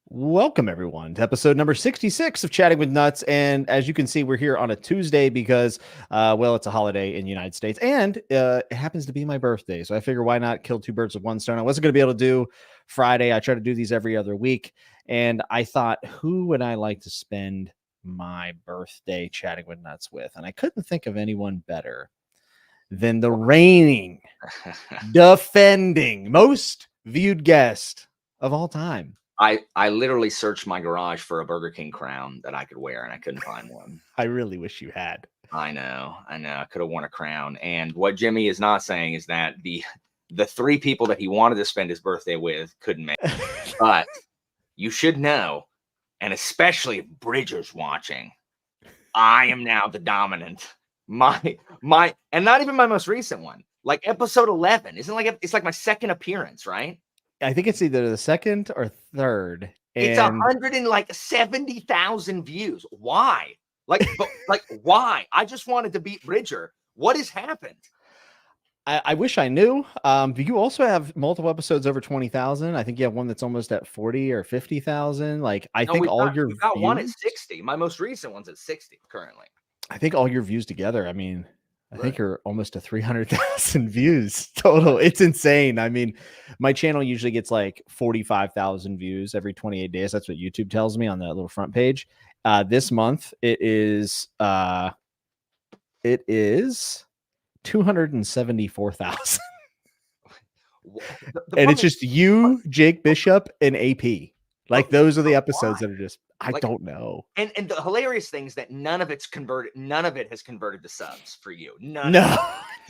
Welcome, everyone, to episode number 66 of Chatting with Nuts. And as you can see, we're here on a Tuesday because, well, it's a holiday in the United States and it happens to be my birthday. So I figure why not kill two birds with one stone? I wasn't going to be able to do Friday. I try to do these every other week. And I thought, who would I like to spend my birthday chatting with Nuts with? And I couldn't think of anyone better than the reigning, defending, most viewed guest of all time. I literally searched my garage for a Burger King crown that I could wear, and I couldn't find one. I really wish you had. I know. I could have worn a crown. And what Jimmy is not saying is that the three people that he wanted to spend his birthday with couldn't make it. But you should know, and especially if Bridger's watching, I am now the dominant. My and not even my most recent one. Like episode 11. It's like my second appearance, right? I think it's either the second or third. It's 170,000 views. Why? Like why? I just wanted to beat Bridger. What has happened? I wish I knew. You also have multiple episodes over 20,000. I think you have one that's almost at 40 or 50,000. Like I think all your views, got one at 60. My most recent one's at 60 currently. I think all your views together. I mean, I think you're almost to 300,000 views total. It's insane. I mean, my channel usually gets like 45,000 views every 28 days. That's what YouTube tells me on that little front page. This month it is 274,000. And it's just you, Jake Bishop, and AP. Like those are the episodes that are just I don't know. And the hilarious thing is that none of it has converted to subs for you. No,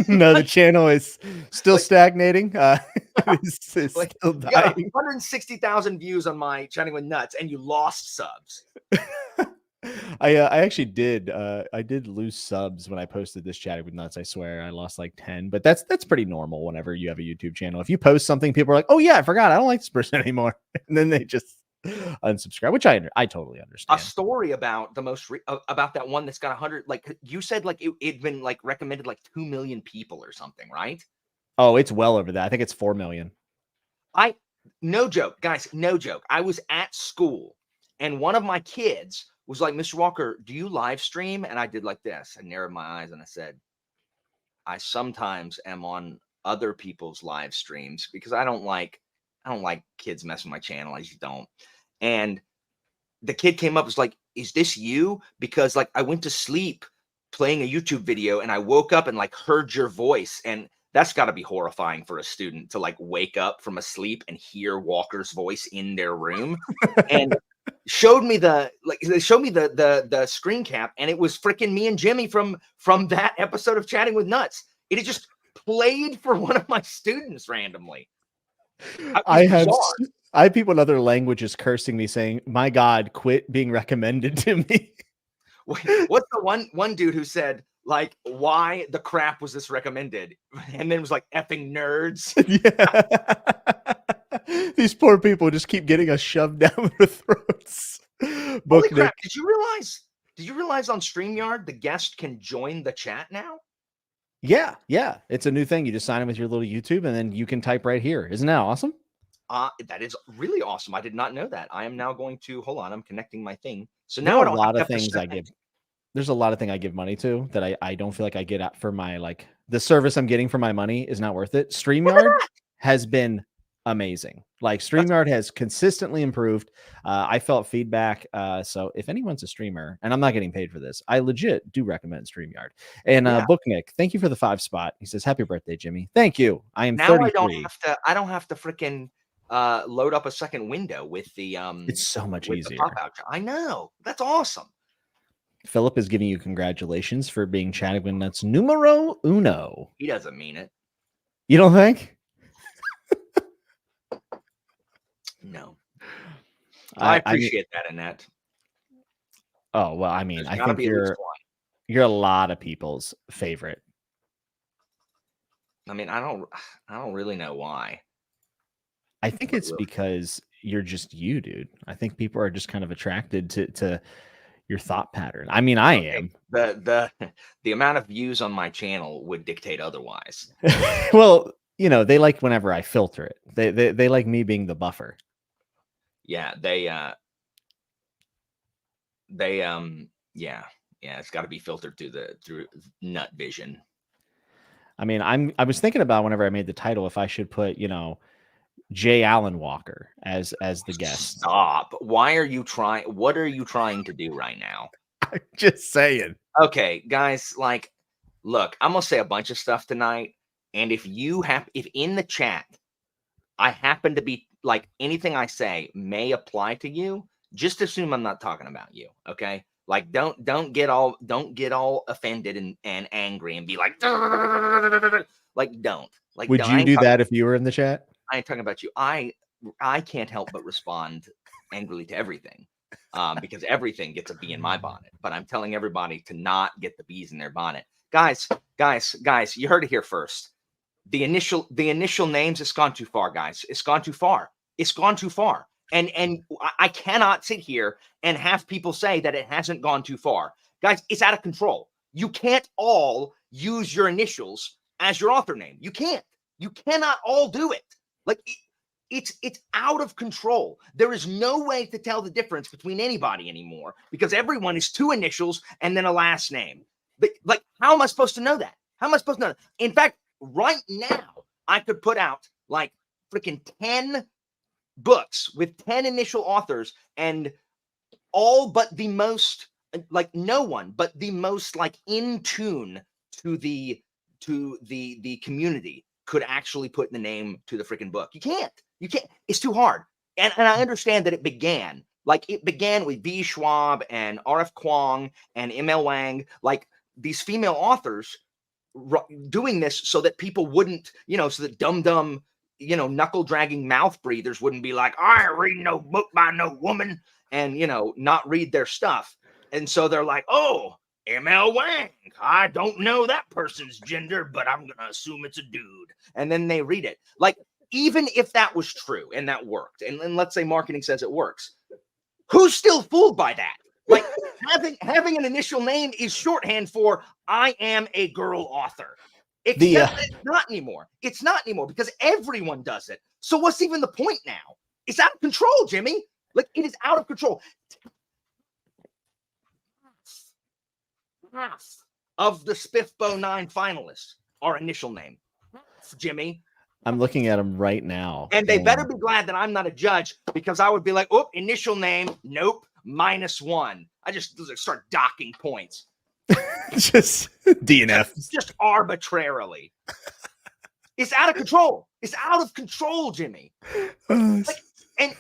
the channel is still stagnating. It's still dying. 160,000 views on my Chatting with Nuts, and you lost subs. I actually did. I did lose subs when I posted this Chatting with Nuts. I swear I lost like 10, but that's pretty normal whenever you have a YouTube channel. If you post something, people are like, "Oh yeah, I forgot. I don't like this person anymore," and then they just unsubscribe, which I totally understand. A story about about that one that's got 100, like you said, like it'd been like recommended like 2 million people or something, right? Oh, it's well over that. I think it's 4 million. No joke, guys, no joke. I was at school and one of my kids was like, "Mr. Walker, do you live stream?" And I did like this. I narrowed my eyes and I said, "I sometimes am on other people's live streams because I don't like kids messing with my channel. I just don't." And the kid came up, was like, "Is this you? Because like I went to sleep playing a YouTube video and I woke up and like heard your voice." And that's got to be horrifying for a student to like wake up from a sleep and hear Walker's voice in their room. And showed me the screen cap, and it was freaking me and Jimmy from that episode of Chatting with Nuts. It had just played for one of my students randomly. I had people in other languages cursing me, saying, "My God, quit being recommended to me." What's the one dude who said, like, "Why the crap was this recommended?" And then it was like, "Effing nerds." Yeah. These poor people just keep getting us shoved down their throats. Holy crap. Did you realize on StreamYard the guest can join the chat now? Yeah. It's a new thing. You just sign in with your little YouTube and then you can type right here. Isn't that awesome? That is really awesome. I did not know that. I am now going to hold on. I'm connecting my thing. So now a lot of things I give. There's a lot of things I give money to that I don't feel like I get for my, like, the service I'm getting for my money is not worth it. StreamYard has been amazing. Like StreamYard has consistently improved. I felt feedback. So if anyone's a streamer, and I'm not getting paid for this, I legit do recommend StreamYard. And Booknick, thank you for the 5 spot. He says, "Happy birthday, Jimmy." Thank you. I am now 33. I don't have to freaking load up a second window with the it's so much easier. I know. That's awesome. Philip is giving you congratulations for being Chatting with Nuts numero uno. He doesn't mean it. You don't think? No. I appreciate that, Annette. Oh, well, I mean, I think you're a lot of people's favorite. I mean, I don't really know why. I think it's because you're just you, dude. I think people are just kind of attracted to your thought pattern. I mean, I am. The amount of views on my channel would dictate otherwise. Well, they like whenever I filter it. They like me being the buffer. Yeah, yeah, it's got to be filtered through nut vision. I mean, I was thinking about whenever I made the title if I should put, J. Allen Walker as the guest. Stop. Why are you trying? What are you trying to do right now? I'm just saying. Okay, guys, like, look, I'm gonna say a bunch of stuff tonight, and if in the chat I happen to be like anything I say may apply to you, just assume I'm not talking about you. Okay. Like don't get all offended and angry and be like don't. Like Would you do that if you were in the chat? I ain't talking about you. I can't help but respond angrily to everything. Because everything gets a bee in my bonnet. But I'm telling everybody to not get the bees in their bonnet. Guys, you heard it here first. The initial names, it's gone too far, guys. It's gone too far. It's gone too far. And I cannot sit here and have people say that it hasn't gone too far. Guys, it's out of control. You can't all use your initials as your author name. You can't. You cannot all do it. Like it's out of control. There is no way to tell the difference between anybody anymore because everyone is two initials and then a last name. But like, how am I supposed to know that? How am I supposed to know that? In fact, right now, I could put out like freaking 10 books with 10 initial authors and all but the most, like no one, but the most like in tune to the community could actually put the name to the freaking book. You can't. It's too hard. And I understand that it began with V. Schwab and R.F. Kuang and M.L. Wang, like these female authors doing this so that people wouldn't, so that dumb, knuckle dragging mouth breathers wouldn't be like, I ain't reading no book by no woman and, not read their stuff. And so they're like, oh, M.L. Wang, I don't know that person's gender, but I'm going to assume it's a dude. And then they read it. Like, even if that was true and that worked, and let's say marketing says it works, who's still fooled by that? Like, having an initial name is shorthand for I am a girl author. Except it's not anymore. It's not anymore because everyone does it. So what's even the point now? It's out of control, Jimmy. Like, it is out of control. Half of the Spiffbo 9 finalists are initial name. Jimmy. I'm looking at them right now. And they better be glad that I'm not a judge because I would be like, oh, initial name, nope, -1. I just start docking points. Just DNF. Just arbitrarily. It's out of control. It's out of control, Jimmy. Like, and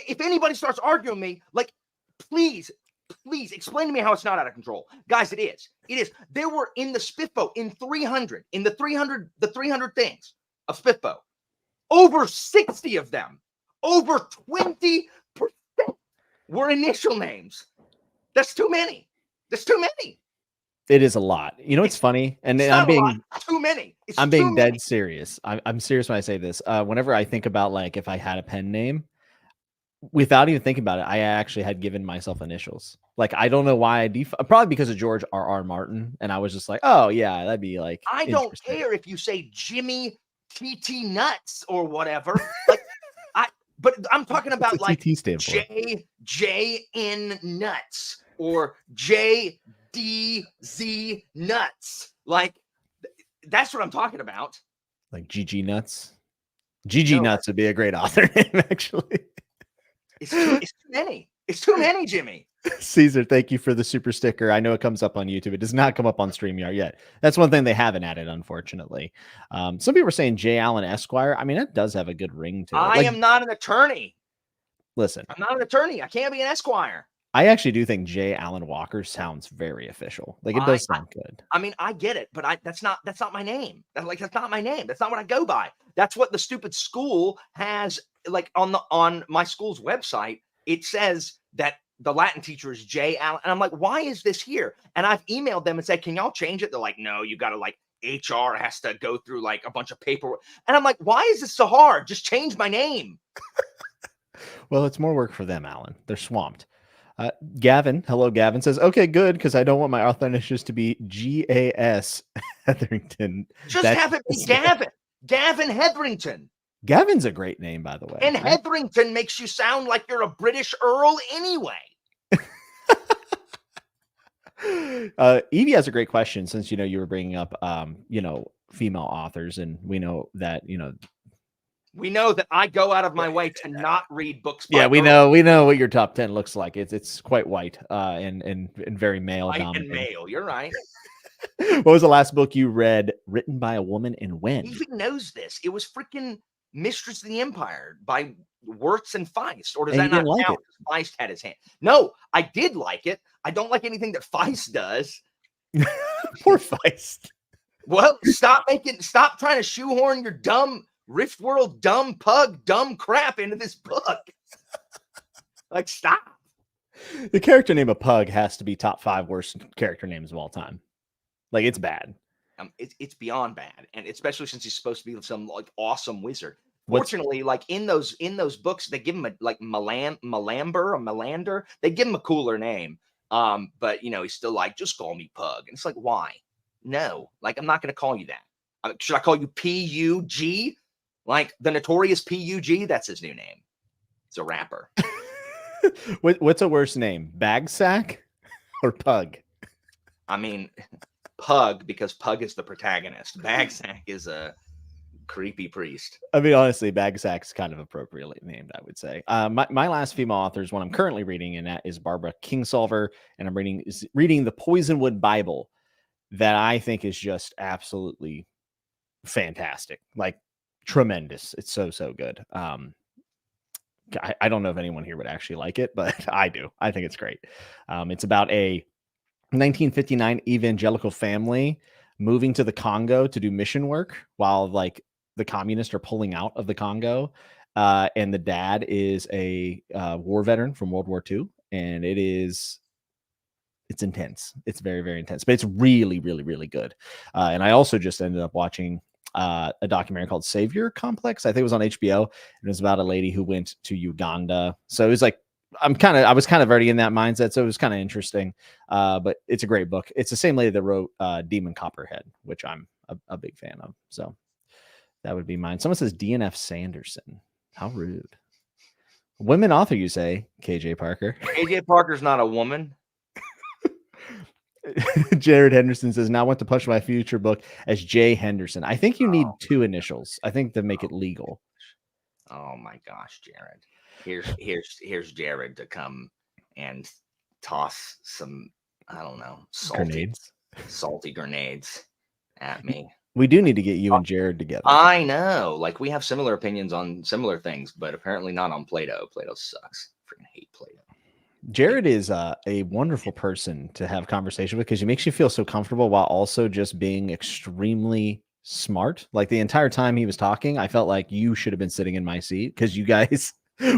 if anybody starts arguing me, like, please explain to me how it's not out of control. Guys, it is. It is. There were in the Spiffbo, in the 300 things of Spiffbo, over 60 of them, over 20% were initial names. That's too many. That's too many. It is a lot. It's funny. And I'm being too many. I'm being dead serious. I'm serious when I say this. Whenever I think about like if I had a pen name, without even thinking about it, I actually had given myself initials. Like, I don't know why probably because of George R.R. Martin. And I was just like, oh yeah, that'd be like, I don't care if you say Jimmy TT Nuts or whatever. Like, but I'm talking about like JN Nuts or JDZ Nuts. Like, that's what I'm talking about. Like GG Nuts. GG Nuts would be a great author name, actually. It's too many. It's too many, Jimmy. Caesar, thank you for the super sticker. I know it comes up on YouTube. It does not come up on StreamYard yet. That's one thing they haven't added, unfortunately. Some people are saying J. Allen Esquire. I mean, that does have a good ring to it. I am not an attorney. Listen. I'm not an attorney. I can't be an Esquire. I actually do think J. Allen Walker sounds very official. Like, it does sound good. I mean, I get it, but that's not my name. That's not my name. That's not what I go by. That's what the stupid school has. Like, on my school's website, it says that the Latin teacher is J. Allen. And I'm like, why is this here? And I've emailed them and said, can y'all change it? They're like, no, you got to like HR has to go through like a bunch of paperwork. And I'm like, why is this so hard? Just change my name. Well, it's more work for them, Alan. They're swamped. Gavin, hello, Gavin says, okay, good, because I don't want my author initials to be GAS Hetherington. Just have it be Gavin. Gavin Hetherington. Gavin's a great name, by the way. And Hetherington makes you sound like you're a British Earl anyway. Evie has a great question, since you were bringing up female authors, and we know that we know that I go out of my way to not read books by we girls. know what your top 10 looks like. It's quite white and very male White dominated. and male, you're right. What was the last book you read written by a woman, and when? Evie knows this. It was freaking Mistress of the Empire by Wirtz and Feist. Or does And that you didn't not like count? Feist had his hand. No, I did like it. I don't like anything that Feist does. Poor Feist. Well, stop trying to shoehorn your dumb Rift World, dumb pug, dumb crap into this book. Like, stop. The character name of Pug has to be top 5 worst character names of all time. Like, it's bad. It's beyond bad, and especially since he's supposed to be some like awesome wizard. Fortunately, like in those books, they give him a like Melander. They give him a cooler name. But he's still like, just call me Pug, and it's like, why? No, like I'm not going to call you that. Should I call you Pug? Like the notorious Pug? That's his new name. It's a rapper. What's a worse name, Bagsack or Pug? I mean, Pug, because Pug is the protagonist. Bagsack is a creepy priest. I mean, honestly, Bagsack's kind of appropriately named, I would say. My last female author is one I'm currently reading, and that is Barbara Kingsolver, and I'm reading the Poisonwood Bible, that I think is just absolutely fantastic, like tremendous. It's so good. I don't know if anyone here would actually like it, but I do. I think it's great. It's about a 1959 evangelical family moving to the Congo to do mission work while like the communists are pulling out of the Congo. And the dad is a war veteran from World War II. And it's intense. It's very, very intense, but it's really, really, really good. And I also just ended up watching a documentary called Savior Complex. I think it was on HBO. And it was about a lady who went to Uganda. So it was like, I was kind of already in that mindset, so it was kind of interesting. But it's a great book. It's the same lady that wrote Demon Copperhead, which I'm a big fan of. So that would be mine. Someone says DNF Sanderson. How rude. Women author, you say, KJ Parker. KJ Parker's not a woman. Jared Henderson says, now I want to push my future book as J. Henderson. I think you need 2 initials. I think to make it legal. Oh my gosh, Jared. Here's Jared to come and toss some, I don't know, salty grenades at me. We do need to get you and Jared together. I know, like we have similar opinions on similar things, but apparently not on Plato. Plato sucks. Freaking hate Plato. Jared is a wonderful person to have conversation with, because he makes you feel so comfortable while also just being extremely smart. Like the entire time he was talking, I felt like you should have been sitting in my seat, because you guys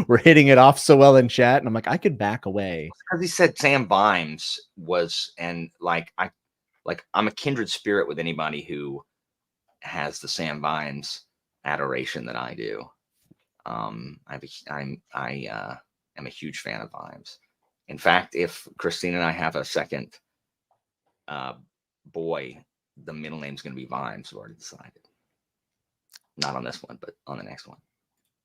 were hitting it off so well in chat, and I'm like, I could back away. Because he said Sam Vimes was, and I'm a kindred spirit with anybody who has the Sam Vimes adoration that I do. I am a huge fan of Vimes. In fact, if Christine and I have a second boy, the middle name's going to be Vimes. We've already decided. Not on this one, but on the next one.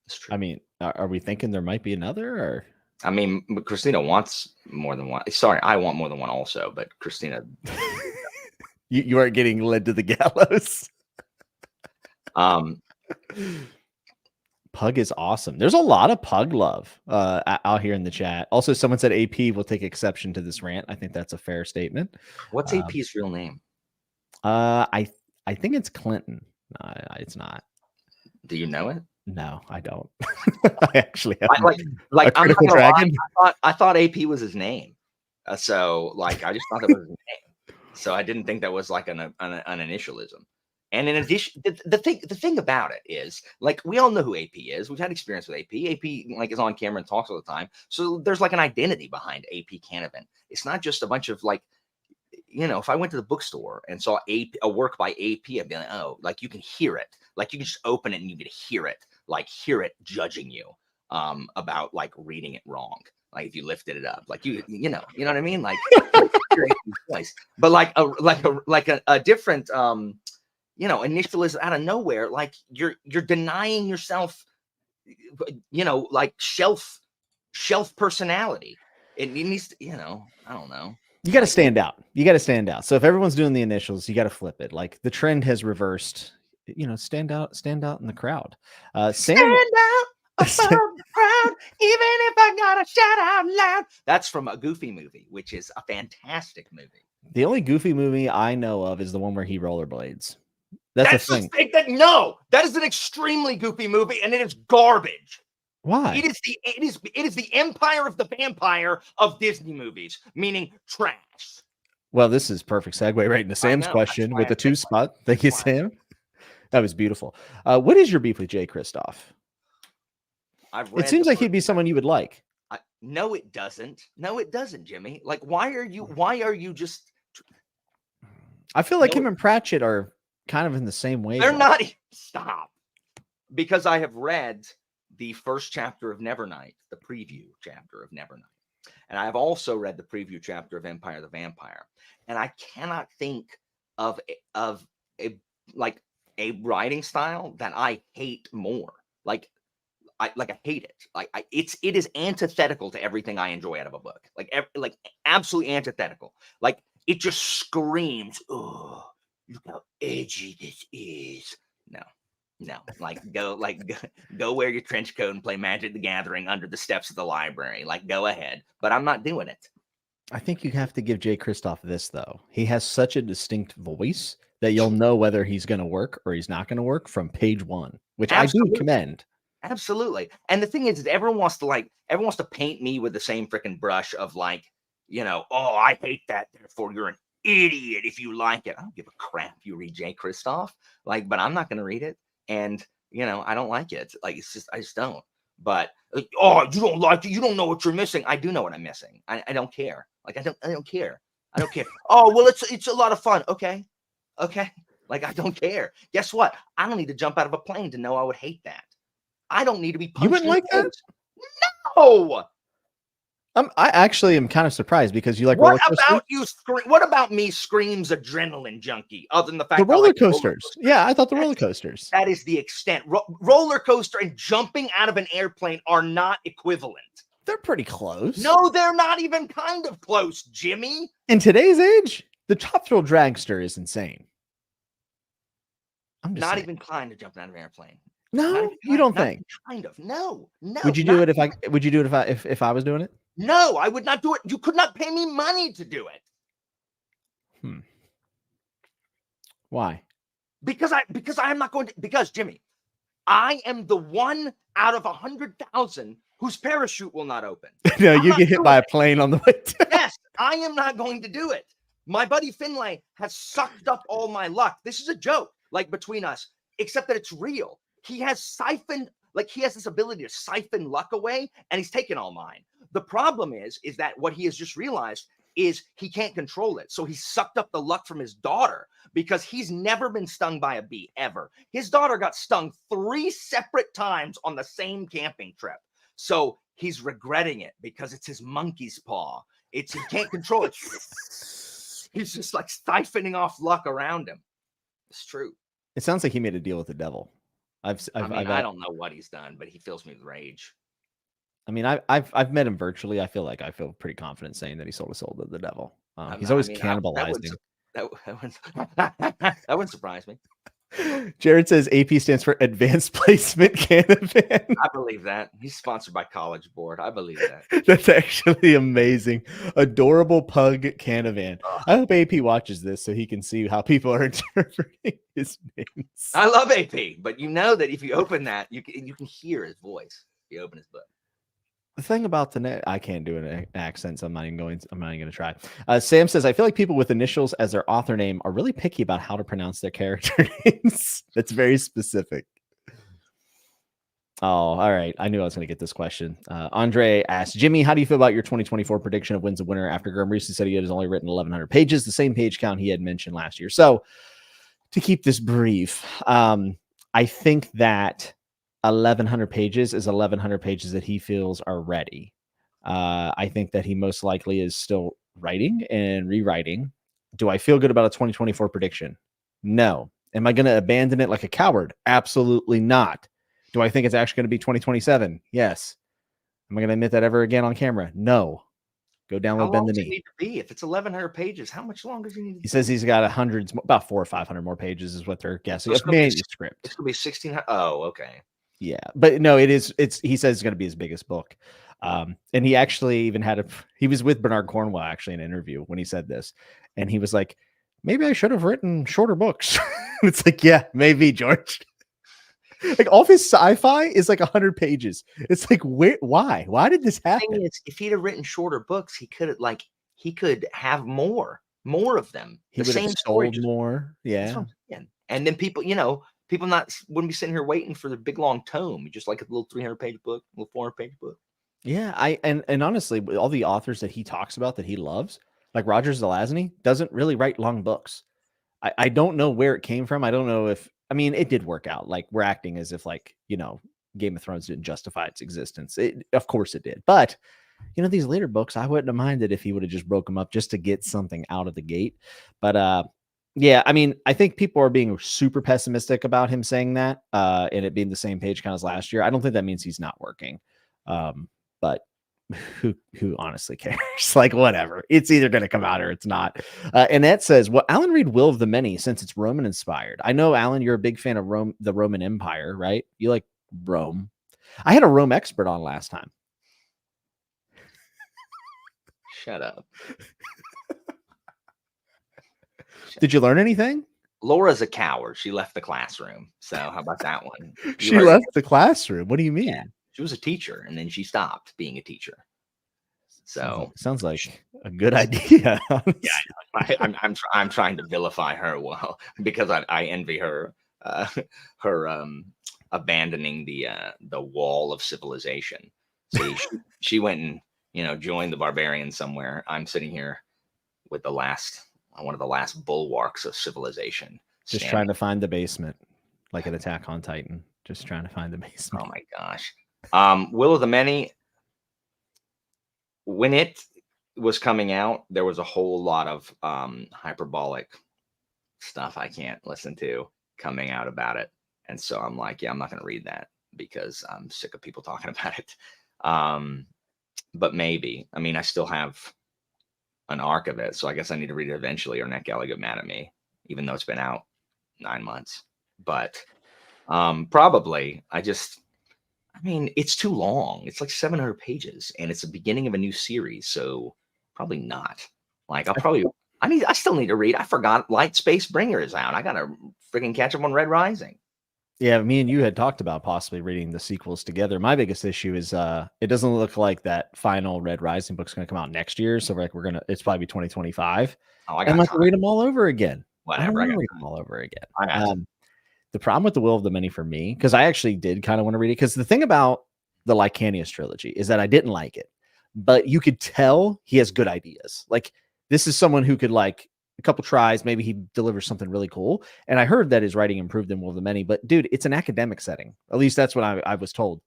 It's true. I mean, are we thinking there might be another? Or I mean, Christina wants more than one. Sorry, I want more than one also, but Christina. you aren't getting led to the gallows. Pug is awesome. There's a lot of Pug love out here in the chat. Also, someone said AP will take exception to this rant. I think that's a fair statement. What's AP's real name? I think it's Clinton. No, it's not. Do you know it? No, I don't. I actually have I'm not dragon. I thought AP was his name. So like I just thought that was his name. So I didn't think that was like an initialism. And in addition, the thing about it is, like, we all know who AP is. We've had experience with AP. AP like is on camera and talks all the time. So there's like an identity behind AP Canavan. It's not just a bunch of like, if I went to the bookstore and saw a work by AP, I'd be like, oh, like you can hear it. Like you can just open it and you can hear it judging you about like reading it wrong. Like if you lifted it up, like you know what I mean? Like, but like a different you know, initial is out of nowhere. Like you're denying yourself, you know, like shelf personality. It needs to, you know, I don't know. You got to Like, stand out. You got to stand out. So if everyone's doing the initials, you got to flip it. Like the trend has reversed. You know, stand out in the crowd. Sam, stand out above the crowd, even if I gotta shout out loud. That's from a Goofy movie, which is a fantastic movie. the only Goofy movie I know of is the one where he rollerblades. That's a thing. No, that is an extremely Goofy movie, and it is garbage. Why? It is the Empire of the Vampire of Disney movies, meaning trash. Well, this is perfect segue right into Sam's question with the 2 spot. Thank you, Sam. That was beautiful. What is your beef with Jay Kristoff? It seems like he'd be someone you would like. No, it doesn't. No, it doesn't, Jimmy. Like, why are you just? I feel like him and Pratchett are kind of in the same way. They're not. Stop. Because I have read the first chapter of Nevernight, the preview chapter of Nevernight. And I have also read the preview chapter of Empire the Vampire. And I cannot think of a writing style that I hate more. I hate it. It is antithetical to everything I enjoy out of a book. Like absolutely antithetical. Like it just screams, oh, look how edgy this is. No, go wear your trench coat and play Magic the Gathering under the steps of the library. Like, go ahead. But I'm not doing it. I think you have to give Jay Kristoff this, though. He has such a distinct voice that you'll know whether he's going to work or he's not going to work from page 1, which absolutely. I do commend. Absolutely. And the thing is everyone wants to paint me with the same freaking brush of like, you know, oh, I hate that. Therefore, you're an idiot if you like it. I don't give a crap if you read Jay Kristoff. Like, but I'm not going to read it. And, you know, I don't like it. Like, I just don't. But, oh, you don't like it. You don't know what you're missing. I do know what I'm missing. I don't care. Like, I don't care. I don't care. Oh, well, it's a lot of fun. Okay. Like, I don't care. Guess what? I don't need to jump out of a plane to know I would hate that. I don't need to be punched. You wouldn't like that? No. I actually am kind of surprised because you like roller coasters. What about me screams adrenaline junkie? Other than the fact the roller coasters. Yeah, I thought the roller coasters. That is the extent. Roller coaster and jumping out of an airplane are not equivalent. They're pretty close. No, they're not even kind of close, Jimmy. In today's age, the Top Thrill Dragster is insane. I'm not even inclined to jump out of an airplane. No, you don't think? Kind of. No. Would you do it if I was doing it? No, I would not do it. You could not pay me money to do it. Why? Because I am not going to. Because Jimmy, I am the one out of 100,000 whose parachute will not open. No, you get hit by a plane on the way down. Yes, I am not going to do it. My buddy Finlay has sucked up all my luck. This is a joke, like between us, except that it's real. He has siphoned, like he has this ability to siphon luck away, and he's taken all mine. The problem is that what he has just realized is he can't control it. So he sucked up the luck from his daughter because he's never been stung by a bee ever. His daughter got stung 3 separate times on the same camping trip. So he's regretting it because it's his monkey's paw. He can't control it. He's just like siphoning off luck around him. It's true. It sounds like he made a deal with the devil. I don't know what he's done, but he fills me with rage. I mean, I've met him virtually. I feel pretty confident saying that he sold his soul to the devil. He's always cannibalizing. That wouldn't surprise me. Jared says AP stands for Advanced Placement Canavan. I believe that. He's sponsored by College Board. I believe that. That's actually amazing. Adorable pug Canavan. I hope AP watches this so he can see how people are interpreting his names. I love AP, but you know that if you open that, you can hear his voice. If you open his book. The thing about the net, I can't do an accent, so I'm not even going to try. Sam says, I feel like people with initials as their author name are really picky about how to pronounce their character names. That's very specific. Oh, all right. I knew I was going to get this question. Andre asked, Jimmy, how do you feel about your 2024 prediction of wins and winner after Graham Reese said he has only written 1,100 pages, the same page count he had mentioned last year? So to keep this brief, I think that 1,100 pages is 1,100 pages that he feels are ready. I think that he most likely is still writing and rewriting. Do I feel good about a 2024 prediction? No. Am I going to abandon it like a coward? Absolutely not. Do I think it's actually going to be 2027? Yes. Am I going to admit that ever again on camera? No. Go How download long Bend the does it Knee. need to be? If it's 1,100 pages, how much longer does it need to He be? says he's got about 400 or 500 more pages is what they're guessing. So Of manuscript. It's gonna be 1,600. Oh, okay. Yeah, but no, it is. He says it's going to be his biggest book. And he actually even he was with Bernard Cornwell actually in an interview when he said this, and he was like, maybe I should have written shorter books. It's like, yeah, maybe, George. Like all of his sci-fi is like 100 pages. It's like, why did this happen? The thing is, if he'd have written shorter books, he could have more of them. He The would same have story, sold more. that's Yeah. what I'm saying. And then people, wouldn't be sitting here waiting for the big long tome. Just like a little 300-page book, a little 400-page book. Yeah, and honestly, with all the authors that he talks about that he loves, like Roger Zelazny, doesn't really write long books. I don't know where it came from. I don't know if, I mean, it did work out. Like we're acting as if like, Game of Thrones didn't justify its existence. Of course it did. But, these later books, I wouldn't have minded if he would have just broke them up just to get something out of the gate. But yeah, I mean, I think people are being super pessimistic about him saying that and it being the same page kind of as last year. I don't think that means he's not working. But who honestly cares? Like, whatever. It's either going to come out or it's not. Annette says, well, Alan Reed Will of the Many, since it's Roman inspired. I know, Alan, you're a big fan of Rome, the Roman Empire, right? You like Rome. I had a Rome expert on last time. Shut up. Did you learn anything? Laura's a coward. She left the classroom. So how about that one? She left the classroom. What do you mean? Yeah. She was a teacher, and then she stopped being a teacher. So sounds like a good idea. Yeah, I'm trying to vilify her, because I envy her abandoning the wall of civilization. See, she went and joined the barbarians somewhere. I'm sitting here with one of the last bulwarks of civilization. Just trying to find the basement, like an Attack on Titan. Just trying to find the basement. Oh my gosh. Will of the Many, when it was coming out, there was a whole lot of hyperbolic stuff I can't listen to coming out about it. And so I'm like, yeah, I'm not going to read that because I'm sick of people talking about it. But maybe, I mean, I still have an arc of it, so I guess I need to read it eventually or Nick Gallagher get mad at me, even though it's been out 9 months. But probably, I mean, it's too long. It's like 700 pages, and it's the beginning of a new series, so probably not. Like, I still need to read. I forgot Light Space Bringer is out. I gotta freaking catch up on Red Rising. Yeah, me and you had talked about possibly reading the sequels together. My biggest issue is it doesn't look like that final Red Rising book's going to come out next year. So like it's probably 2025. Oh, I got to read them all over again. Whatever. I got to read them all over again. The problem with the Will of the Many for me, because I actually did kind of want to read it, because the thing about the Lycanius trilogy is that I didn't like it, but you could tell he has good ideas. Like this is someone who could like a couple tries, maybe he delivers something really cool. And I heard that his writing improved in Will of the Many, but dude, it's an academic setting. At least that's what I was told.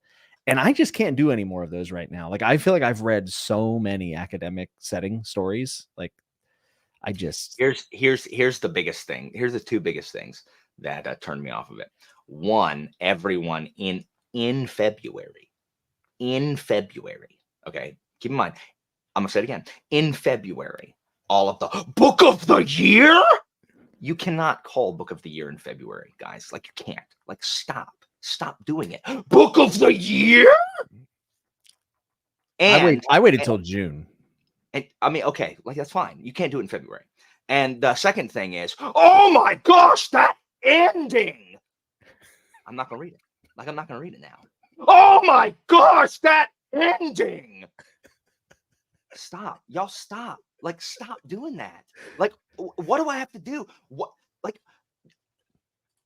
And I just can't do any more of those right now. Like I feel like I've read so many academic setting stories. Like I just here's the biggest thing. Here's the two biggest things that turned me off of it. One, everyone in February. Okay, keep in mind, I'm gonna say it again. In February, all of the book of the year. You cannot call book of the year in February, guys. Like you can't. Like stop doing it. Book of the year. And I waited till June. And I mean, okay, like that's fine. You can't do it in February. And the second thing is, oh my gosh, that ending. I'm not gonna read it. Like I'm not gonna read it now. Oh my gosh, that ending. Stop, y'all. Stop. Like, stop doing that. Like, what do I have to do? What, like,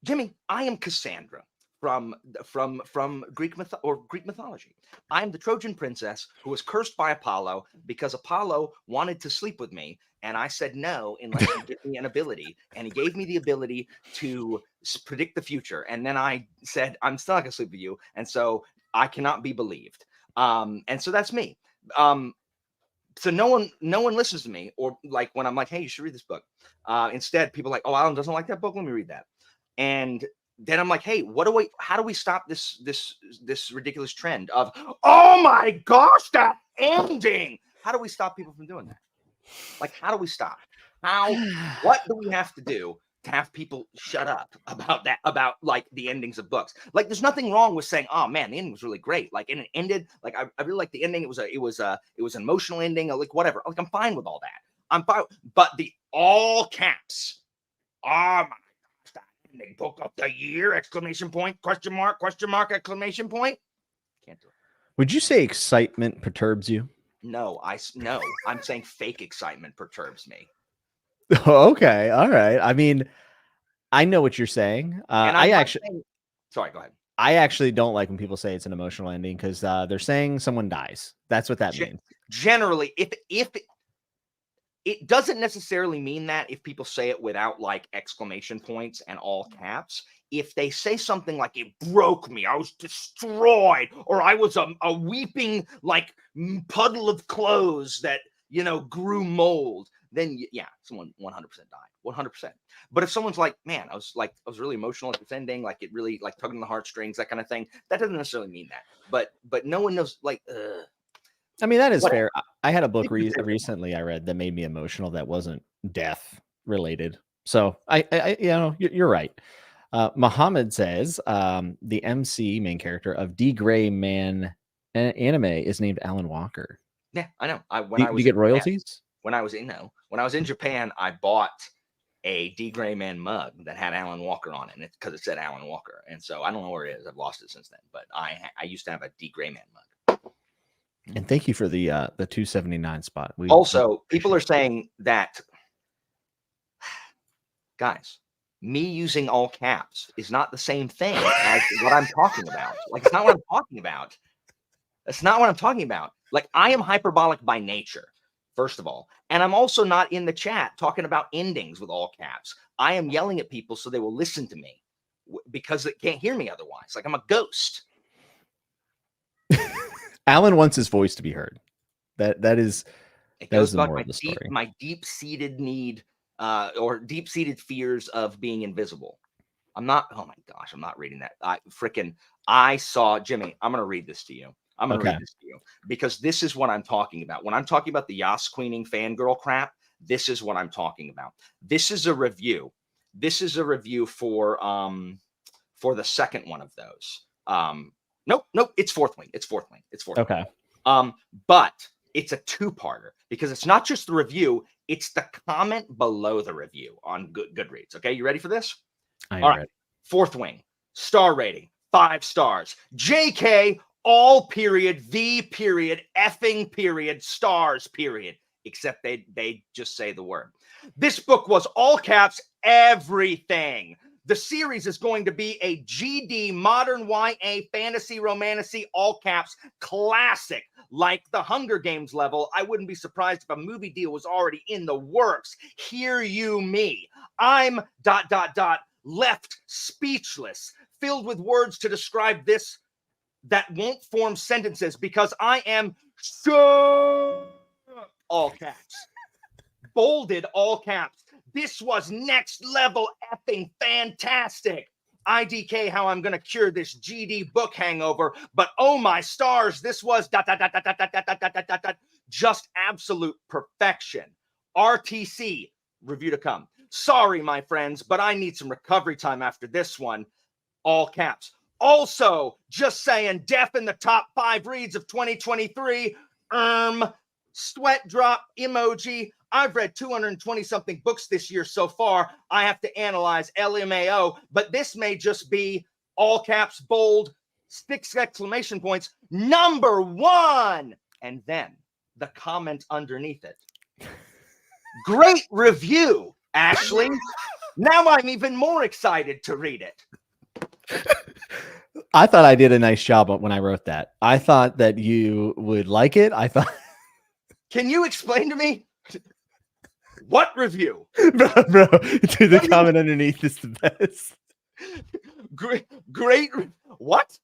Jimmy? I am Cassandra from Greek mythology. I am the Trojan princess who was cursed by Apollo because Apollo wanted to sleep with me, and I said no unless he gave me an ability, and he gave me the ability to predict the future. And then I said, I'm still not gonna sleep with you, and so I cannot be believed. And so that's me. So no one listens to me, or like when I'm like, hey, you should read this book. Instead, people are like, oh, Alan doesn't like that book. Let me read that. And then I'm like, hey, how do we stop this ridiculous trend of, oh my gosh, that ending? How do we stop people from doing that? Like, how do we stop? What do we have to do to have people shut up about that, about like the endings of books? Like, there's nothing wrong with saying, oh man, the ending was really great. Like, and it ended, like, I really like the ending. It was an emotional ending, like whatever. Like, I'm fine with all that. I'm fine. But the all caps, oh my gosh, that ending, book of the year, exclamation point, question mark, exclamation point. Can't do it. Would you say excitement perturbs you? No, I'm saying fake excitement perturbs me. Okay, all right. I mean, I know what you're saying. Sorry, go ahead. I actually don't like when people say it's an emotional ending because they're saying someone dies. That's what that means. Generally, if it doesn't necessarily mean that if people say it without like exclamation points and all caps. If they say something like, it broke me, I was destroyed, or I was a weeping like puddle of clothes that, you know, grew mold, then yeah, someone 100% died, 100%. But if someone's like, man, I was really emotional at this ending, like it really like tugging the heartstrings, that kind of thing, that doesn't necessarily mean that. But no one knows, like, I mean, that is fair. I had a book recently I read that made me emotional that wasn't death related. So I you know, you're right. Muhammad says the MC main character of D Gray Man anime is named Alan Walker. Yeah, I know. You get royalties? When I was in Japan, I bought a D Gray Man mug that had Alan Walker on it, because it said Alan Walker. And so I don't know where it is. I've lost it since then. But I used to have a D Gray Man mug. And thank you for the $2.79 spot. People are saying that, guys, me using all caps is not the same thing as what I'm talking about. Like, it's not what I'm talking about. That's not what I'm talking about. Like, I am hyperbolic by nature, first of all. And I'm also not in the chat talking about endings with all caps. I am yelling at people so they will listen to me because they can't hear me otherwise. Like, I'm a ghost. Alan wants his voice to be heard. That is the moral of the story. My deep-seated need or deep-seated fears of being invisible. I'm not, oh my gosh, I'm not reading that. I saw, Jimmy, I'm going to read this to you. I'm going to read this to you because this is what I'm talking about. When I'm talking about the Yas Queening fangirl crap, this is what I'm talking about. This is a review. This is a review for the second one of those. Nope, it's fourth wing. It's fourth wing. Okay. But it's a two-parter because it's not just the review, it's the comment below the review on Goodreads. Okay, you ready for this? All right. Ready. Fourth wing, star rating, 5 stars. JK, all period, the period, effing period, stars period. Except they just say the word. This book was all caps, everything. The series is going to be a GD modern YA fantasy romantasy, all caps, classic, like the Hunger Games level. I wouldn't be surprised if a movie deal was already in the works. Hear you me. I'm ... left speechless, filled with words to describe this that won't form sentences because I am so all caps. Bolded all caps. This was next level effing fantastic. IDK how I'm going to cure this GD book hangover, but oh my stars, this was ... just absolute perfection. RTC, review to come. Sorry, my friends, but I need some recovery time after this one. All caps. Also, just saying, Def in the top 5 reads of 2023. Sweat drop emoji. I've read 220 something books this year so far. I have to analyze LMAO, but this may just be all caps, bold, 6 exclamation points, number 1. And then the comment underneath it. Great review, Ashley. Now I'm even more excited to read it. I thought I did a nice job when I wrote that. I thought that you would like it. I thought. Can you explain to me what review? Bro, dude, the comment underneath is the best. Great. What?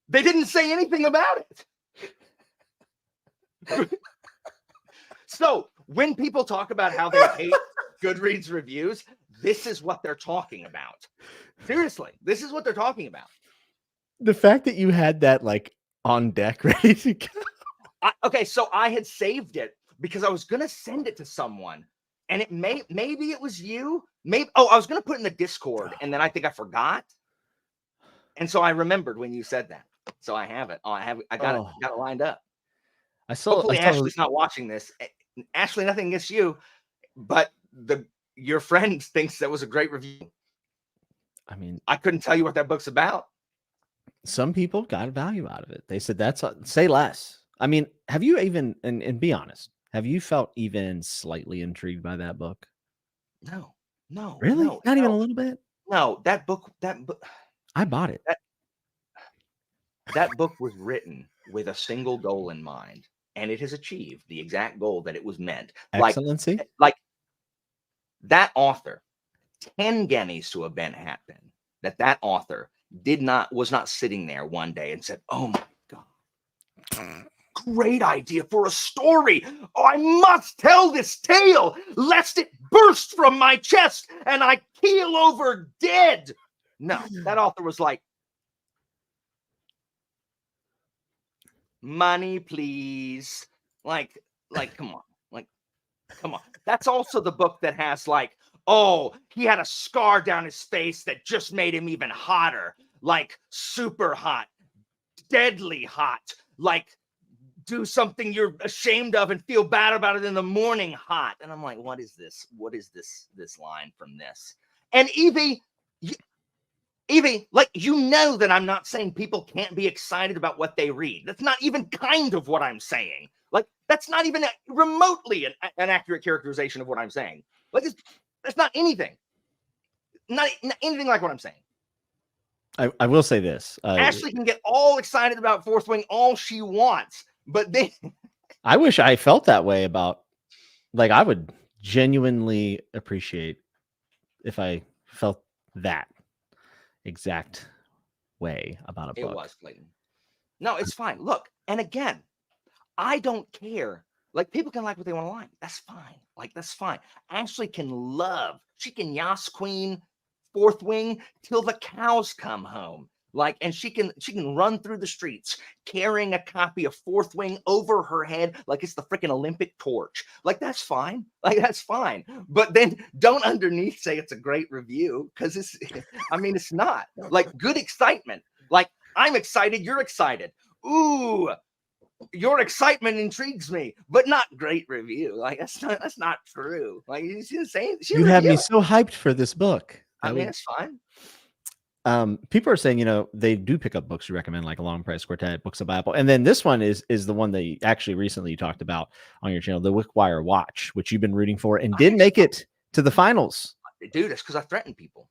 They didn't say anything about it. So when people talk about how they hate Goodreads reviews, this is what they're talking about. Seriously, this is what they're talking about. The fact that you had that like on deck ready to go. Okay, so I had saved it because I was gonna send it to someone, and maybe it was you. Maybe I was gonna put it in the Discord, and then I think I forgot, and so I remembered when you said that. So I have it. I got it lined up. Hopefully Ashley's not watching this. Ashley, nothing against you, but your friend thinks that was a great review. I mean, I couldn't tell you what that book's about. Some people got value out of it. They said say less. I mean, have you even, and be honest, have you felt even slightly intrigued by that book? No. Really? Not even a little bit? No, that book. I bought it. That book was written with a single goal in mind, and it has achieved the exact goal that it was meant. Excellency? Like that author, 10 guineas to a bent hat pin, that author was not sitting there one day and said, "Oh my God, great idea for a story. Oh, I must tell this tale lest it burst from my chest and I keel over dead." No, that author was like, money, please. Like, come on. That's also the book that has like, oh, he had a scar down his face that just made him even hotter. Like super hot, deadly hot. Like do something you're ashamed of and feel bad about it in the morning hot. And I'm like, what is this? What is this line from this? And Evie, like, you know that I'm not saying people can't be excited about what they read. That's not even kind of what I'm saying. Like, that's not even remotely an accurate characterization of what I'm saying. Like, that's not anything. Not anything like what I'm saying. I will say this. Ashley can get all excited about Fourth Wing all she wants, but then... I wish I felt that way about... Like, I would genuinely appreciate if I felt that exact way about a book. It was Clayton. No, it's fine. Look, and again, I don't care. Like, people can like what they want to like. That's fine. Like, that's fine. Ashley can love. She can Yas Queen Fourth Wing till the cows come home. Like, and she can run through the streets carrying a copy of Fourth Wing over her head like it's the freaking Olympic torch. Like, that's fine. Like, that's fine. But then don't underneath say it's a great review, because it's not. Like, good excitement. Like, I'm excited, you're excited. Ooh, your excitement intrigues me, but not great review. Like, that's not true. Like, you see the same. You have me so hyped for this book. It's fine. People are saying, they do pick up books you recommend, like A Long Price Quartet, Books of Bible. And then this one is the one that you actually recently talked about on your channel, the Wickwire Watch, which you've been rooting for and did make it to the finals. Dude, it's because I threatened people.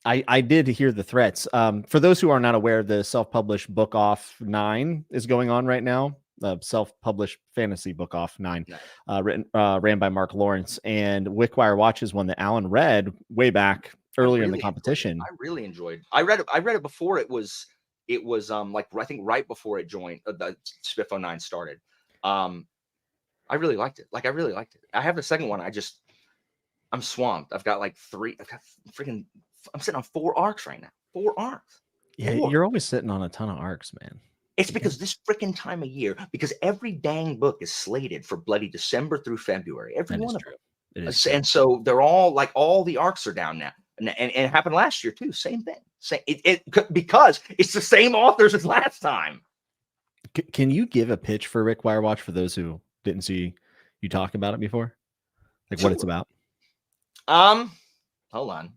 I did hear the threats. For those who are not aware, the self-published Book Off 9 is going on right now. Self-published fantasy Book Off 9, ran by Mark Lawrence. And Wickwire Watch is one that Alan read way back earlier in the competition. I really enjoyed. I read it before it was like, I think right before it joined the Spiffo 9 started. I really liked it. Like, I really liked it. I have the second one. I'm swamped. I've got like 3. I'm sitting on 4 arcs right now. 4 arcs. Yeah, you're always sitting on a ton of arcs, man. It's because this freaking time of year, because every dang book is slated for bloody December through February. Every one of them. It is true. And so they're all like, all the arcs are down now. And it happened last year too. Same thing. Because it's the same authors as last time. Can you give a pitch for Wickwire Watch for those who didn't see you talk about it before? Like, what it's about? Hold on.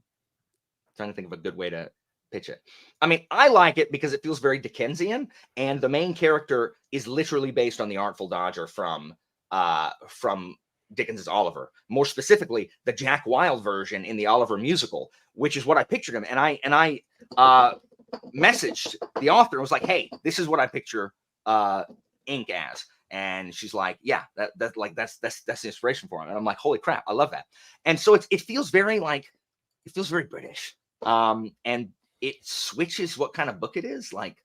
Trying to think of a good way to pitch it. I mean, I like it because it feels very Dickensian, and the main character is literally based on the Artful Dodger from Dickens's Oliver. More specifically, the Jack Wilde version in the Oliver musical, which is what I pictured him. And I messaged the author and was like, "Hey, this is what I picture Ink as." And she's like, "Yeah, that's the inspiration for him." And I'm like, "Holy crap, I love that." And so it feels very British. And it switches what kind of book it is, like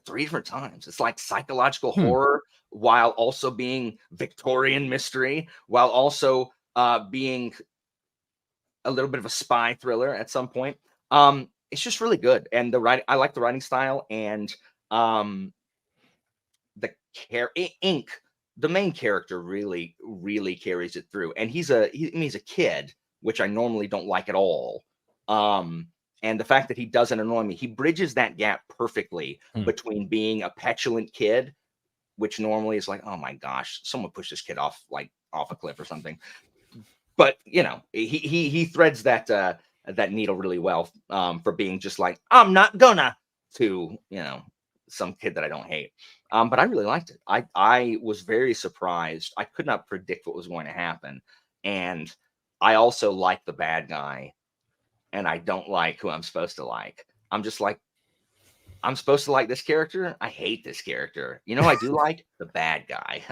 3 different times. It's like psychological horror while also being Victorian mystery, while also being a little bit of a spy thriller at some point. It's just really good, and the writing. I like the writing style, and um, the ink. The main character really carries it through, and he's a kid, which I normally don't like at all. Um, and the fact that he doesn't annoy me, he bridges that gap perfectly Hmm. between being a petulant kid, which normally is like, oh my gosh, someone pushed this kid off off a cliff or something. But he threads that needle really well, for being just like, I'm not gonna, to some kid that I don't hate. But I really liked it. I was very surprised. I could not predict what was going to happen, and I also like the bad guy, and I don't like who I'm supposed to like. I'm just like, I'm supposed to like this character. I hate this character. I do like the bad guy.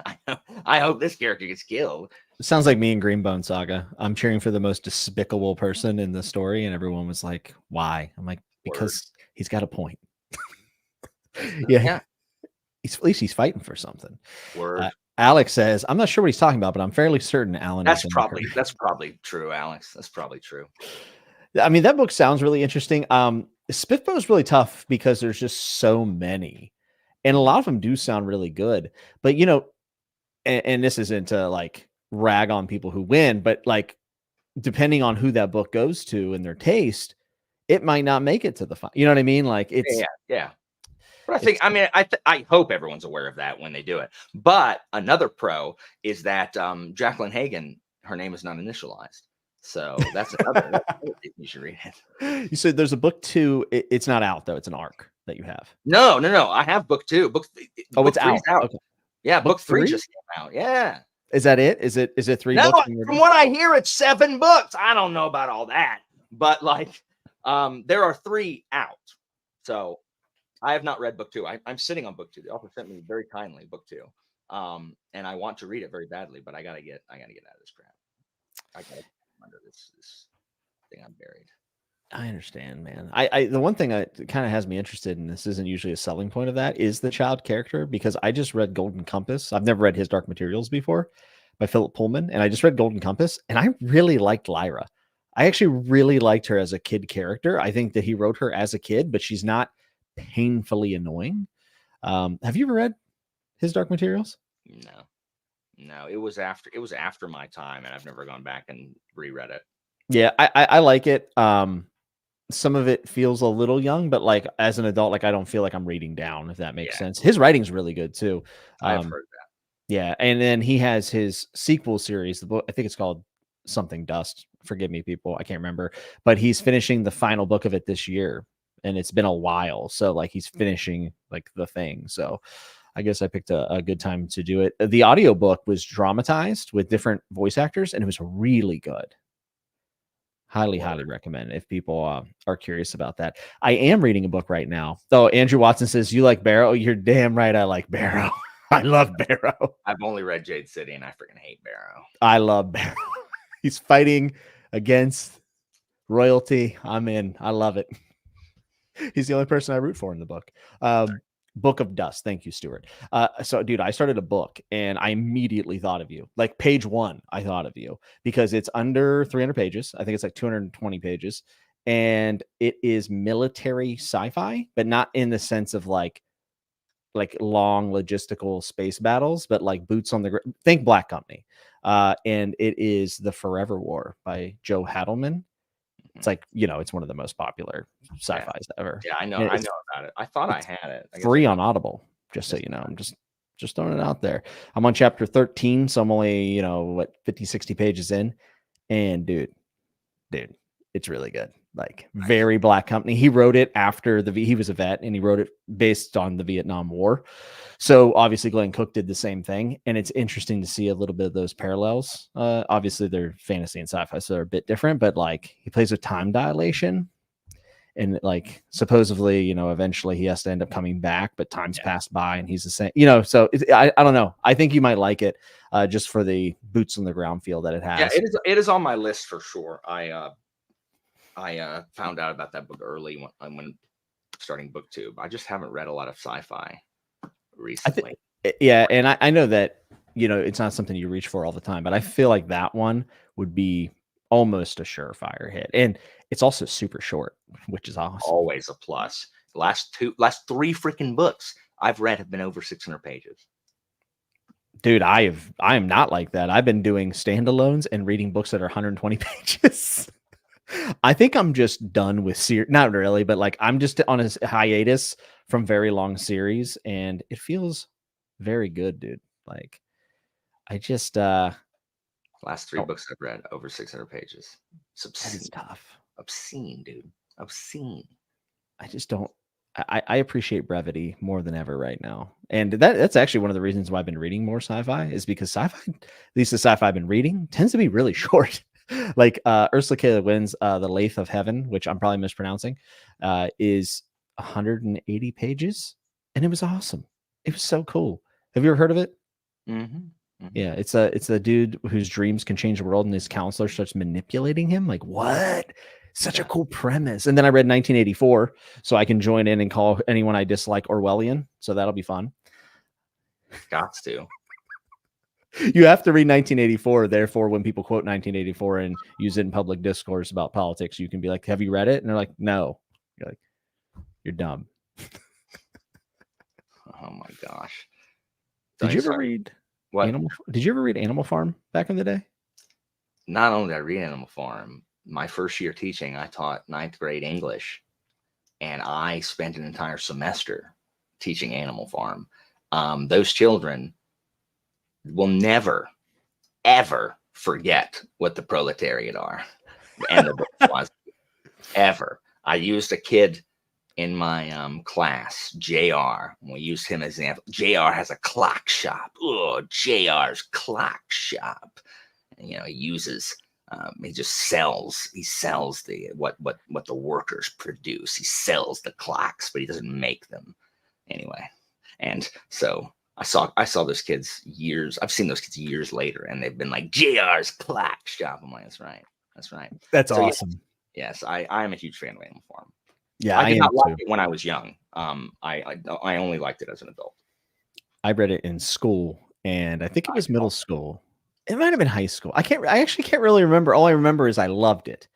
I hope this character gets killed. Sounds like me and Greenbone Saga. I'm cheering for the most despicable person in the story, and everyone was like, "Why?" I'm like, "Because he's got a point." Yeah, Yeah. at least he's fighting for something. Word. Alex says, "I'm not sure what he's talking about, but I'm fairly certain Alan is That's in probably true, Alex. That's probably true. I mean, that book sounds really interesting. Spitbo is really tough because there's just so many, and a lot of them do sound really good. But and this isn't to like rag on people who win, but like depending on who that book goes to and their taste, it might not make it to the final. You know what I mean? Like Yeah. But I hope everyone's aware of that when they do it. But another pro is that Jacqueline Hagan, her name is not initialized. So that's another thing you should read it. You said there's a book 2. It's not out though. It's an arc that you have. No. I have book 2. Oh, book it's out. Okay. Yeah, book 3 3 just came out. Yeah. Is that it? Is it 3 No, books? from what I hear, it's 7 books. I don't know about all that, but like, there are 3 out. So I have not read book 2. I'm sitting on book 2. The author sent me very kindly book 2, and I want to read it very badly, but I gotta get out of this crap. I gotta get under this thing I'm buried. I understand, man. I the one thing that kind of has me interested, and this isn't usually a selling point of that, is the child character, because I just read Golden Compass. I've never read his Dark Materials before by Philip Pullman, and I just read Golden Compass, and I really liked Lyra. I actually really liked her as a kid character. I think that he wrote her as a kid, but she's not painfully annoying. Have you ever read his Dark Materials? No, it was after my time, and I've never gone back and reread it. Yeah, I like it. Some of it feels a little young, but like as an adult, like I don't feel like I'm reading down, if that makes sense. His writing's really good too. I've heard that. Yeah, and then he has his sequel series. The book, I think it's called something Dust. Forgive me, people, I can't remember, but he's finishing the final book of it this year, and it's been a while. So like he's finishing like the thing. So I guess I picked a good time to do it. The audiobook was dramatized with different voice actors, and it was really good. Highly recommend if people are curious about that. I am reading a book right now. So Andrew Watson says, "You like Barrow?" You're damn right. I like Barrow. I love Barrow. I've only read Jade City, and I freaking hate Barrow. I love Barrow. He's fighting against royalty. I'm in. I love it. He's the only person I root for in the book. Book of Dust. Thank you, Stuart. So, dude, I started a book and I immediately thought of you. Like page 1, I thought of you because it's under 300 pages. I think it's like 220 pages. And it is military sci-fi, but not in the sense of like long logistical space battles, but like boots on the ground. Think Black Company. And it is The Forever War by Joe Hadelman. It's like, it's one of the most popular sci-fis ever. Yeah, I know about it. I thought I had it. Free on Audible, just so you know. I'm just throwing it out there. I'm on chapter 13, so I'm only, 50, 60 pages in. And dude, it's really good. Like very Black Company. He wrote it after he was a vet, and he wrote it based on the Vietnam War. So obviously Glenn Cook did the same thing, and it's interesting to see a little bit of those parallels. Obviously they're fantasy and sci-fi, so they're a bit different, but like he plays with time dilation, and like supposedly, eventually he has to end up coming back, but time's passed by and he's the same, so I don't know. I think you might like it just for the boots on the ground feel that it has. Yeah, it is on my list for sure. I found out about that book early when starting booktube. I just haven't read a lot of sci-fi recently. And I know that it's not something you reach for all the time, but I feel like that one would be almost a surefire hit. And it's also super short, which is awesome. Always a plus. The last 3 freaking books I've read have been over 600 pages. Dude, I am not like that. I've been doing standalones and reading books that are 120 pages. I think I'm just done with series. Not really, but like I'm just on a hiatus from very long series, and it feels very good, dude. Like I just Last 3 books I've read over 600 pages. It's that obscene. is tough. Obscene, dude. Obscene. I just don't. I appreciate brevity more than ever right now, and that's actually one of the reasons why I've been reading more sci-fi is because sci-fi, at least the sci-fi I've been reading, tends to be really short. Like Ursula K. Le Guin's The Lathe of Heaven, which I'm probably mispronouncing, is 180 pages, and it was awesome. It was so cool. Have you ever heard of it? Mm-hmm. Mm-hmm. Yeah, it's a dude whose dreams can change the world, and his counselor starts manipulating him. Like, what? Such a cool premise. And then I read 1984, so I can join in and call anyone I dislike Orwellian. So that'll be fun. Gots to. You have to read 1984. Therefore, when people quote 1984 and use it in public discourse about politics, you can be like, "Have you read it?" And they're like, "No." You're like, "You're dumb." Oh my gosh. Did you ever read what? Did you ever read Animal Farm back in the day? Not only did I read Animal Farm, my first year teaching, I taught 9th grade English, and I spent an entire semester teaching Animal Farm. Those children will never, ever forget what the proletariat are and the bourgeoisie. Ever. I used a kid in my class, JR. We used him as an example. JR has a clock shop. Oh, JR's clock shop. And, you know, he uses, he just sells. He sells the what the workers produce. He sells the clocks, but he doesn't make them anyway. And so I saw those kids years. I've seen those kids years later, and they've been like JR's clock shop. I'm like, that's right. That's right. That's So, awesome. Yes, I am a huge fan of Animal Farm. Yeah, I did am not like too. it when I was young. I only liked it as an adult. I read it in school, and I think it was middle school. It might have been high school. I actually can't really remember. All I remember is I loved it.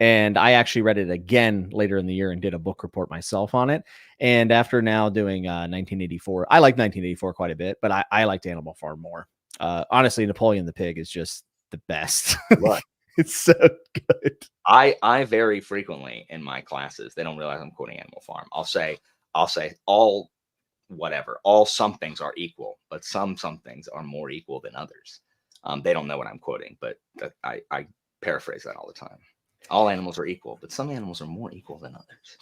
And I actually read it again later in the year and did a book report myself on it. And after now doing 1984, I like 1984 quite a bit, but I liked Animal Farm more. Honestly, Napoleon the Pig is just the best. Look, it's so good. I very frequently in my classes, they don't realize I'm quoting Animal Farm. I'll say all somethings are equal, but some things are more equal than others. They don't know what I'm quoting, but I paraphrase that all the time. All animals are equal, but some animals are more equal than others.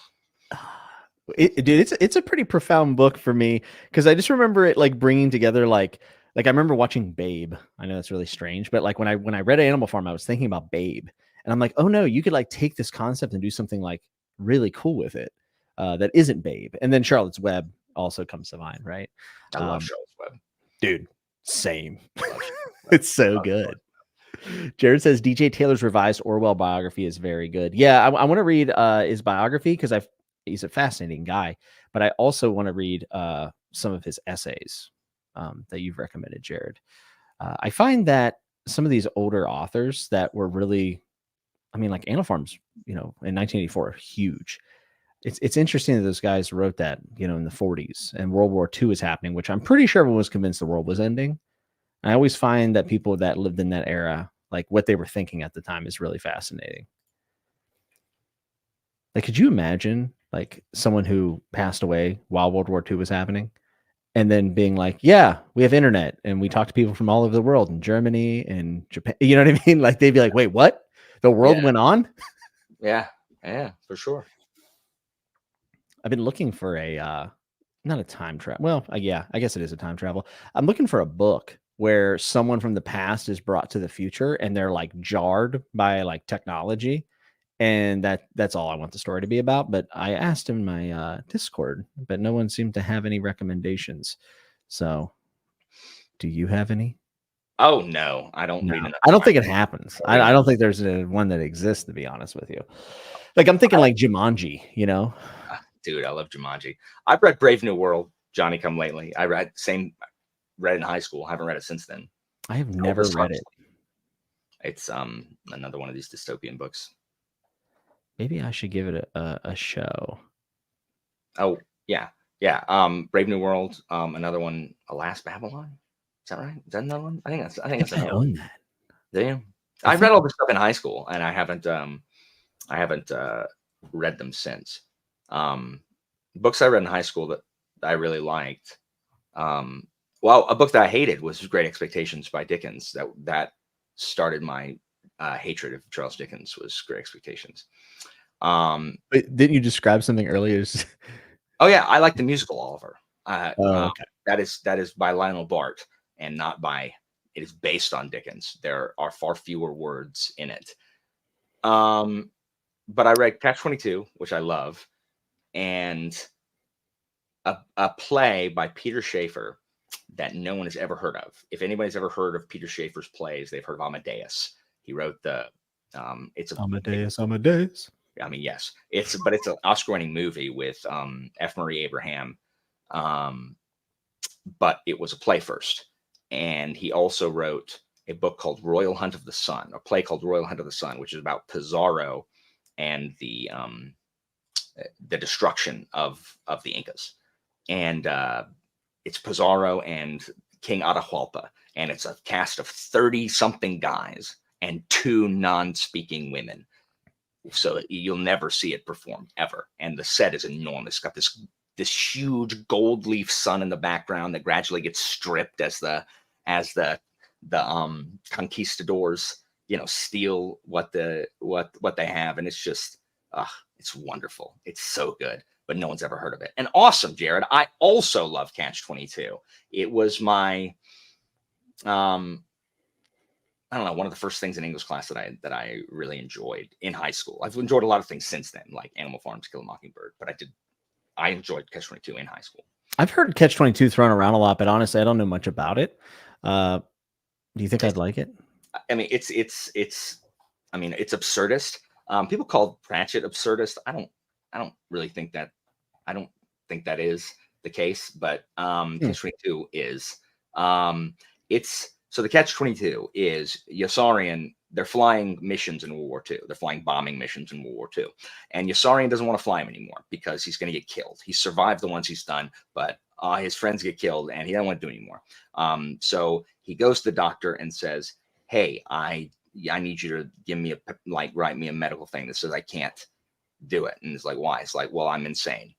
Dude, it's a pretty profound book for me because I just remember it like bringing together like I remember watching Babe. I know that's really strange, but like when I read Animal Farm, I was thinking about Babe, and I'm like, oh no, you could like take this concept and do something like really cool with it that isn't Babe. And then Charlotte's Web also comes to mind, right? I love Charlotte's Web, dude. Same. It's so good. Jared says DJ Taylor's revised Orwell biography is very good. Yeah, I want to read his biography because he's a fascinating guy, but I also want to read some of his essays that you've recommended, Jared. I find that some of these older authors that were really, I mean, like Animal Farm's, you know, in 1984, huge. It's interesting that those guys wrote that, you know, in the 40s and World War II is happening, which I'm pretty sure everyone was convinced the world was ending. I always find that people that lived in that era, like what they were thinking at the time is really fascinating. Like, could you imagine like someone who passed away while World War II was happening and then being like, yeah, we have internet and we talk to people from all over the world in Germany and Japan. You know what I mean? Like they'd be like, wait, what? The world went on? Yeah, for sure. I've been looking for a, not a time travel. Well, yeah, I guess it is a time travel. I'm looking for a book where someone from the past is brought to the future and they're like jarred by like technology. And that's all I want the story to be about. But I asked in my Discord, but no one seemed to have any recommendations. So do you have any? Oh no, I don't read enough. I don't think it happens. I don't think there's one that exists, to be honest with you. Like I'm thinking like Jumanji, you know? Dude, I love Jumanji. I've read Brave New World, Johnny Come Lately. I read in high school. I haven't read it since then. I have never read it. It's another one of these dystopian books. Maybe I should give it a show. Oh yeah, yeah. Brave New World. Another one. Alas, Babylon. Is that right? Is that another one? I think that's. I think I that's think I another one. own that. Damn. I I read think all this stuff in high school, and I haven't. I haven't read them since. Books I read in high school that I really liked. Well, a book that I hated was Great Expectations by Dickens. That started my hatred of Charles Dickens. Was Great Expectations. Wait, didn't you describe something earlier? Oh yeah, I like the musical Oliver. Oh, okay. That is by Lionel Bart and not by. It is based on Dickens. There are far fewer words in it. But I read Catch 22, which I love, and a play by Peter Shaffer that no one has ever heard of. If anybody's ever heard of Peter Shaffer's plays, they've heard of Amadeus. He wrote the. It's a. Amadeus. I mean, yes, it's an Oscar-winning movie with F. Murray Abraham, but it was a play first, and he also wrote a book called Royal Hunt of the Sun, a play called Royal Hunt of the Sun, which is about Pizarro and the destruction of the Incas, and it's Pizarro and King Atahualpa, and it's a cast of 30-something guys and 2 non-speaking women. So you'll never see it perform ever, and the set is enormous. It's got this huge gold leaf sun in the background that gradually gets stripped as the conquistadors, steal what they have, and it's just it's wonderful. It's so good, but no one's ever heard of it. And awesome, Jared. I also love Catch 22. It was my I don't know, one of the first things in English class that I really enjoyed in high school. I've enjoyed a lot of things since then, like Animal Farm, To Kill a Mockingbird, but I enjoyed Catch 22 in high school. I've heard Catch 22 thrown around a lot, but honestly, I don't know much about it. Do you think I'd like it? I mean, it's absurdist. People call Pratchett absurdist. I don't really think that. I don't think that is the case, but Catch 22 is. So the Catch-22 is Yossarian. They're flying missions in World War II. They're flying bombing missions in World War II. And Yossarian doesn't want to fly them anymore because he's going to get killed. He survived the ones he's done, but his friends get killed and he doesn't want to do it anymore. So he goes to the doctor and says, hey, I need you to give me write me a medical thing that says I can't do it. And it's like, why? It's like, well, I'm insane.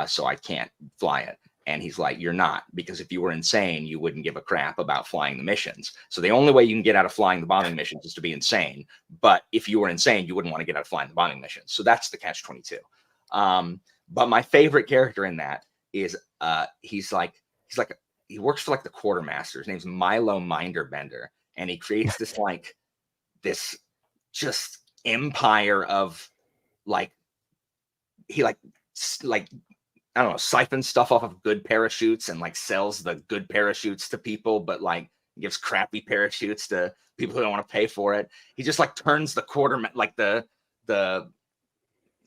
So I can't fly it. And he's like, you're not, because if you were insane, you wouldn't give a crap about flying the missions. So the only way you can get out of flying the bombing missions is to be insane. But if you were insane, you wouldn't want to get out of flying the bombing missions. So that's the Catch-22. But my favorite character in that is he works for the quartermaster. His name's Milo Minderbender. And he creates this just empire of I don't know, siphons stuff off of good parachutes and sells the good parachutes to people, but gives crappy parachutes to people who don't want to pay for it. He just turns the the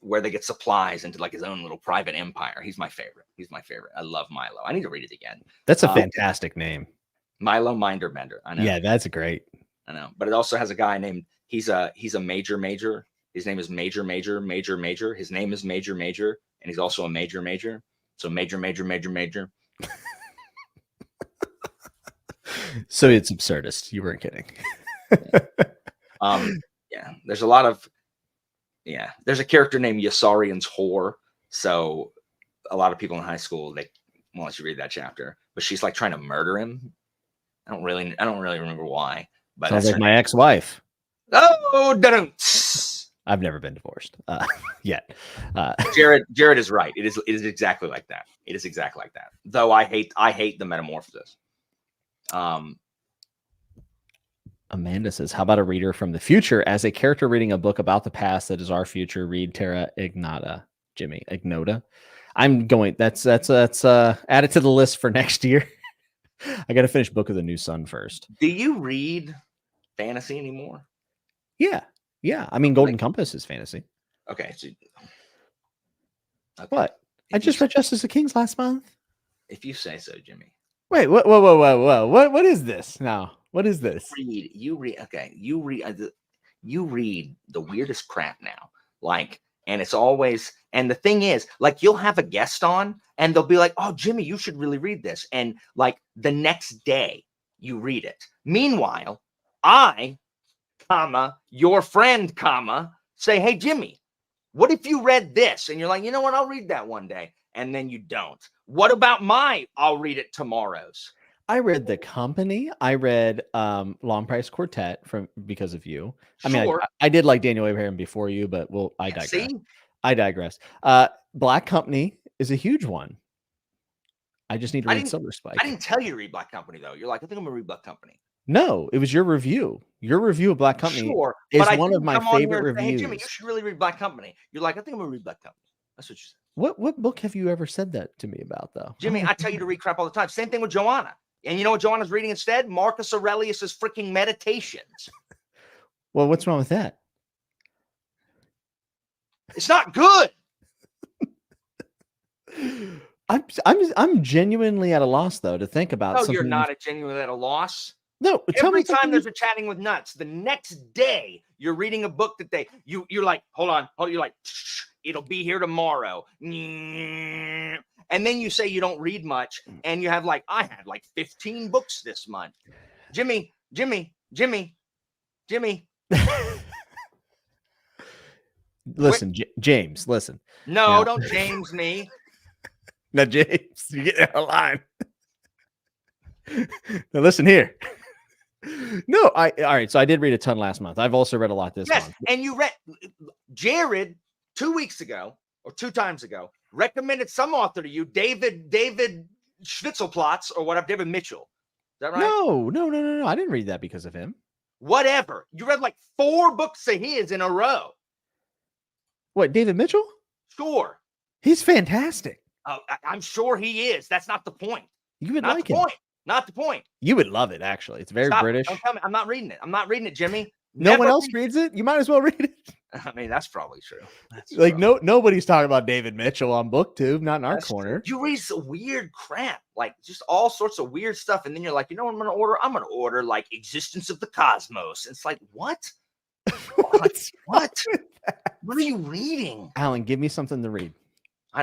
where they get supplies into his own little private empire. He's my favorite. I love Milo. I need to read it again. That's a fantastic name. Milo Minderbender. I know. Yeah, that's great. I know. But it also has a guy named he's a major. His name is Major. His name is Major. And he's also a major. So major. So it's absurdist. You weren't kidding. Yeah. There's a lot of there's a character named Yossarian's whore. So a lot of people in high school, they won't let you read that chapter. But she's trying to murder him. I don't really remember why. But sounds like my ex-wife. Oh, don't. I've never been divorced yet. Jared is right. It is exactly like that. It is exactly like that. Though I hate the metamorphosis. Amanda says, how about a reader from the future as a character reading a book about the past that is our future? Read Terra Ignota. Jimmy Ignota. I'm going. That's added to the list for next year. I got to finish Book of the New Sun first. Do you read fantasy anymore? Yeah. I mean, Golden Compass is fantasy. Okay. So, what? I just read Justice of Kings last month. If you say so, Jimmy. Wait, whoa. What is this now? What is this? You read. Okay, you read the weirdest crap now. Like, and it's always. And the thing is, like, you'll have a guest on, and they'll be like, "Oh, Jimmy, you should really read this." And like the next day, you read it. Meanwhile, I, your friend, say, "Hey, Jimmy, what if you read this?" And you're like, "You know what? I'll read that one day." And then you don't. What about I'll read it tomorrow's? I read The Company. I read Long Price Quartet because of you. I mean, Sure. I did like Daniel Abraham before you, but I digress. See? I digress. Black Company is a huge one. I just need to read Silver Spike. I didn't tell you to read Black Company, though. You're like, I think I'm gonna read Black Company. No, it was your review. Your review of Black Company is one of my favorite reviews. Hey, Jimmy, you should really read Black Company. You're like, I think I'm gonna read Black Company. That's what you said. What book have you ever said that to me about, though? Jimmy, I tell you to read crap all the time. Same thing with Joanna. And you know what Joanna's reading instead? Marcus Aurelius's freaking Meditations. Well, what's wrong with that? It's not good. I'm genuinely at a loss, though, to think about. No, you're not genuinely at a loss. No, every time there's a Chatting with Nuts, the next day you're reading a book that you're like, hold on, you're like, it'll be here tomorrow. And then you say you don't read much, and you have I had 15 books this month. Jimmy. Listen, James, listen. No, don't James me. Now, James, you get out of line. Now, listen here. No, all right. So I did read a ton last month. I've also read a lot this month. And you read Jared 2 weeks ago or 2 times ago recommended some author to you, David Schwitzelplatz or whatever, David Mitchell. Is that right? No. I didn't read that because of him. Whatever. You read 4 books of his in a row. What, David Mitchell? Sure. He's fantastic. I'm sure he is. That's not the point. You would like him. Not the point. You would love it, actually. It's very British. Don't tell me. I'm not reading it, Jimmy. No one else reads it? You might as well read it. I mean, that's probably true. Nobody's talking about David Mitchell on BookTube, not in our corner. True. You read some weird crap, just all sorts of weird stuff. And then you're like, you know what I'm going to order? I'm going to order Existence of the Cosmos. It's like, what? What? What are you reading? Alan, give me something to read. I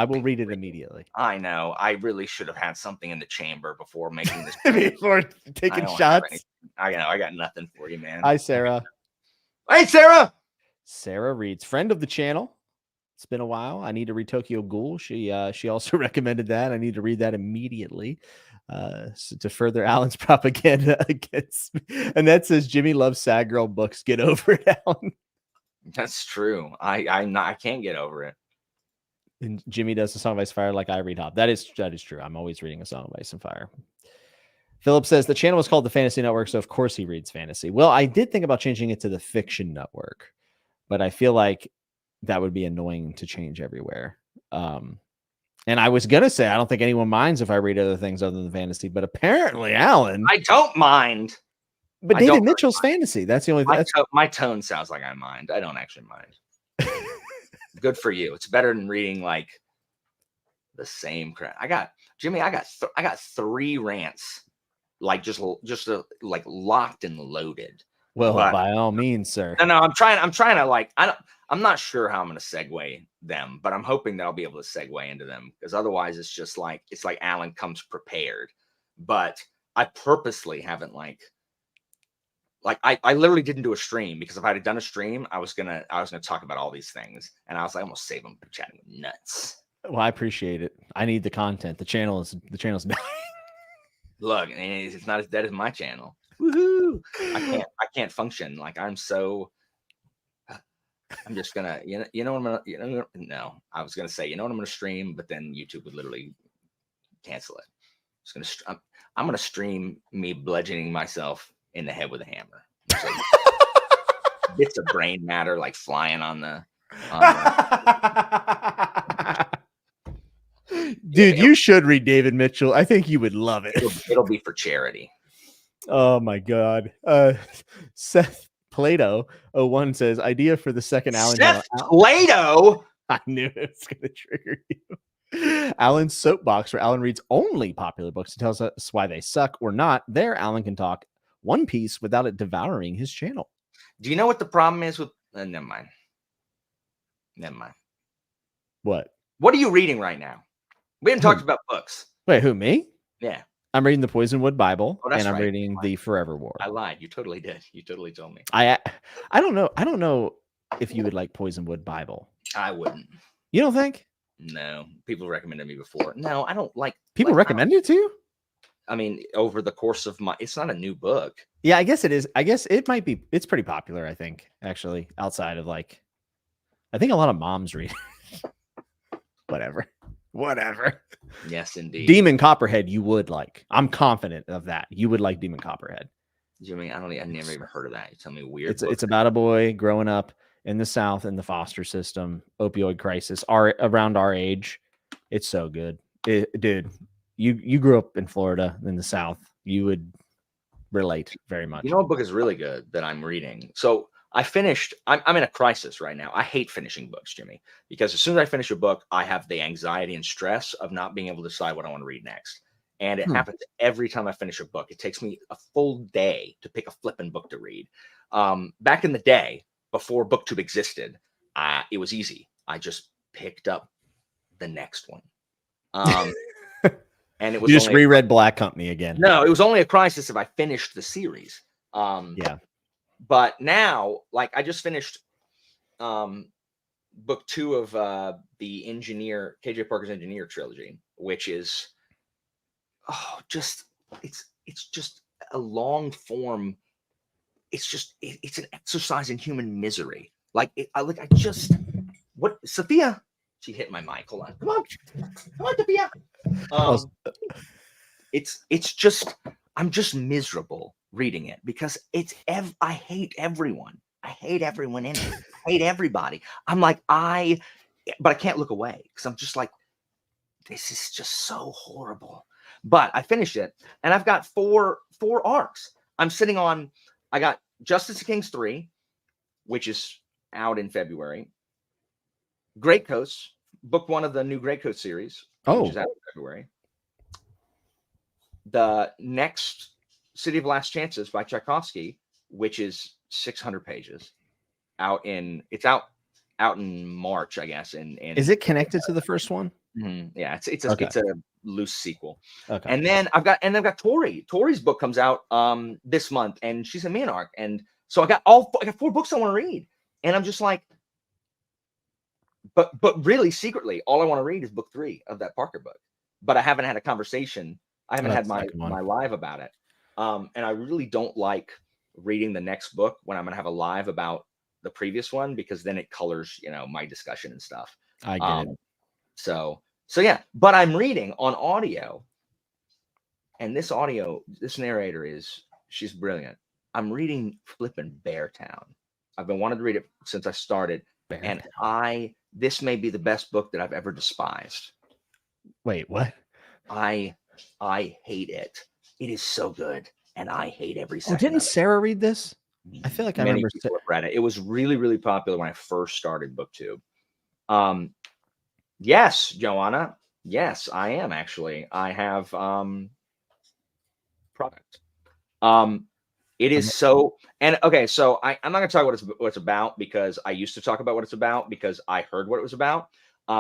will read it immediately. I know. I really should have had something in the chamber before making this. Before taking shots. I got nothing for you, man. Hi, Sarah. Hey, Sarah. Sarah reads, friend of the channel. It's been a while. I need to read Tokyo Ghoul. She also recommended that. I need to read that immediately. To further Alan's propaganda against me. And that says Jimmy loves sad girl books. Get over it, Alan. That's true. I can't get over it. And Jimmy does the Song of Ice and Fire like I read Hop. That is true. I'm always reading a Song of Ice and Fire. Philip says the channel was called the Fantasy Network, so of course he reads fantasy. Well, I did think about changing it to the Fiction Network, but I feel like that would be annoying to change everywhere. And I was gonna say I don't think anyone minds if I read other things other than fantasy, but apparently Alan, I don't mind. But David Mitchell's fantasy. That's the only thing. My tone sounds like I mind. I don't actually mind. Good for you. It's better than reading the same crap. I got 3 rants, just locked and loaded. Well, by all means, sir. No, I'm trying to I'm not sure how I'm going to segue them, but I'm hoping that I'll be able to segue into them, because otherwise it's just it's like Alan comes prepared, but I purposely haven't I literally didn't do a stream, because if I had done a stream, I was gonna talk about all these things, and I was like, I'm gonna save them for Chatting with Nuts. Well, I appreciate it. I need the content. The channel's dying. Look, it's not as dead as my channel. Woohoo! I can't function. I'm just gonna I was gonna say, I'm gonna stream, but then YouTube would literally cancel it. I'm gonna stream me bludgeoning myself in the head with a hammer. Bits of brain matter flying on the Dude, you should read David Mitchell. I think you would love it. It'll be for charity. Oh my god. Seth Plato 01 says idea for the second Alan. Seth Plato. I knew it was gonna trigger you. Alan's soapbox, where Alan reads only popular books and tells us why they suck or not. There, Alan can talk One Piece without it devouring his channel. Do you know what the problem is with? Never mind. Never mind. What? What are you reading right now? We haven't talked about books. Wait, who, me? Yeah. I'm reading the Poisonwood Bible, Oh, that's and I'm right. reading the Forever War. I lied. You totally did. You totally told me. I don't know. I don't know if you would like Poisonwood Bible. I wouldn't. You don't think? No. People recommended me before. No, I don't like. People recommend it to you? I mean, over the course of it's not a new book. Yeah, I guess it is. I guess it might be. It's pretty popular, I think, actually, outside of like, I think a lot of moms read. Whatever. Yes, indeed. Demon Copperhead, you would like. I'm confident of that. You would like Demon Copperhead. Jimmy, I never even heard of that. You tell me weird. It's about a boy growing up in the South in the foster system, opioid crisis, around our age. It's so good. Dude, you grew up in Florida in the South. You would relate very much. You know what book is really good that I'm reading? So I finished, I'm in a crisis right now. I hate finishing books, Jimmy, because as soon as I finish a book, I have the anxiety and stress of not being able to decide what I want to read next. And it happens every time I finish a book. It takes me a full day to pick a flipping book to read. Back in the day, before BookTube existed, it was easy. I just picked up the next one. And it was you just reread Black Company again. No, it was only a crisis if I finished the series. Yeah. But now, like, I just finished book 2 of the KJ Parker's Engineer trilogy, which is it's just a long form. It's an exercise in human misery. Sophia? She hit my mic. Hold on. Come on, Sophia. It's just, I'm just miserable reading it because I hate everyone. I hate everyone in it. I hate everybody. I'm like, but I can't look away because I'm just like, this is just so horrible. But I finished it and I've got four arcs. I got Justice of Kings 3, which is out in February. Great Coats, book 1 of the new Great Coats series, which is out in February. The next City of Last Chances by Tchaikovsky, which is 600 pages, it's out in March, I guess. Is it connected to the first one? Yeah, it's a loose sequel. Okay. And then I've got Tori. Tori's book comes out this month, and she's a Manarch, and so I got 4 books I want to read, and I'm just like, but really secretly, all I want to read is book 3 of that Parker book, but I haven't had a conversation. I haven't had my live about it. And I really don't like reading the next book when I'm going to have a live about the previous one, because then it colors, my discussion and stuff. I get it. So yeah, but I'm reading on audio, and this narrator she's brilliant. I'm reading flippin' Beartown. I've been wanting to read it since I started. Beartown. And this may be the best book that I've ever despised. Wait, what? I hate it. It is so good, and I hate every second. Didn't Sarah read this? I feel like I remember people have read it. It was really, really popular when I first started BookTube. Yes, Joanna. Yes, I am actually. I have product. It is so, and okay, so I'm not gonna talk what it's about, because I used to talk about what it's about because I heard what it was about.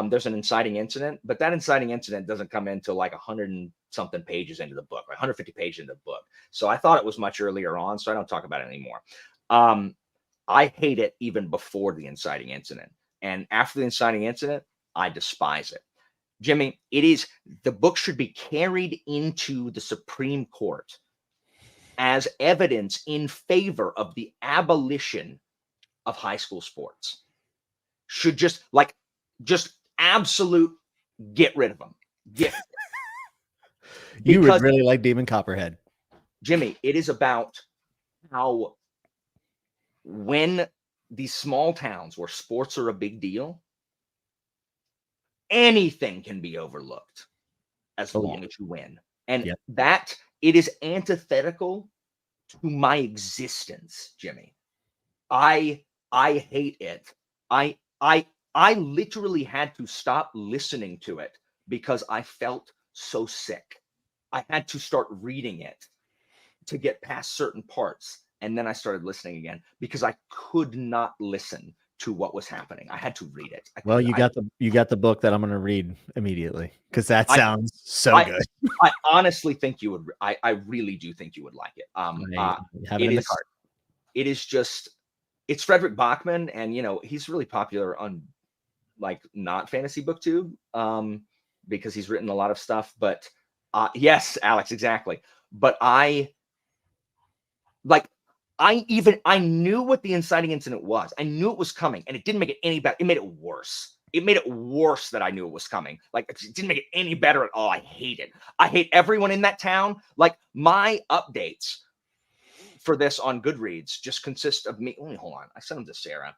There's an inciting incident, but that inciting incident doesn't come into like 100 and something pages into the book, right? 150 pages into the book. So I thought it was much earlier on, so I don't talk about it anymore. I hate it even before the inciting incident, and after the inciting incident, I despise it. Jimmy, the book should be carried into the Supreme Court as evidence in favor of the abolition of high school sports. Should just absolute get rid of them. You would really like Demon Copperhead. Jimmy, it is about how when these small towns where sports are a big deal, anything can be overlooked as long as you win. And that it is antithetical to my existence, Jimmy. I hate it. I literally had to stop listening to it because I felt so sick. I had to start reading it to get past certain parts. And then I started listening again because I could not listen to what was happening. I had to read it. Well, you got the book that I'm going to read immediately because that I- sounds so good. I honestly think you would. I really do think you would like it. I have it in the cart. It is just, it's Frederick Bachman, and he's really popular on like not fantasy booktube because he's written a lot of stuff. But yes, Alex, exactly. But I knew what the inciting incident was. I knew it was coming, and it didn't make it any better. It made it worse. It made it worse that I knew it was coming. Like, it didn't make it any better at all. I hate it. I hate everyone in that town. Like, my updates for this on Goodreads just consist of me. Hold on. I sent them to Sarah.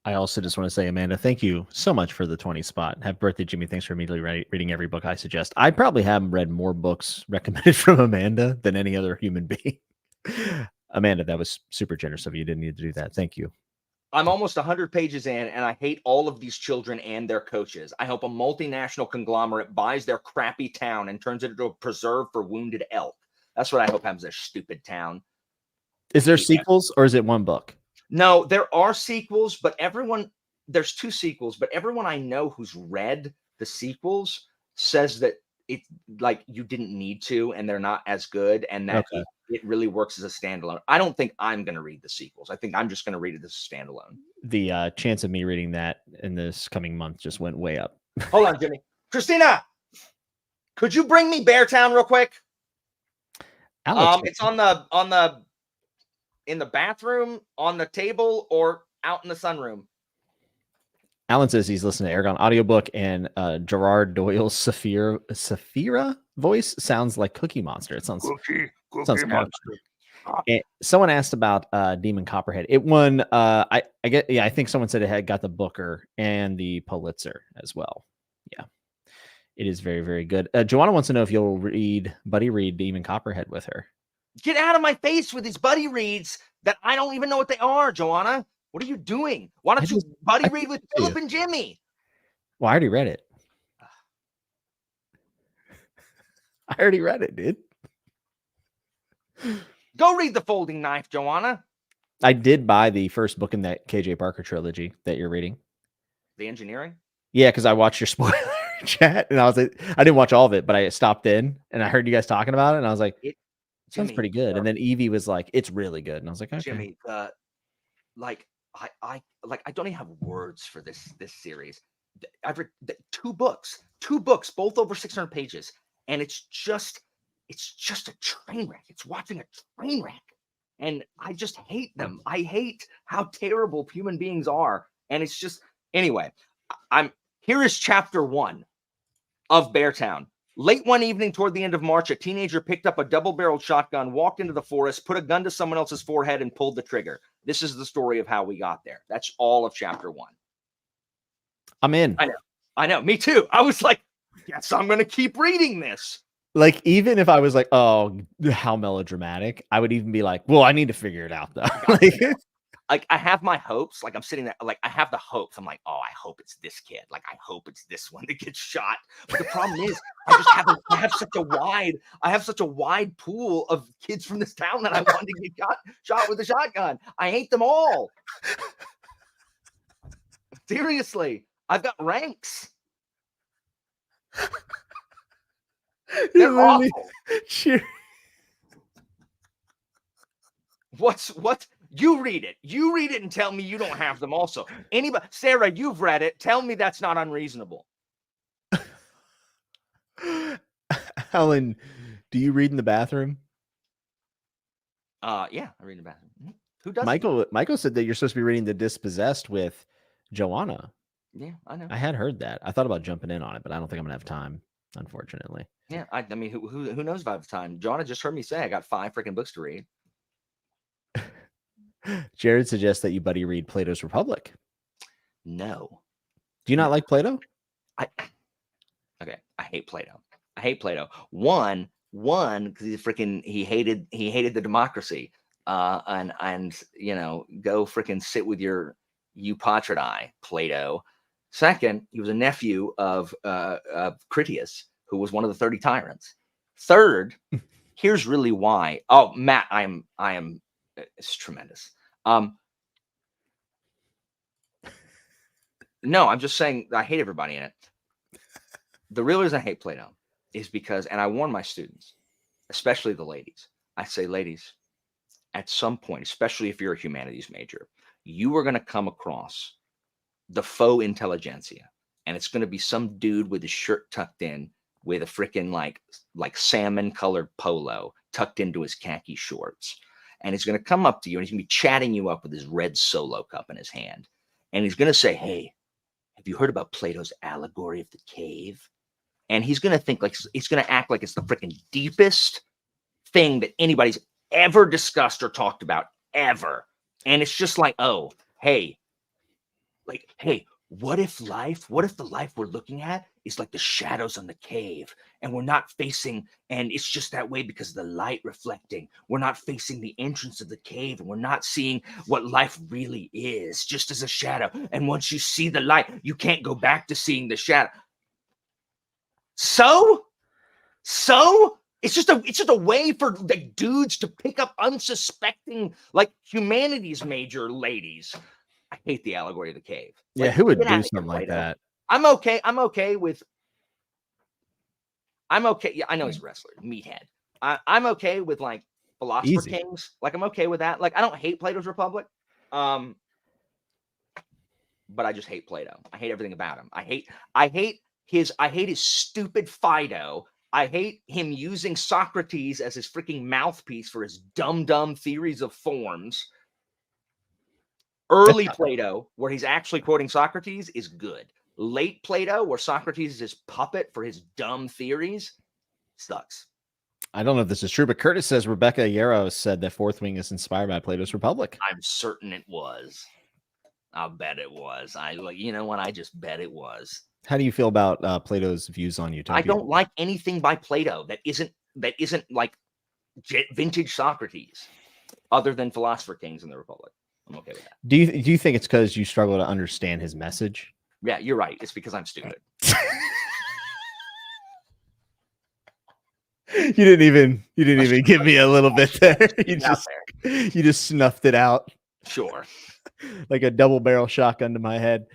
I also just want to say, Amanda, thank you so much for the 20 spot. Happy birthday, Jimmy. Thanks for immediately reading every book I suggest. I probably haven't read more books recommended from Amanda than any other human being. Amanda, that was super generous of you. You didn't need to do that. Thank you. I'm almost 100 pages in, and I hate all of these children and their coaches. I hope a multinational conglomerate buys their crappy town and turns it into a preserve for wounded elk. That's what I hope happens to their stupid town. Is there sequels, or is it one book? No, there are sequels, but there's 2 sequels, but everyone I know who's read the sequels says that it, like, you didn't need to, and they're not as good, and that it really works as a standalone. I don't think I'm going to read the sequels. I think I'm just going to read it as a standalone. The chance of me reading that in this coming month just went way up. Hold on, Jimmy. Christina, could you bring me Beartown real quick? Alex, it's in the bathroom, on the table, or out in the sunroom. Alan says he's listening to Aragon audiobook, and Gerard Doyle's Saphira voice sounds like Cookie Monster. It sounds Monster. And someone asked about Demon Copperhead. It won. I think someone said it had got the Booker and the Pulitzer as well. Yeah, it is very, very good. Joanna wants to know if you'll buddy read Demon Copperhead with her. Get out of my face with these buddy reads that I don't even know what they are, Joanna. What are you doing? Why don't you buddy read with Philip and Jimmy? Well, I already read it. I already read it, dude. Go read The Folding Knife, Joanna. I did buy the first book in that KJ Parker trilogy that you're reading. The Engineering? Yeah, because I watched your spoiler chat, and I was like, I didn't watch all of it, but I stopped in, and I heard you guys talking about it, and I was like, sounds pretty good. And then Evie was like, it's really good. And I was like, okay. Jimmy, I don't even have words for this series. I've read 2 books, both over 600 pages. And it's just a train wreck. It's watching a train wreck. And I just hate them. I hate how terrible human beings are. And it's just, anyway, here is chapter 1 of Beartown. Late one evening toward the end of March, a teenager picked up a double-barreled shotgun, walked into the forest, put a gun to someone else's forehead, and pulled the trigger. This is the story of how we got there. That's all of chapter 1. I'm in. I know. Me too. I was like, yes, I'm going to keep reading this. Like, even if I was like, oh, how melodramatic, I would even be like, well, I need to figure it out, though. Like, I have my hopes. Like, I'm sitting there, like, I have the hopes. I'm like, oh, I hope it's this kid. Like, I hope it's this one that gets shot. But the problem is, I have such a wide pool of kids from this town that I want to get shot with a shotgun. I hate them all. Seriously, I've got ranks. They're awful. Cheer. What? You read it. You read it and tell me you don't have them also. Anybody, Sarah, you've read it. Tell me that's not unreasonable. Helen, do you read in the bathroom? Yeah, I read in the bathroom. Who does? Michael said that you're supposed to be reading The Dispossessed with Joanna. Yeah, I know. I had heard that. I thought about jumping in on it, but I don't think I'm gonna have time, unfortunately. Yeah, I mean, who knows if I have time? Joanna just heard me say I got 5 freaking books to read. Jared suggests that you buddy read Plato's Republic. No. Do you not like Plato? I hate Plato. I hate Plato. One, because he hated the democracy. And go freaking sit with your Eupatridae, Plato. Second, he was a nephew of Critias, who was one of the 30 tyrants. Third, here's really why. Oh, Matt, I am it's tremendous. No, I'm just saying I hate everybody in it. The real reason I hate Plato is because, and I warn my students, especially the ladies, I say, ladies, at some point, especially if you're a humanities major, you are going to come across the faux intelligentsia, and it's going to be some dude with his shirt tucked in with a freaking like salmon colored polo tucked into his khaki shorts. And he's going to come up to you and he's going to be chatting you up with his red Solo cup in his hand. And he's going to say, hey, have you heard about Plato's allegory of the cave? And he's going to think like, he's going to act like it's the freaking deepest thing that anybody's ever discussed or talked about ever. And it's just like, oh, hey, what if the life we're looking at is like the shadows on the cave, and we're not facing, and it's just that way because of the light reflecting. We're not facing the entrance of the cave, and we're not seeing what life really is, just as a shadow. And once you see the light, you can't go back to seeing the shadow. So it's just a way for the dudes to pick up unsuspecting like humanities major ladies. I hate the allegory of the cave. Yeah, like, who would do something like that? I'm okay with. Yeah, I know he's a wrestler, meathead. I'm okay with like philosopher kings. Like I'm okay with that. Like I don't hate Plato's Republic, but I just hate Plato. I hate everything about him. I hate his stupid Phaedo. I hate him using Socrates as his freaking mouthpiece for his dumb theories of forms. Early Plato, where he's actually quoting Socrates, is good. Late Plato, where Socrates is his puppet for his dumb theories, sucks. I don't know if this is true, but Curtis says Rebecca Yarros said that Fourth Wing is inspired by Plato's Republic. I'm certain it was. I'll bet it was. You know what? I just bet it was. How do you feel about Plato's views on utopia? I don't like anything by Plato that isn't like vintage Socrates, other than Philosopher Kings in the Republic. I'm okay with that. Do you think it's because you struggle to understand his message? Yeah, you're right. It's because I'm stupid. You didn't even give me a little bit there. You just snuffed it out. Sure. Like a double barrel shotgun to my head.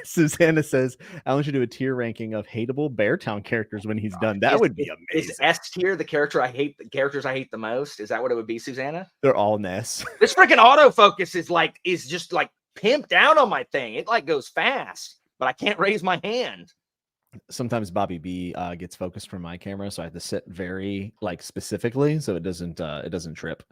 Susanna says Alan should do a tier ranking of hateable Beartown characters when he's done. That would be amazing. Is S tier the characters I hate the most? Is that what it would be, Susanna? They're all Ness. This freaking autofocus is just like pimped out on my thing. It like goes fast, but I can't raise my hand. Sometimes Bobby B gets focused from my camera, so I have to sit very like specifically so it doesn't trip.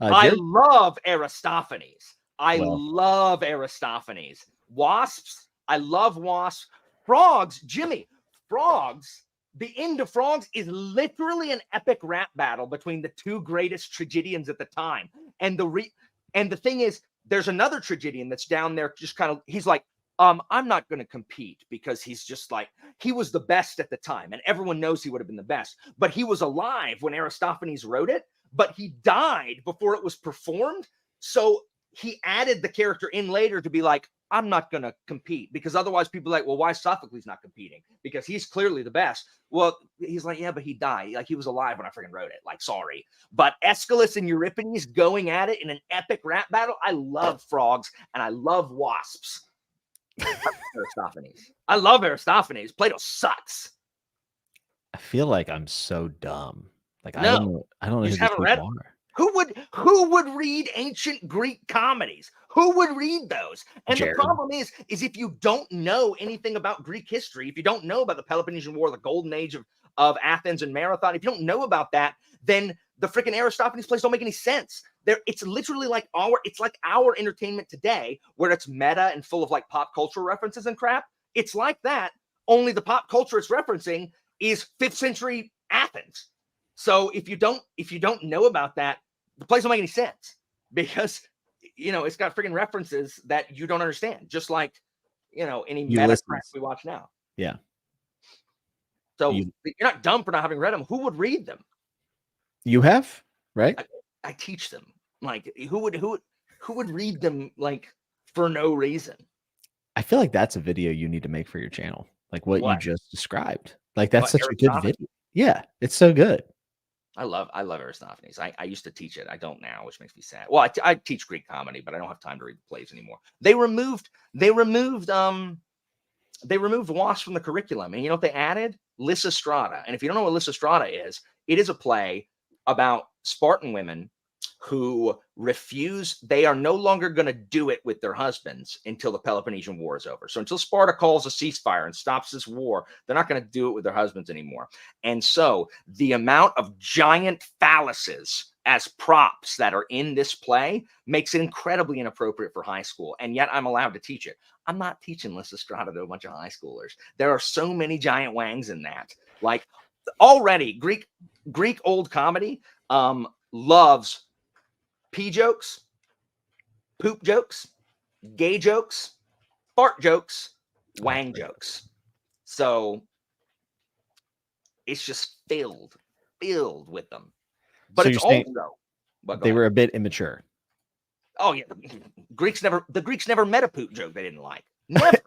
I love Aristophanes. Love Aristophanes. Wasps. I love wasps. Frogs, Jimmy. Frogs. The end of Frogs is literally an epic rap battle between the two greatest tragedians at the time. And the thing is, there's another tragedian that's down there, just kind of. He's like, I'm not going to compete because he's just like, he was the best at the time and everyone knows he would have been the best, but he was alive when Aristophanes wrote it, but he died before it was performed. So he added the character in later to be like, I'm not going to compete, because otherwise people are like, well, why is Sophocles not competing? Because he's clearly the best. Well, he's like, yeah, but he died. Like he was alive when I freaking wrote it. Like, sorry. But Aeschylus and Euripides going at it in an epic rap battle. I love frogs and I love wasps. Aristophanes. I love Aristophanes. Plato sucks. I feel like I'm so dumb. Like no, I don't know who haven't read. Who would read ancient Greek comedies? Who would read those? And Jared. The problem is if you don't know anything about Greek history, if you don't know about the Peloponnesian War, the golden age of Athens and Marathon, if you don't know about that, then the freaking Aristophanes plays don't make any sense. It's literally like our entertainment today, where it's meta and full of like pop culture references and crap. It's like that, only the pop culture it's referencing is 5th century Athens. So if you don't know about that, the plays don't make any sense, because it's got freaking references that you don't understand, just like any meta crap we watch now. Yeah. So you're not dumb for not having read them. Who would read them? You have, right? I teach them. Like who would read them like for no reason? I feel like that's a video you need to make for your channel. Like what you just described. Like that's such a good video. Yeah, it's so good. I love Aristophanes. I used to teach it. I don't now, which makes me sad. Well, I teach Greek comedy, but I don't have time to read the plays anymore. They removed Wasp from the curriculum, and you know what they added? Lysistrata. And if you don't know what Lysistrata is, it is a play about Spartan women who refuse. They are no longer going to do it with their husbands until the Peloponnesian War is over. So until Sparta calls a ceasefire and stops this war, they're not going to do it with their husbands anymore. And so the amount of giant phalluses as props that are in this play makes it incredibly inappropriate for high school. And yet I'm allowed to teach it. I'm not teaching Lysistrata to a bunch of high schoolers. There are so many giant wangs in that. Like already Greek old comedy loves pee jokes, poop jokes, gay jokes, fart jokes, wang jokes. So it's just filled with them. But So it's you're saying also they were a bit immature. Oh yeah, the Greeks never met a poop joke they didn't like. Never.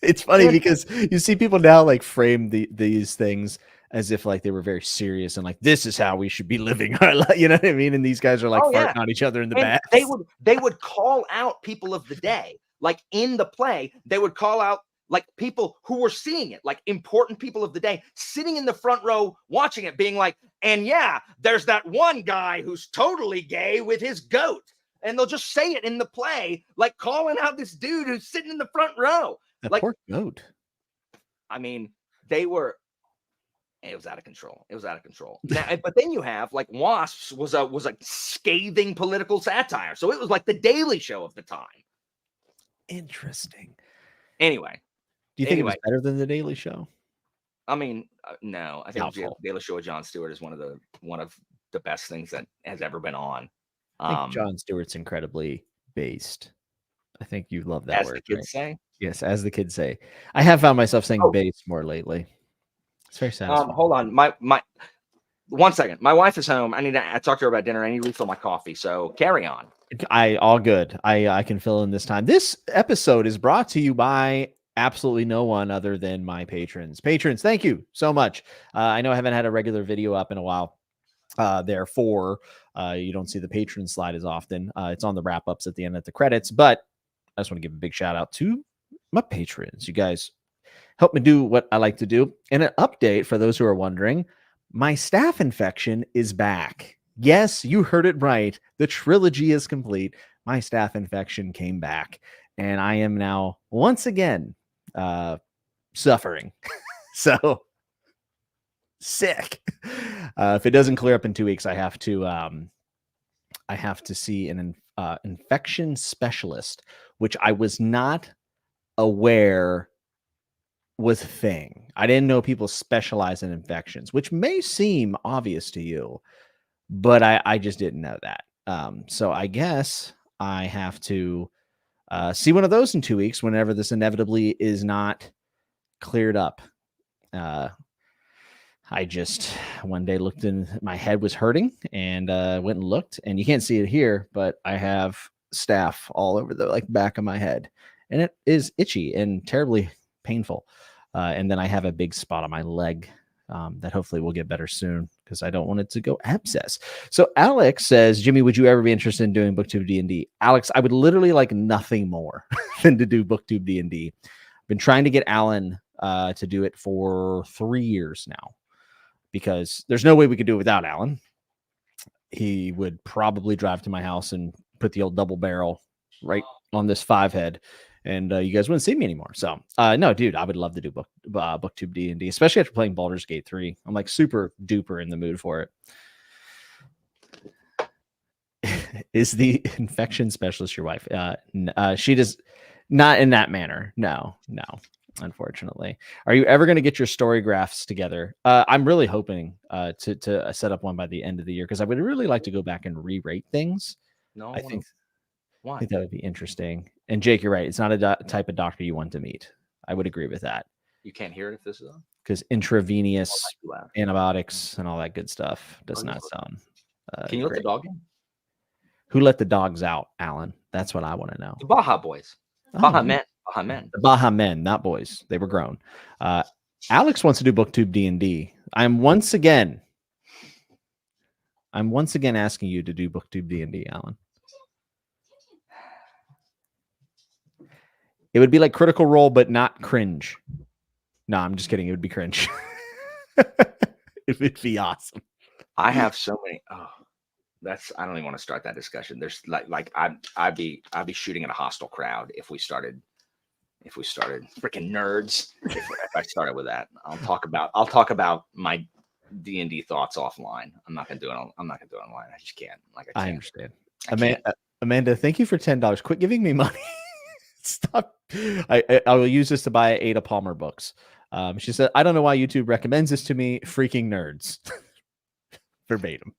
It's funny because you see people now like frame these things as if like they were very serious and like this is how we should be living our life. You know what I mean? And these guys are like farting on each other in the bath. They would call out people of the day. Like in the play, they would call out like people who were seeing it, like important people of the day, sitting in the front row watching it, being like, and yeah, there's that one guy who's totally gay with his goat. And they'll just say it in the play, like calling out this dude who's sitting in the front row. That like poor goat. I mean, it was out of control. It was out of control. Now, but then you have like Wasps was a scathing political satire. So it was like the Daily Show of the time. Interesting. Anyway. Do you think it was better than the Daily Show? I mean, no. I think the Daily Show with Jon Stewart is one of the best things that has ever been on. I think Jon Stewart's incredibly based. I think you love that word. As the kids say? Yes, as the kids say. I have found myself saying based more lately. It's very satisfying. Hold on. My 1 second. My wife is home. I talk to her about dinner. I need to refill my coffee. So carry on. All good. I can fill in this time. This episode is brought to you by absolutely no one other than my patrons. Patrons, thank you so much. I know I haven't had a regular video up in a while. Therefore, you don't see the patron slide as often. It's on the wrap ups at the end of the credits, but I just want to give a big shout out to my patrons. You guys help me do what I like to do. And an update for those who are wondering, my staph infection is back. Yes, you heard it right. The trilogy is complete. My staph infection came back, and I am now once again suffering. So sick. If it doesn't clear up in 2 weeks, I have to see an infection specialist, which I was not aware was a thing. I didn't know people specialize in infections, which may seem obvious to you, but I just didn't know that. So I guess I have to see one of those in 2 weeks whenever this inevitably is not cleared up. I just one day looked in, my head was hurting and went and looked, and you can't see it here, but I have staph all over the back of my head, and it is itchy and terribly painful. And then I have a big spot on my leg that hopefully will get better soon because I don't want it to go abscess. So Alex says, Jimmy, would you ever be interested in doing BookTube D&D? Alex, I would literally like nothing more than to do BookTube D&D. I've been trying to get Alan to do it for 3 years now, because there's no way we could do it without Alan. He would probably drive to my house and put the old double barrel right on this 5-head, and you guys wouldn't see me anymore. So no, dude, I would love to do BookTube D&D, especially after playing Baldur's Gate 3. I'm like super duper in the mood for it. Is the infection specialist your wife? She does not in that manner. No. Unfortunately. Are you ever going to get your story graphs together? I'm really hoping to set up one by the end of the year, because I would really like to go back and re-rate things. No, I think why? I think that would be interesting. And Jake, you're right. It's not a type of doctor you want to meet. I would agree with that. You can't hear it if this is on? Because intravenous antibiotics and all that good stuff does not sound Can you let the dog in? Who let the dogs out, Alan? That's what I want to know. The Baja Boys. Baja Men. The Baja Men, not boys. They were grown. Alex wants to do BookTube D&D. I'm once again I'm once again asking you to do booktube D&D, Alan. It would be like Critical Role, but not cringe. No, I'm just kidding. It would be cringe. It would be awesome. I have so many. Oh, I don't even want to start that discussion. There's I'd be shooting at a hostile crowd if we started freaking nerds. If I started with that, I'll talk about my D&D thoughts offline. I'm not gonna do it online. I just can't. I understand. Amanda, thank you for $10. Quit giving me money. Stop. I will use this to buy Ada Palmer books. She said, I don't know why YouTube recommends this to me. Freaking nerds. Verbatim.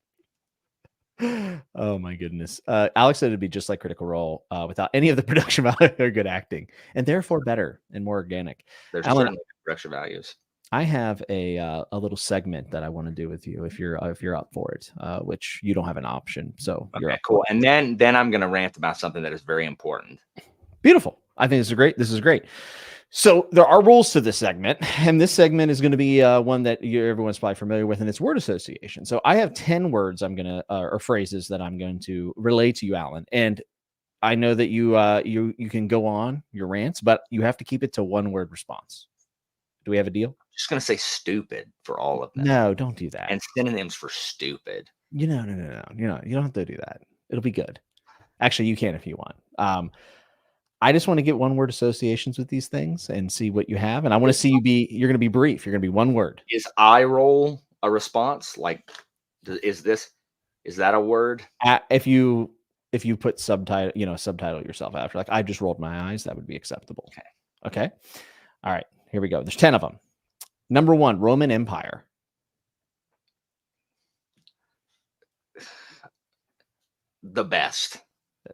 Oh my goodness. Alex said it'd be just like Critical Role without any of the production value or good acting, and therefore better and more organic. There's Alan, certainly production values. I have a little segment that I want to do with you if you're up for it, which you don't have an option. So okay, you're up cool. And then I'm gonna rant about something that is very important. Beautiful. I think this is great. So there are rules to this segment, and this segment is going to be one that everyone's probably familiar with, and it's word association. So I have 10 words or phrases that I'm going to relay to you, Alan. And I know that you can go on your rants, but you have to keep it to one word response. Do we have a deal? I'm just gonna say stupid for all of them. No, don't do that. And synonyms for stupid. No. You don't have to do that. It'll be good. Actually, you can if you want. I just want to get one word associations with these things and see what you have. And I want to see you're going to be brief. You're going to be one word. Is eye roll a response? Like, is that a word? If you put subtitle yourself after, like I just rolled my eyes, that would be acceptable. Okay. All right, here we go. There's 10 of them. Number 1, Roman Empire. The best.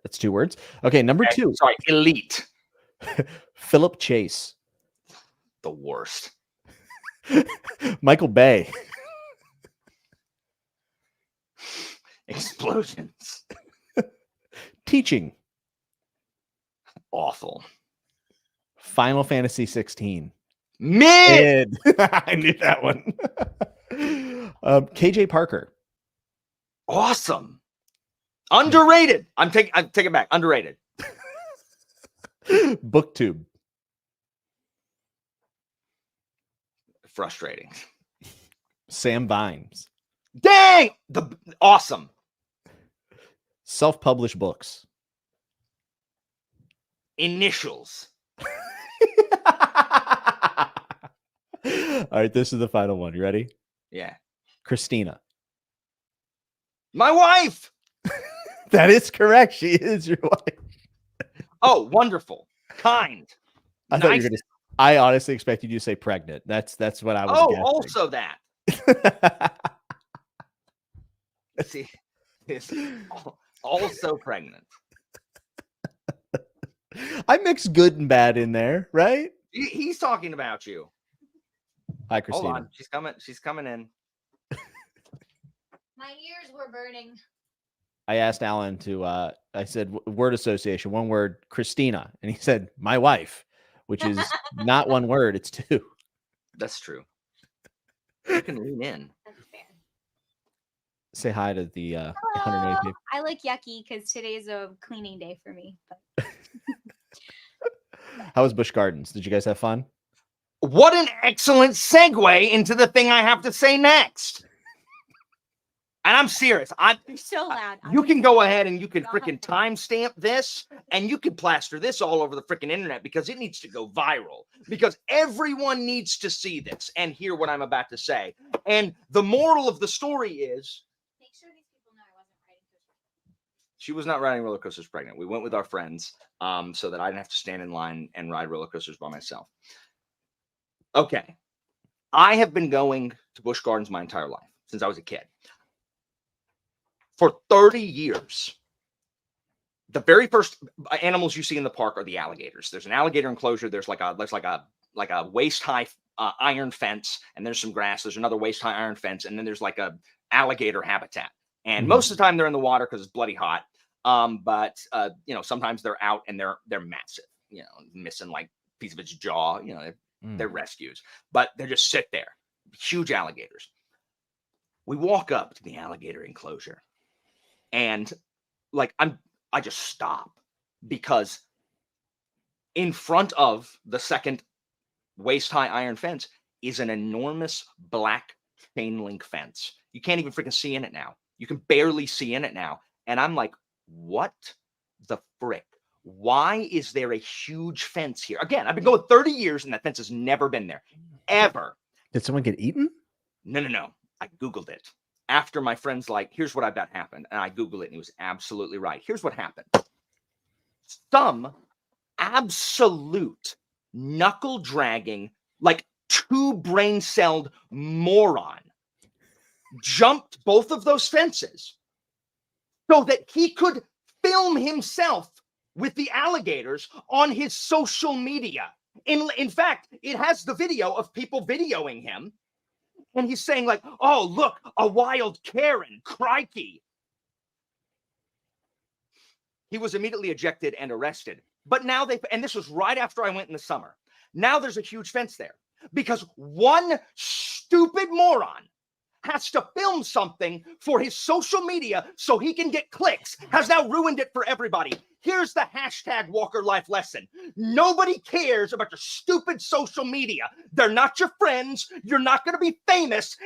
That's 2 words. Okay, number 2. Sorry, elite. Philip Chase. The worst. Michael Bay. Explosions. Teaching. Awful. Final Fantasy 16. Mid. I knew that one. KJ Parker. Awesome. Underrated. I'm taking it back. Underrated. Booktube. Frustrating. Sam Vimes. Dang! Awesome. Self-published books. Initials. All right, this is the final one. You ready? Yeah. Christina. My wife. That is correct. She is your wife. Oh, wonderful. Kind. I thought you were gonna. I honestly expected you to say pregnant. That's what I was. Oh, guessing. Also that. See, it's also pregnant. I mixed good and bad in there, right? He's talking about you. Hi, Christina. Hold on. She's coming in. My ears were burning. I asked Alan I said, word association, one word, Christina. And he said, my wife, which is not one word, it's 2. That's true. You can lean in. That's fair. Say hi to the 180 Hello. people. I look yucky because today's a cleaning day for me. But How was Busch Gardens? Did you guys have fun? What an excellent segue into the thing I have to say next. And I'm serious. you're so loud. You can go ahead and you can Y'all have freaking timestamp this and you can plaster this all over the freaking internet because it needs to go viral because everyone needs to see this and hear what I'm about to say. And the moral of the story is Make sure these people know I wasn't riding coasters. she was not riding roller coasters pregnant. We went with our friends so that I didn't have to stand in line and ride roller coasters by myself. Okay. I have been going to Busch Gardens my entire life since I was a kid. For 30 years, the very first animals you see in the park are the alligators. There's an alligator enclosure. There's like a waist high iron fence, and there's some grass. There's another waist high iron fence, and then there's like a alligator habitat. And most of the time they're in the water because it's bloody hot. But sometimes they're out and they're massive. Missing like a piece of its jaw. They're rescues, but they just sit there. Huge alligators. We walk up to the alligator enclosure, and like I just stop because in front of the second waist-high iron fence is an enormous black chain link fence. You can't even freaking see in it now. You can barely see in it now. And I'm like, what the frick? Why is there a huge fence here? Again, I've been going 30 years and that fence has never been there, ever. Did someone get eaten? No. I Googled it. After my friend's like, here's what I bet happened. And I Googled it and he was absolutely right. Here's what happened. Some absolute knuckle dragging, like two brain-celled moron jumped both of those fences so that he could film himself with the alligators on his social media. In fact, it has the video of people videoing him. And he's saying like, oh, look, a wild Karen, crikey. He was immediately ejected and arrested. But now and this was right after I went in the summer. Now there's a huge fence there because one stupid moron has to film something for his social media so he can get clicks, has now ruined it for everybody. Here's the hashtag Walker Life lesson. Nobody cares about your stupid social media. They're not your friends. You're not going to be famous.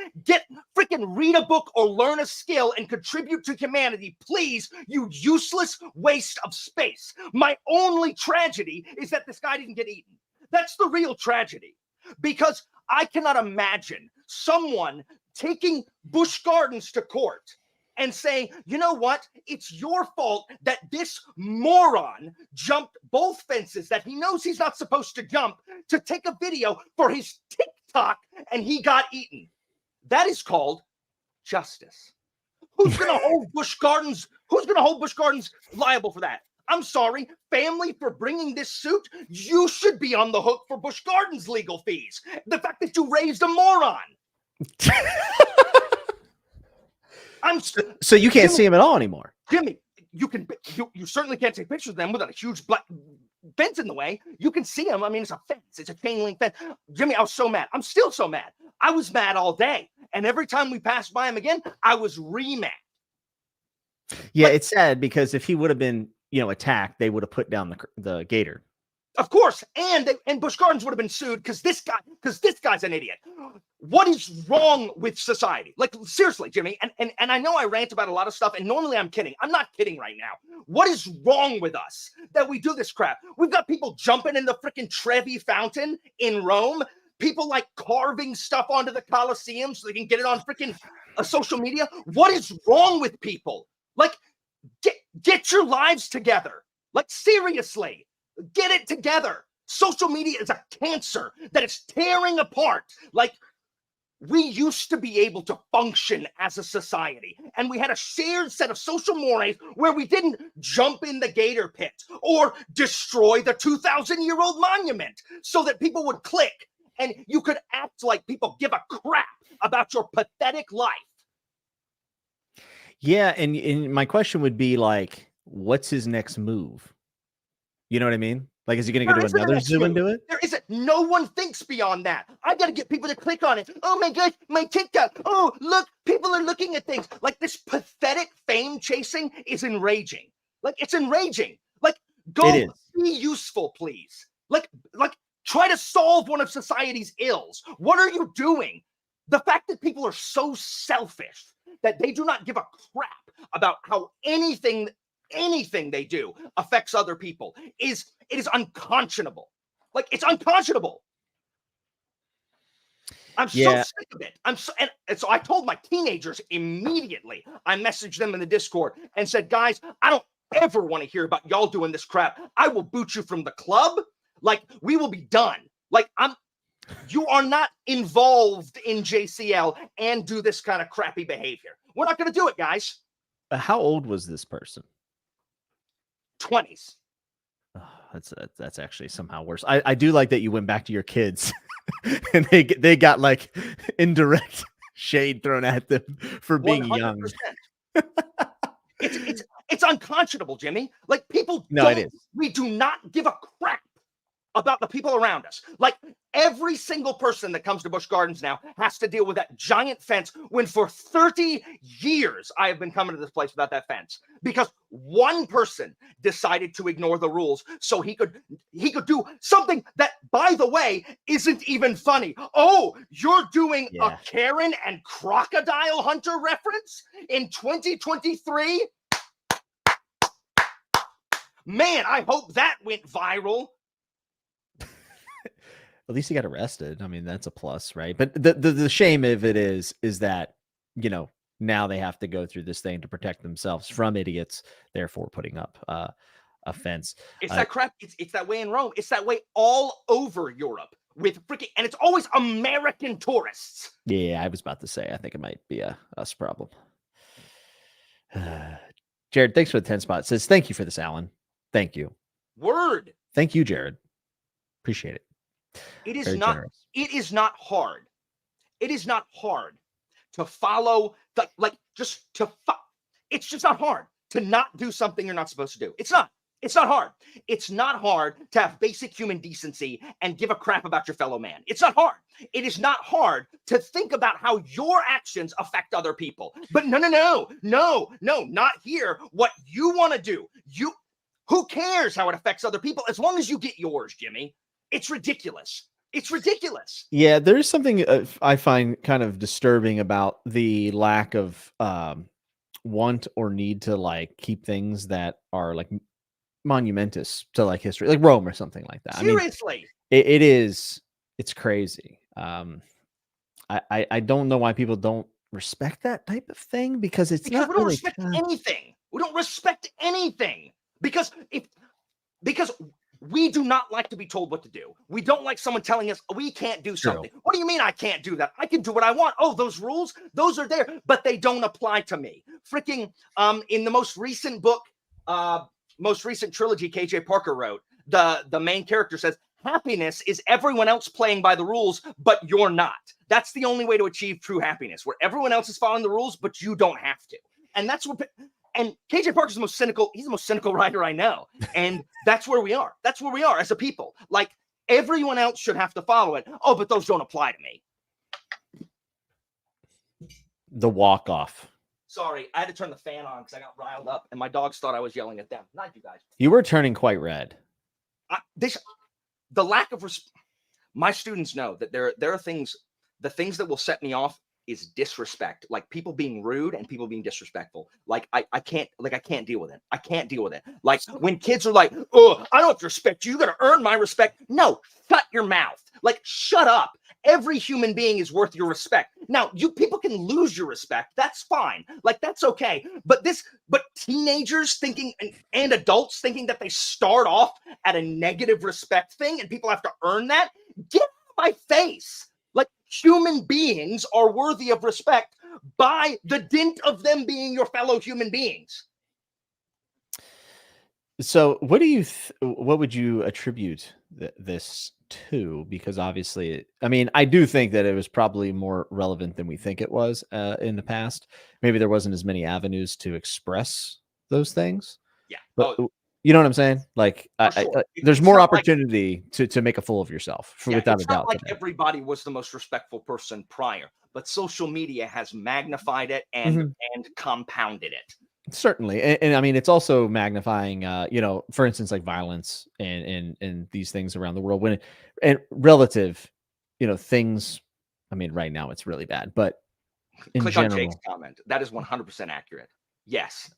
Read a book or learn a skill and contribute to humanity. Please, you useless waste of space. My only tragedy is that this guy didn't get eaten. That's the real tragedy. Because I cannot imagine someone taking Busch Gardens to court and saying, you know what? It's your fault that this moron jumped both fences that he knows he's not supposed to jump to take a video for his TikTok and he got eaten. That is called justice. Who's going to hold Busch Gardens? Who's going to hold Busch Gardens liable for that? I'm sorry, family, for bringing this suit. You should be on the hook for Busch Gardens legal fees. The fact that you raised a moron. So you can't see him at all anymore. Jimmy, you certainly can't take pictures of them without a huge black fence in the way. You can see them. I mean, it's a fence. It's a chain link fence. Jimmy, I was so mad. I'm still so mad. I was mad all day. And every time we passed by him again, I was re-mad. Yeah, it's sad because if he would have been, attacked, they would have put down the gator. Of course, and Busch Gardens would have been sued because this guy's an idiot. What is wrong with society? Like, seriously, Jimmy, and I know I rant about a lot of stuff, and normally I'm kidding. I'm not kidding right now. What is wrong with us that we do this crap? We've got people jumping in the freaking Trevi Fountain in Rome. People like carving stuff onto the Colosseum so they can get it on freaking social media. What is wrong with people? Like, get your lives together. Like, seriously. Get it together. Social media is a cancer that is tearing apart. Like, we used to be able to function as a society, and we had a shared set of social mores where we didn't jump in the gator pit or destroy the 2,000-year-old monument so that people would click and you could act like people give a crap about your pathetic life. Yeah, and my question would be like, what's his next move? You know what I mean? Like, is he going to go to another zoo and do it? There isn't. No one thinks beyond that. I got to get people to click on it. Oh my gosh, my TikTok. Oh, look, people are looking at things. Like, this pathetic fame chasing is enraging. Like, it's enraging. Like, go be useful, please. Like, try to solve one of society's ills. What are you doing? The fact that people are so selfish that they do not give a crap about how anything they do affects other people it is unconscionable. Like, it's unconscionable. I'm so sick of it. And so I told my teenagers immediately. I messaged them in the Discord and said, guys, I don't ever want to hear about y'all doing this crap. I will boot you from the club. Like, we will be done. Like, you are not involved in JCL and do this kind of crappy behavior. We're not going to do it, guys. How old was this person? 20s. Oh, that's actually somehow worse. I do like that you went back to your kids and they got like indirect shade thrown at them for being 100%. Young. It's unconscionable, Jimmy. Like, people it is. We do not give a crap about the people around us. Like every single person that comes to Busch Gardens now has to deal with that giant fence when for 30 years I have been coming to this place without that fence because one person decided to ignore the rules so he could do something that, by the way, isn't even funny. Oh, you're doing a Karen and Crocodile Hunter reference in 2023? Man, I hope that went viral. At least he got arrested. I mean, that's a plus, right? But the shame of it is that, you know, now they have to go through this thing to protect themselves from idiots, therefore putting up a fence. It's that crap. It's that way in Rome. It's that way all over Europe with freaking, and it's always American tourists. Yeah, I was about to say, I think it might be a us problem. Jared, thanks for the 10 spot. Says, thank you for this, Alan. Thank you. Word. Thank you, Jared. Appreciate it. It is Very not. generous. It is not hard. It is not hard to follow the it's just not hard to not do something you're not supposed to do. It's not. It's not hard. It's not hard to have basic human decency and give a crap about your fellow man. It's not hard. It is not hard to think about how your actions affect other people. But no, not here. What you want to do, who cares how it affects other people as long as you get yours, Jimmy? It's ridiculous. It's ridiculous. Yeah, there's something I find kind of disturbing about the lack of want or need to like keep things that are like monumentous to like history, like Rome or something like that. Seriously. I mean, it's crazy. I don't know why people don't respect that type of thing because we don't really respect anything. We don't respect anything because we do not like to be told what to do. We don't like someone telling us we can't do something. What do you mean I can't do that? I can do what I want. Oh, those rules, those are there, but they don't apply to me. Freaking in the most recent book, most recent trilogy KJ Parker wrote, the main character says, happiness is everyone else playing by the rules, but you're not. That's the only way to achieve true happiness, where everyone else is following the rules, but you don't have to. And that's what... And KJ Parker's the most cynical. He's the most cynical writer I know. And that's where we are. That's where we are as a people. Like everyone else should have to follow it. Oh, but those don't apply to me. The walk off. Sorry, I had to turn the fan on because I got riled up and my dogs thought I was yelling at them. Not you guys. You were turning quite red. The lack of my students know that there are things, the things that will set me off is disrespect, like people being rude and people being disrespectful. Like I can't deal with it. I can't deal with it. Like when kids are like, oh, I don't have to respect you. You got to earn my respect. No, shut your mouth. Like, shut up. Every human being is worth your respect. Now, you people can lose your respect. That's fine. Like, that's okay. But teenagers thinking and adults thinking that they start off at a negative respect thing and people have to earn that. Get out of my face. Like, human beings are worthy of respect by the dint of them being your fellow human beings. So what do you what would you attribute this to? Because obviously, I mean, I do think that it was probably more relevant than we think it was in the past. Maybe there wasn't as many avenues to express those things. Yeah. But you know what I'm saying? Like, sure. There's more opportunity to make a fool of yourself, without a doubt. It's not like everybody was the most respectful person prior, but social media has magnified it and compounded it. Certainly. And I mean, it's also magnifying, for instance, like violence and these things around the world and relative, things. I mean, right now it's really bad, but click on Jake's comment. That is 100% accurate. Yes,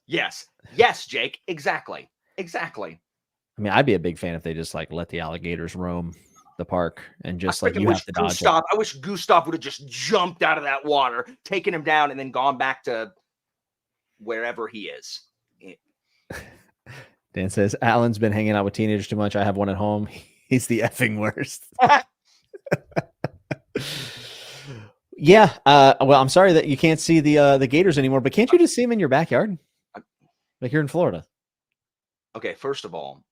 Jake. Exactly. I mean, I'd be a big fan if they just like let the alligators roam the park and just like you have to dodge. I wish Gustav would have just jumped out of that water, taken him down, and then gone back to wherever he is. Dan says, Alan's been hanging out with teenagers too much. I have one at home. He's the effing worst. Yeah. Well, I'm sorry that you can't see the gators anymore, but can't you just see them in your backyard? Like you're in Florida. Okay, first of all,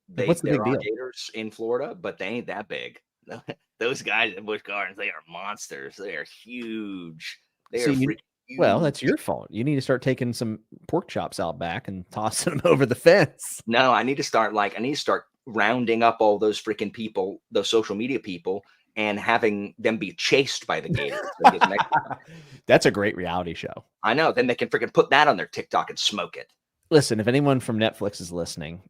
there are gators in Florida, but they ain't that big. Those guys in Busch Gardens, they are monsters. They are huge. They are freaking huge. Well, that's your fault. You need to start taking some pork chops out back and tossing them over the fence. No, I need to start rounding up all those freaking people, those social media people, and having them be chased by the gators. That's a great reality show. I know. Then they can freaking put that on their TikTok and smoke it. Listen, if anyone from Netflix is listening,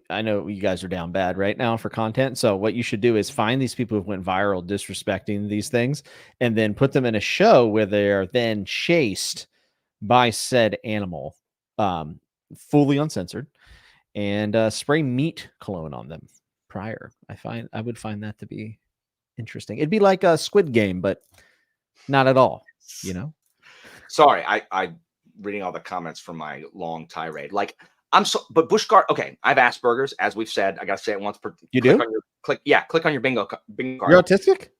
I know you guys are down bad right now for content. So what you should do is find these people who went viral disrespecting these things and then put them in a show where they're then chased by said animal, fully uncensored, and spray meat cologne on them prior. I would find that to be interesting. It'd be like a Squid Game, but not at all, Sorry, I reading all the comments from my long tirade. Like, but Busch Gardens. Okay, I have Asperger's, as we've said. I gotta say it once per. You do? Click on your bingo card. You're autistic?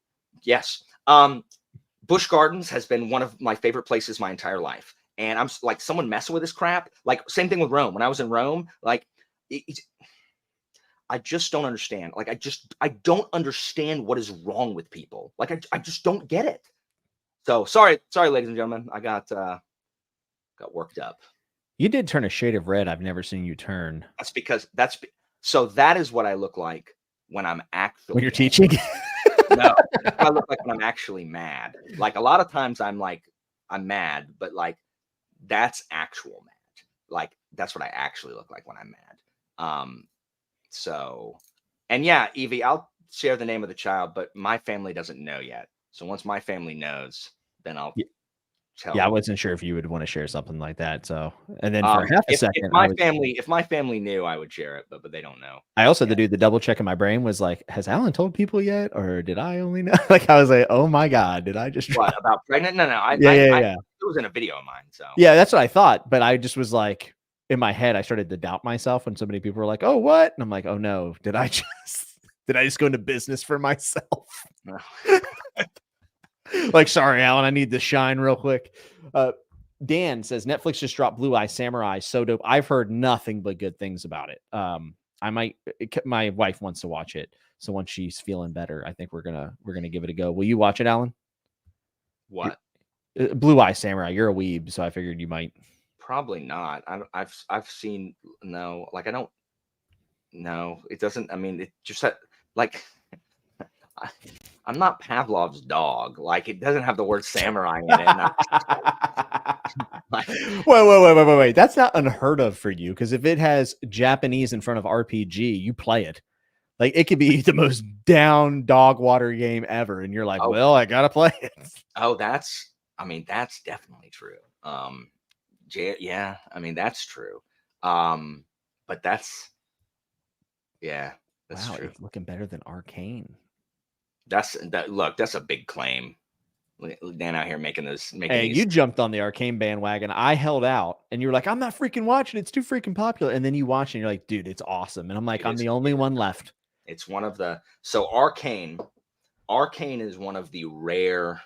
Yes. Busch Gardens has been one of my favorite places my entire life, and I'm like, someone messing with this crap. Like, same thing with Rome. When I was in Rome, like, I just don't understand. Like, I don't understand what is wrong with people. Like, I just don't get it. So sorry, ladies and gentlemen. I got worked up. You did turn a shade of red I've never seen you turn. That's because that is what I look like when I'm actually when you're teaching. No, I look like when I'm actually mad. Like, a lot of times I'm mad, but like, that's actual mad. Like, that's what I actually look like when I'm mad. So, and yeah, Evie, I'll share the name of the child, but my family doesn't know yet. So once my family knows, then I'll tell. Yeah, I wasn't sure if you would want to share something like that. So, and then for half a second, if my family knew, I would share it, but they don't know. I also had to do the double check in my brain was like, has Alan told people yet, or did I only know? Like, I was like, oh my god, did I just what about pregnant? No, yeah. It was in a video of mine. So yeah, that's what I thought, but I just was like, in my head, I started to doubt myself when so many people were like, oh, what? And I'm like, oh no, did I just go into business for myself? Like, sorry, Alan, I need to shine real quick. Dan says Netflix just dropped Blue Eye Samurai. So dope. I've heard nothing but good things about it. My wife wants to watch it. So once she's feeling better, I think we're gonna give it a go. Will you watch it, Alan? What? Blue Eye Samurai. You're a weeb, so I figured you might. Probably not. I've seen no. Like, I don't. No, it doesn't. I mean, it just like. I'm not Pavlov's dog. Like, it doesn't have the word samurai in it. Wait. That's not unheard of for you, because if it has Japanese in front of RPG, you play it. Like, it could be the most down dog water game ever, and you're like, well, I gotta play it. Oh, that's definitely true. Yeah, I mean, that's true. But that's true. It's looking better than Arcane. Look, that's a big claim. Dan out here making Hey, you jumped on the Arcane bandwagon. I held out, and you were like, I'm not freaking watching it. It's too freaking popular. And then you watch it, and you're like, dude, it's awesome. And I'm like, I'm the only one left. It's one of the Arcane is one of the rare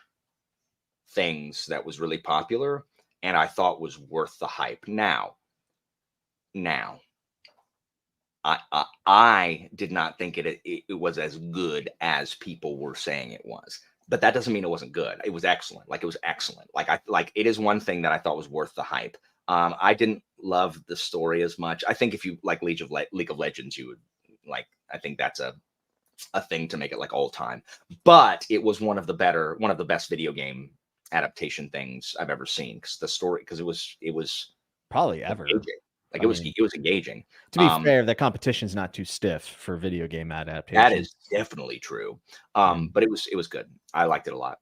things that was really popular, and I thought was worth the hype. Now, I did not think it was as good as people were saying it was, but that doesn't mean it wasn't good. It was excellent. Like, it was excellent. Like it is one thing that I thought was worth the hype. I didn't love the story as much. I think if you like League of Legends, you would like. I think that's a thing to make it like all time. But it was one of the best video game adaptation things I've ever seen, because it was probably ever. Engaging. Like, it was engaging. To be fair, the competition's not too stiff for video game adaptation. That is definitely true. But it was good. I liked it a lot.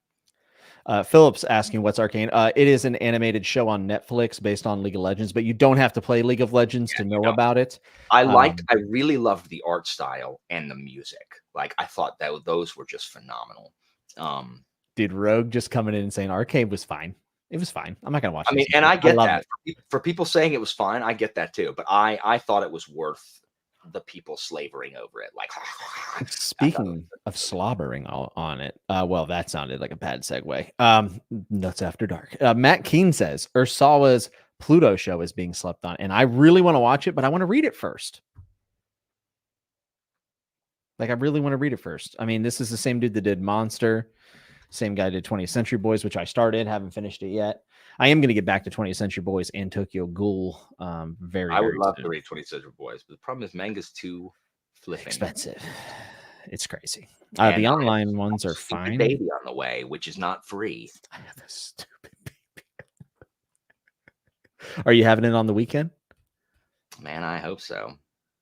Philip's asking, what's Arcane? It is an animated show on Netflix based on League of Legends, but you don't have to play League of Legends to know about it. I really loved the art style and the music. Like, I thought that those were just phenomenal. Did Rogue just coming in and saying Arcane was fine? It was fine. I'm not gonna watch it. I mean, and I get that. For people saying it was fine, I get that too. But I thought it was worth the people slavering over it. Like, speaking of slobbering on it, well, that sounded like a bad segue. Nuts After Dark. Matt Keene says Ursawa's Pluto show is being slept on, and I really want to watch it, but I want to read it first. Like, I really want to read it first. I mean, this is the same dude that did Monster. Same guy did 20th Century Boys, which I started, haven't finished it yet. I am going to get back to 20th Century Boys and Tokyo Ghoul. I would love to read 20th Century Boys, but the problem is manga's too flipping expensive. It's crazy. And The I have online a ones are stupid fine. baby on the way, which is not free. I have a stupid baby. Are you having it on the weekend? Man, I hope so.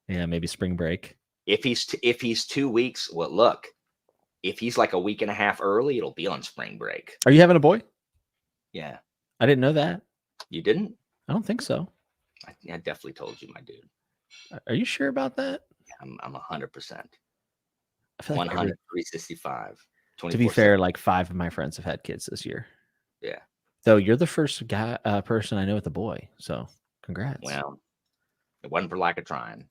Yeah, maybe spring break. If he's 2 weeks, well, look, if he's like a week and a half early, it'll be on spring break. Are you having a boy? Yeah, I didn't know that. you didn't? I don't think so. I definitely told you, my dude. Are you sure about that? I'm 100%. I feel like 100, 365. to be fair, like 5 of my friends have had kids this year. Yeah. Though you're the first guy person I know with a boy. So congrats. Well, it wasn't for lack of trying.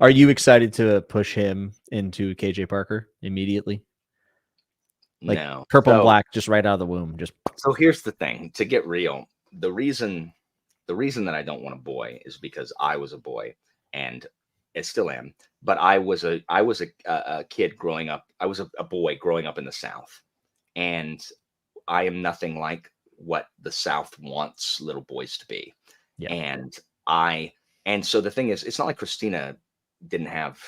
Are you excited to push him into KJ Parker immediately? Like No. purple and black, just right out of the womb. Just So here's the thing, to get real, the reason that I don't want a boy is because I was a boy, and I still am, but I was a kid growing up. I was a boy growing up in the South, and I am nothing like what the South wants little boys to be. Yeah. And so the thing is, it's not like Christina didn't have,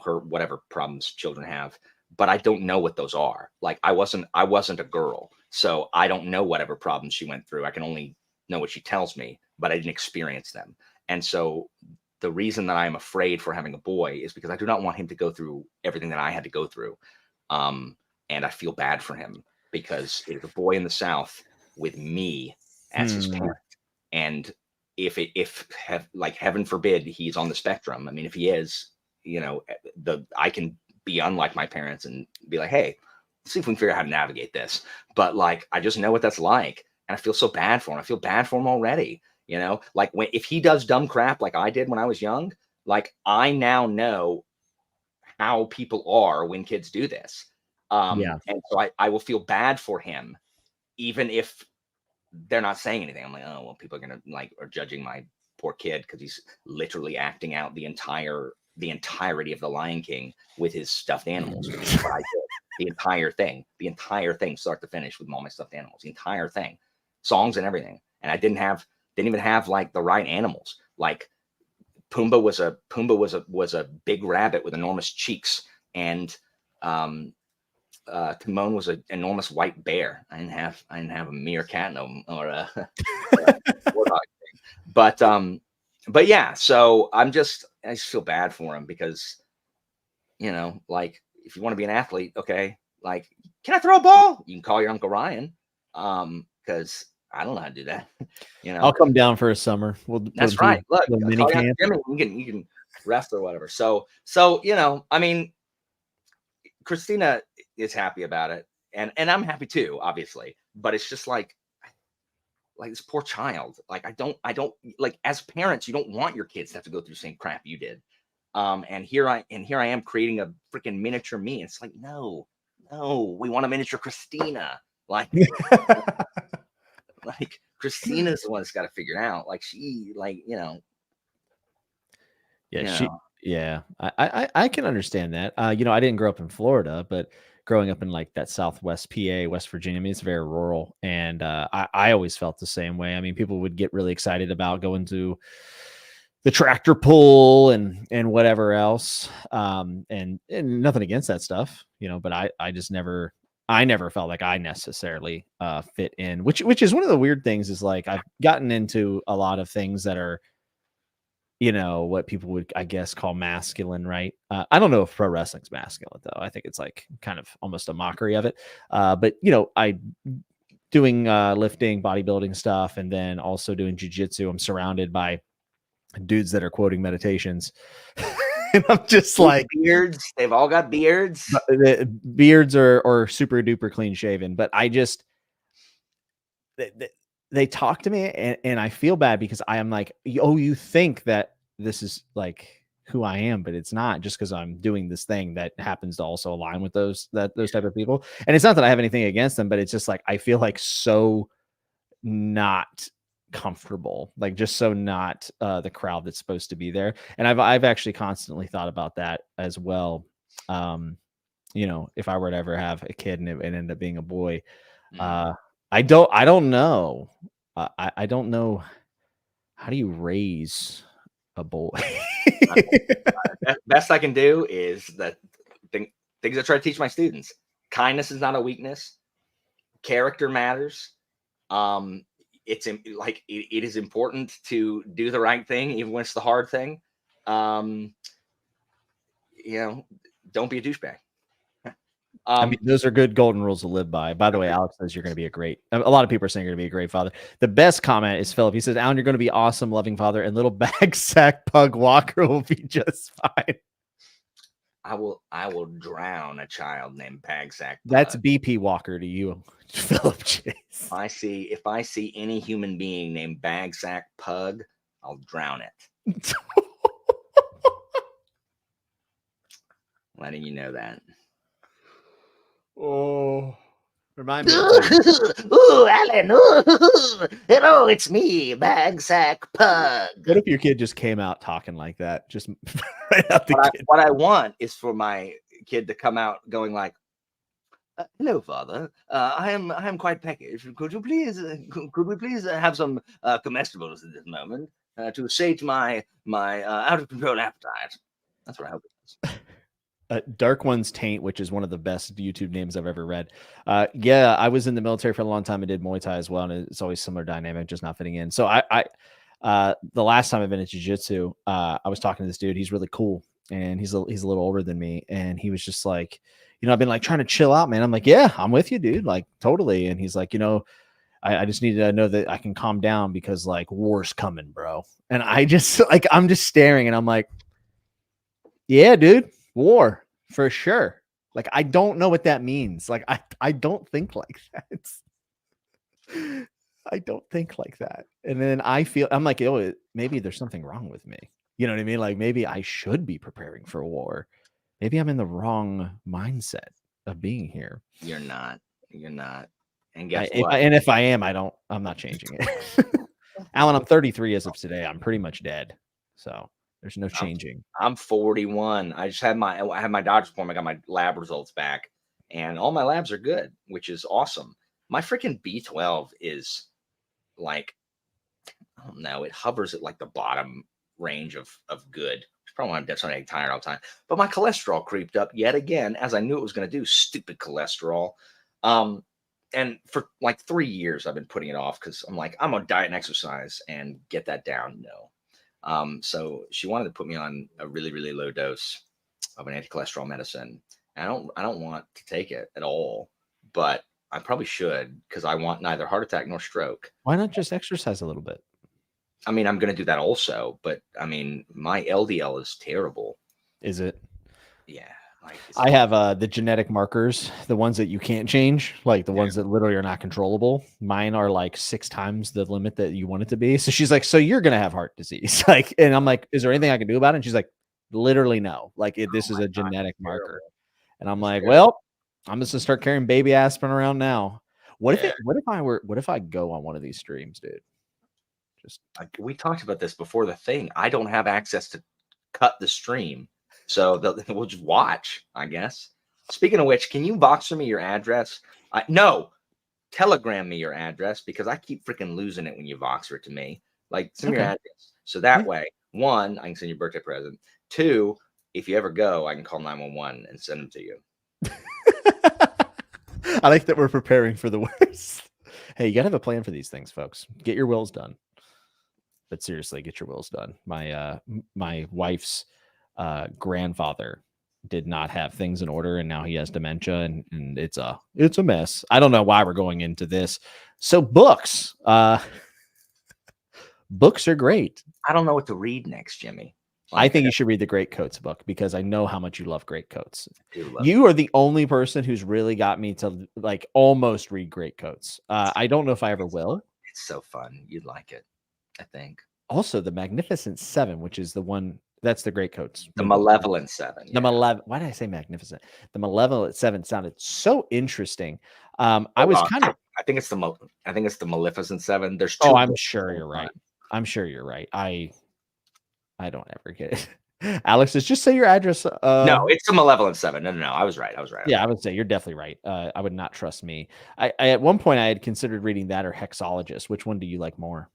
her whatever problems children have, but I don't know what those are. Like I wasn't a girl, so I don't know whatever problems she went through. I can only know what she tells me, but I didn't experience them. And so the reason that I am afraid for having a boy is because I do not want him to go through everything that I had to go through. And I feel bad for him because it is a boy in the South with me as his parent. And if heaven forbid he's on the spectrum. I mean, if he is, I can be unlike my parents and be like, hey, let's see if we can figure out how to navigate this. But like, I just know what that's like. And I feel so bad for him. I feel bad for him already. Like if he does dumb crap like I did when I was young, like I now know how people are when kids do this. And so I will feel bad for him, even if they're not saying anything. I'm like, oh, well, people are going to are judging my poor kid because he's literally acting out the entirety of the Lion King with his stuffed animals. Which is what I did. The entire thing, start to finish, with all my stuffed animals, the entire thing, songs and everything. And I didn't even have like the right animals. Like Pumbaa was a big rabbit with enormous cheeks, and Timon was an enormous white bear. I didn't have a meerkat or a warthog thing. But yeah, so I just feel bad for him because, like if you want to be an athlete, okay, like, can I throw a ball? You can call your Uncle Ryan, because I don't know how to do that. I'll come down for a summer. That's right. Look, mini camp. You can rest or whatever. So I mean, Christina is happy about it, and I'm happy too, obviously. But it's just like this poor child. Like I don't like, as parents, you don't want your kids to have to go through the same crap you did. And here I am creating a freaking miniature me. It's like, no, we want a miniature Christina. Like, like Christina's the one that's got to figure it out. Like she, Yeah, I can understand that. I didn't grow up in Florida, but growing up in like that Southwest PA, West Virginia, I mean, it's very rural. And I always felt the same way. I mean, people would get really excited about going to the tractor pull and whatever else. And nothing against that stuff, but I just never felt like I necessarily fit in, which is one of the weird things. Is like I've gotten into a lot of things that are, what people would, I guess, call masculine, right? I don't know if pro wrestling's masculine, though. I think it's like kind of almost a mockery of it. But I doing lifting, bodybuilding stuff, and then also doing jujitsu. I'm surrounded by dudes that are quoting meditations. And I'm just like, beards. They've all got beards. Beards are super duper clean shaven, but I just they talk to me and I feel bad because I am like, oh, you think that this is like who I am, but it's not, just because I'm doing this thing that happens to also align with those type of people. And it's not that I have anything against them, but it's just like I feel like so not comfortable, like just so not the crowd that's supposed to be there. And I've actually constantly thought about that as well. If I were to ever have a kid and it ended up being a boy, I don't know. I don't know. How do you raise a boy? Best I can do is that things I try to teach my students. Kindness is not a weakness. Character matters. It is important to do the right thing, even when it's the hard thing. Don't be a douchebag. I mean, those are good golden rules to live by. By the way, Alex says you're going to be a lot of people are saying you're going to be a great father. The best comment is Philip. He says, Alan, you're going to be awesome, loving father, and little bag sack pug Walker will be just fine. I will drown a child named Bagsack. That's BP Walker to you, Philip Chase. If I see any human being named Bagsack Pug, I'll drown it. Letting you know that. Oh, remind me. Ooh, Alan. Ooh, hello, it's me, Bagsack Pug. What if your kid just came out talking like that? Just right out the kid. What I want is for my kid to come out going like, hello, Father. I am quite peckish. Could we please have some comestibles at this moment to sate my out of control appetite? That's what I hope it is. Dark One's Taint, which is one of the best YouTube names I've ever read. Yeah, I was in the military for a long time and did Muay Thai as well, and it's always similar dynamic, just not fitting in. So the last time I've been in jiu-jitsu, I was talking to this dude. He's really cool, and he's a little older than me, and he was just like, I've been like trying to chill out, man. I'm like, yeah, I'm with you, dude, like totally. And he's like, I just need to know that I can calm down because like war's coming, bro. And I just like I'm just staring, and I'm like, yeah, dude. War for sure. Like, I don't know what that means. Like, I don't think like that. I don't think like that. And then I'm like, oh, maybe there's something wrong with me. You know what I mean? Like, maybe I should be preparing for a war. Maybe I'm in the wrong mindset of being here. You're not. And guess what? If I am, I'm not changing it. Alan, I'm 33 as of today. I'm pretty much dead. So there's no changing. I'm 41. I had my doctor's appointment. I got my lab results back, and all my labs are good, which is awesome. My freaking B12 is like, I don't know, it hovers at like the bottom range of good. It's probably why I'm getting tired all the time. But my cholesterol creeped up yet again, as I knew it was going to do. Stupid cholesterol. And for like 3 years, I've been putting it off because I'm like, I'm on diet and exercise and get that down. No. So she wanted to put me on a really, really low dose of an anti-cholesterol medicine. And I don't want to take it at all, but I probably should because I want neither heart attack nor stroke. Why not just exercise a little bit? I mean, I'm going to do that also, but I mean, my LDL is terrible. Is it? Yeah. I have the genetic markers, the ones that you can't change, like the ones that literally are not controllable. Mine are like 6 times the limit that you want it to be. So she's like, so you're going to have heart disease. Like, and I'm like, is there anything I can do about it? And she's like, literally no. Like this is a genetic marker. And I'm like, well, I'm just gonna start carrying baby aspirin around now. What if I go on one of these streams, dude? Just we talked about this before the thing. I don't have access to cut the stream. So we'll just watch, I guess. Speaking of which, can you Voxer me your address? No, Telegram me your address because I keep freaking losing it when you Voxer it to me. Like, send me your address. So that way, 1, I can send you a birthday present. 2, if you ever go, I can call 911 and send them to you. I like that we're preparing for the worst. Hey, you got to have a plan for these things, folks. Get your wills done. But seriously, get your wills done. My wife's grandfather did not have things in order, and now he has dementia, and it's a mess. I don't know why we're going into this. So books are great. I don't know what to read next, Jimmy. I think you should read the Great Coats book because I know how much you love Great Coats. You are the only person who's really got me to like almost read Great Coats. I don't know if I ever will. It's so fun. You'd like it, I think. Also, the Magnificent Seven, which is the one that's the Great Coats. The Malevolent Seven. Yeah. Why did I say Magnificent? The Malevolent Seven sounded so interesting. I think it's the Maleficent Seven. There's 2. Oh, I'm sure you're right. I'm sure you're right. I don't ever get it. Alex says, just say your address. No, it's the Malevolent 7. No. I was right. Yeah, I would say you're definitely right. I would not trust me. I at one point I had considered reading that or Hexologist. Which one do you like more?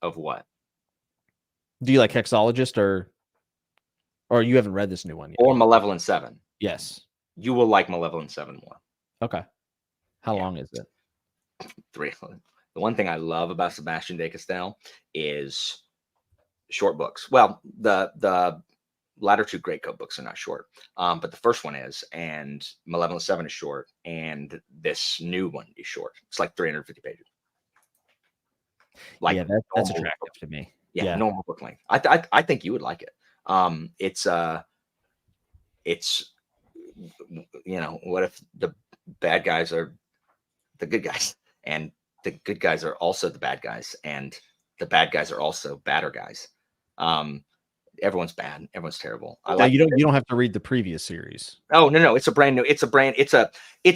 Of what? Do you like Hexologist or you haven't read this new one yet? Or Malevolent 7. Yes. You will like Malevolent 7 more. Okay. How Yeah. long is it? 3. The one thing I love about Sebastian de Castell is short books. Well, the latter 2 Greatcoat books are not short, but the first one is, and Malevolent 7 is short, and this new one is short. It's like 350 pages. Like Yeah, that's normal attractive book. to me. Yeah, normal book length. I think you would like it. It's what if the bad guys are the good guys, and the good guys are also the bad guys, and the bad guys are also badder guys. Everyone's bad, everyone's terrible. I Now, like you don't have to read the previous series. Oh no, it's a brand new. It's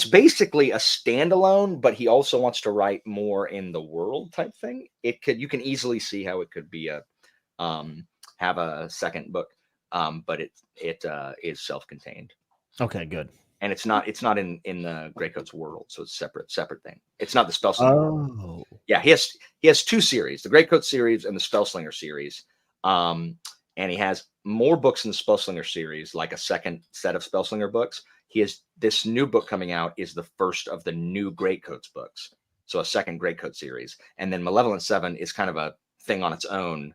basically a standalone, but he also wants to write more in the world type thing. You can easily see how it could be have a second book, but it is self-contained. Okay, good. And it's not in the Greycoat's world, so it's separate thing. It's not the Spellslinger world. Oh. Yeah, he has 2 series, the Greycoat series and the Spellslinger series. And he has more books in the Spellslinger series, like a second set of Spellslinger books. He has this new book coming out is the first of the new Greatcoats books. So a second Greatcoat series. And then Malevolent 7 is kind of a thing on its own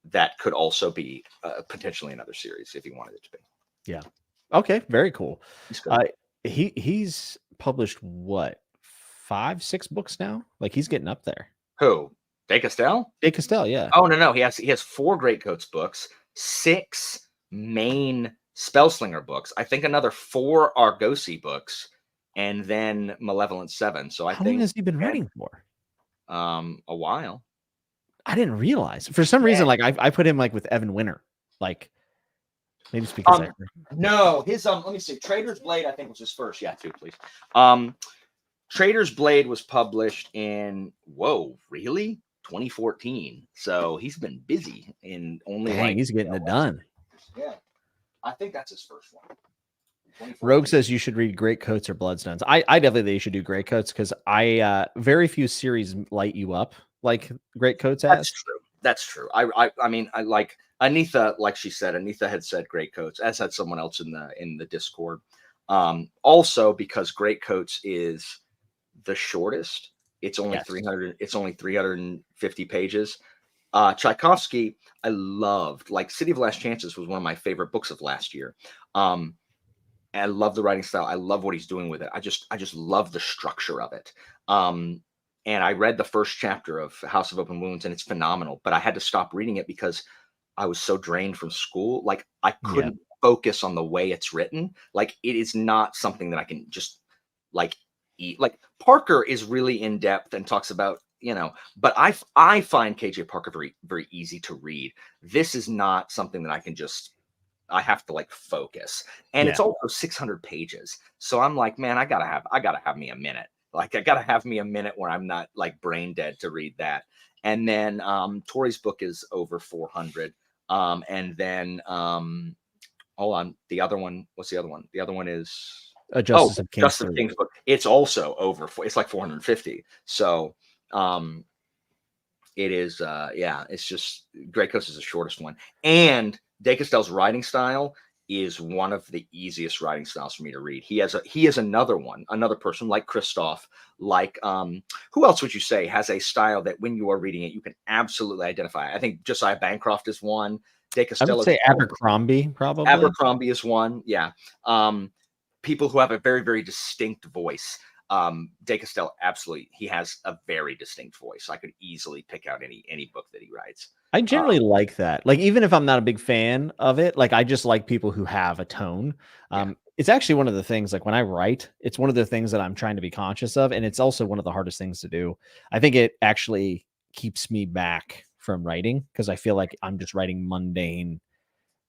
that could also be potentially another series if he wanted it to be. Yeah. Okay, very cool. He's He's published what, 5, 6 books now? Like he's getting up there. Who? De Castell? De Castell, yeah. Oh no, he has 4 Greatcoats books, 6 main Spellslinger books, I think another 4 Argosy books, and then Malevolent 7. So How long has he been writing for? A while. I didn't realize. For some reason, like I put him like with Evan Winter. Like maybe it's because no, his let me see. Trader's Blade, I think, was his first. Yeah, 2, please. Trader's Blade was published in 2014. So he's been busy in only he's getting it done. Yeah. I think that's his first one. Rogue says you should read Greatcoats or Bloodstones. I definitely think you should do Greatcoats because very few series light you up like Greatcoats has. That's true. I mean, I like Anitha, like she said, Anitha had said Greatcoats, as had someone else in the Discord. Also because Greatcoats is the shortest. It's only 300. It's only 350 pages. Tchaikovsky, I loved. Like City of Last Chances was one of my favorite books of last year. And I love the writing style. I love what he's doing with it. I just love the structure of it. And I read the first chapter of House of Open Wounds, and it's phenomenal. But I had to stop reading it because I was so drained from school. Like I couldn't focus on the way it's written. Like it is not something that I can just like eat. Like Parker is really in depth and talks about, but I find KJ Parker very, very easy to read. This is not something that I can just, I have to like focus. And it's also 600 pages. So I'm like, man, I gotta have me a minute. Like I gotta have me a minute where I'm not like brain dead to read that. And then Tori's book is over 400. And then hold on, the other one. What's the other one? The other one is Justice of King's book. It's also over. It's like 450. So it is. It's just Greatcoats is the shortest one, and De Castell's writing style is one of the easiest writing styles for me to read. He has another person like Christoph, like who else would you say has a style that when you are reading it, you can absolutely identify. I think Josiah Bancroft is one. De Castell, I would say Abercrombie, probably. Abercrombie is one. Yeah. People who have a very, very distinct voice. De Castell, absolutely. He has a very distinct voice. I could easily pick out any book that he writes. I generally like that. Like, even if I'm not a big fan of it, like I just like people who have a tone. It's actually one of the things, like when I write, it's one of the things that I'm trying to be conscious of. And it's also one of the hardest things to do. I think it actually keeps me back from writing because I feel like I'm just writing mundane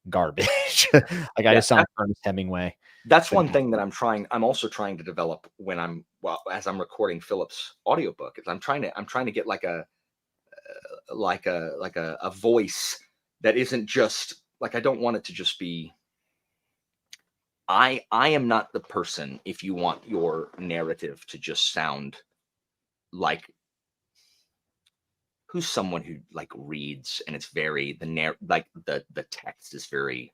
garbage. Like I just sound like Ernest Hemingway. That's one thing that I'm also trying to develop when as I'm recording Philip's audiobook. Is I'm trying to get like a voice that isn't just like, I don't want it to just be, I am not the person if you want your narrative to just sound like who's someone who like reads and it's very the text is very,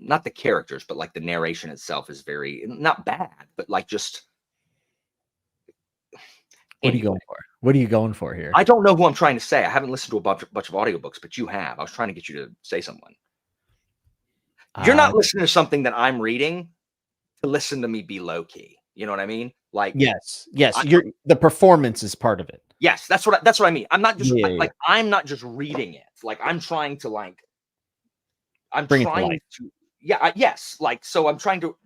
not the characters, but like the narration itself is very not bad, but like just What are you anyway. going for? What are you going for here? I don't know who I'm trying to say. I haven't listened to a bunch of audiobooks, but you have. I was trying to get you to say someone. You're not listening to something that I'm reading to listen to me be low key. You know what I mean? Like yes. The performance is part of it. yes, that's what I mean. I'm not just Yeah. I'm not just reading it. Like I'm trying to Bring it to life. yes. Like so I'm trying to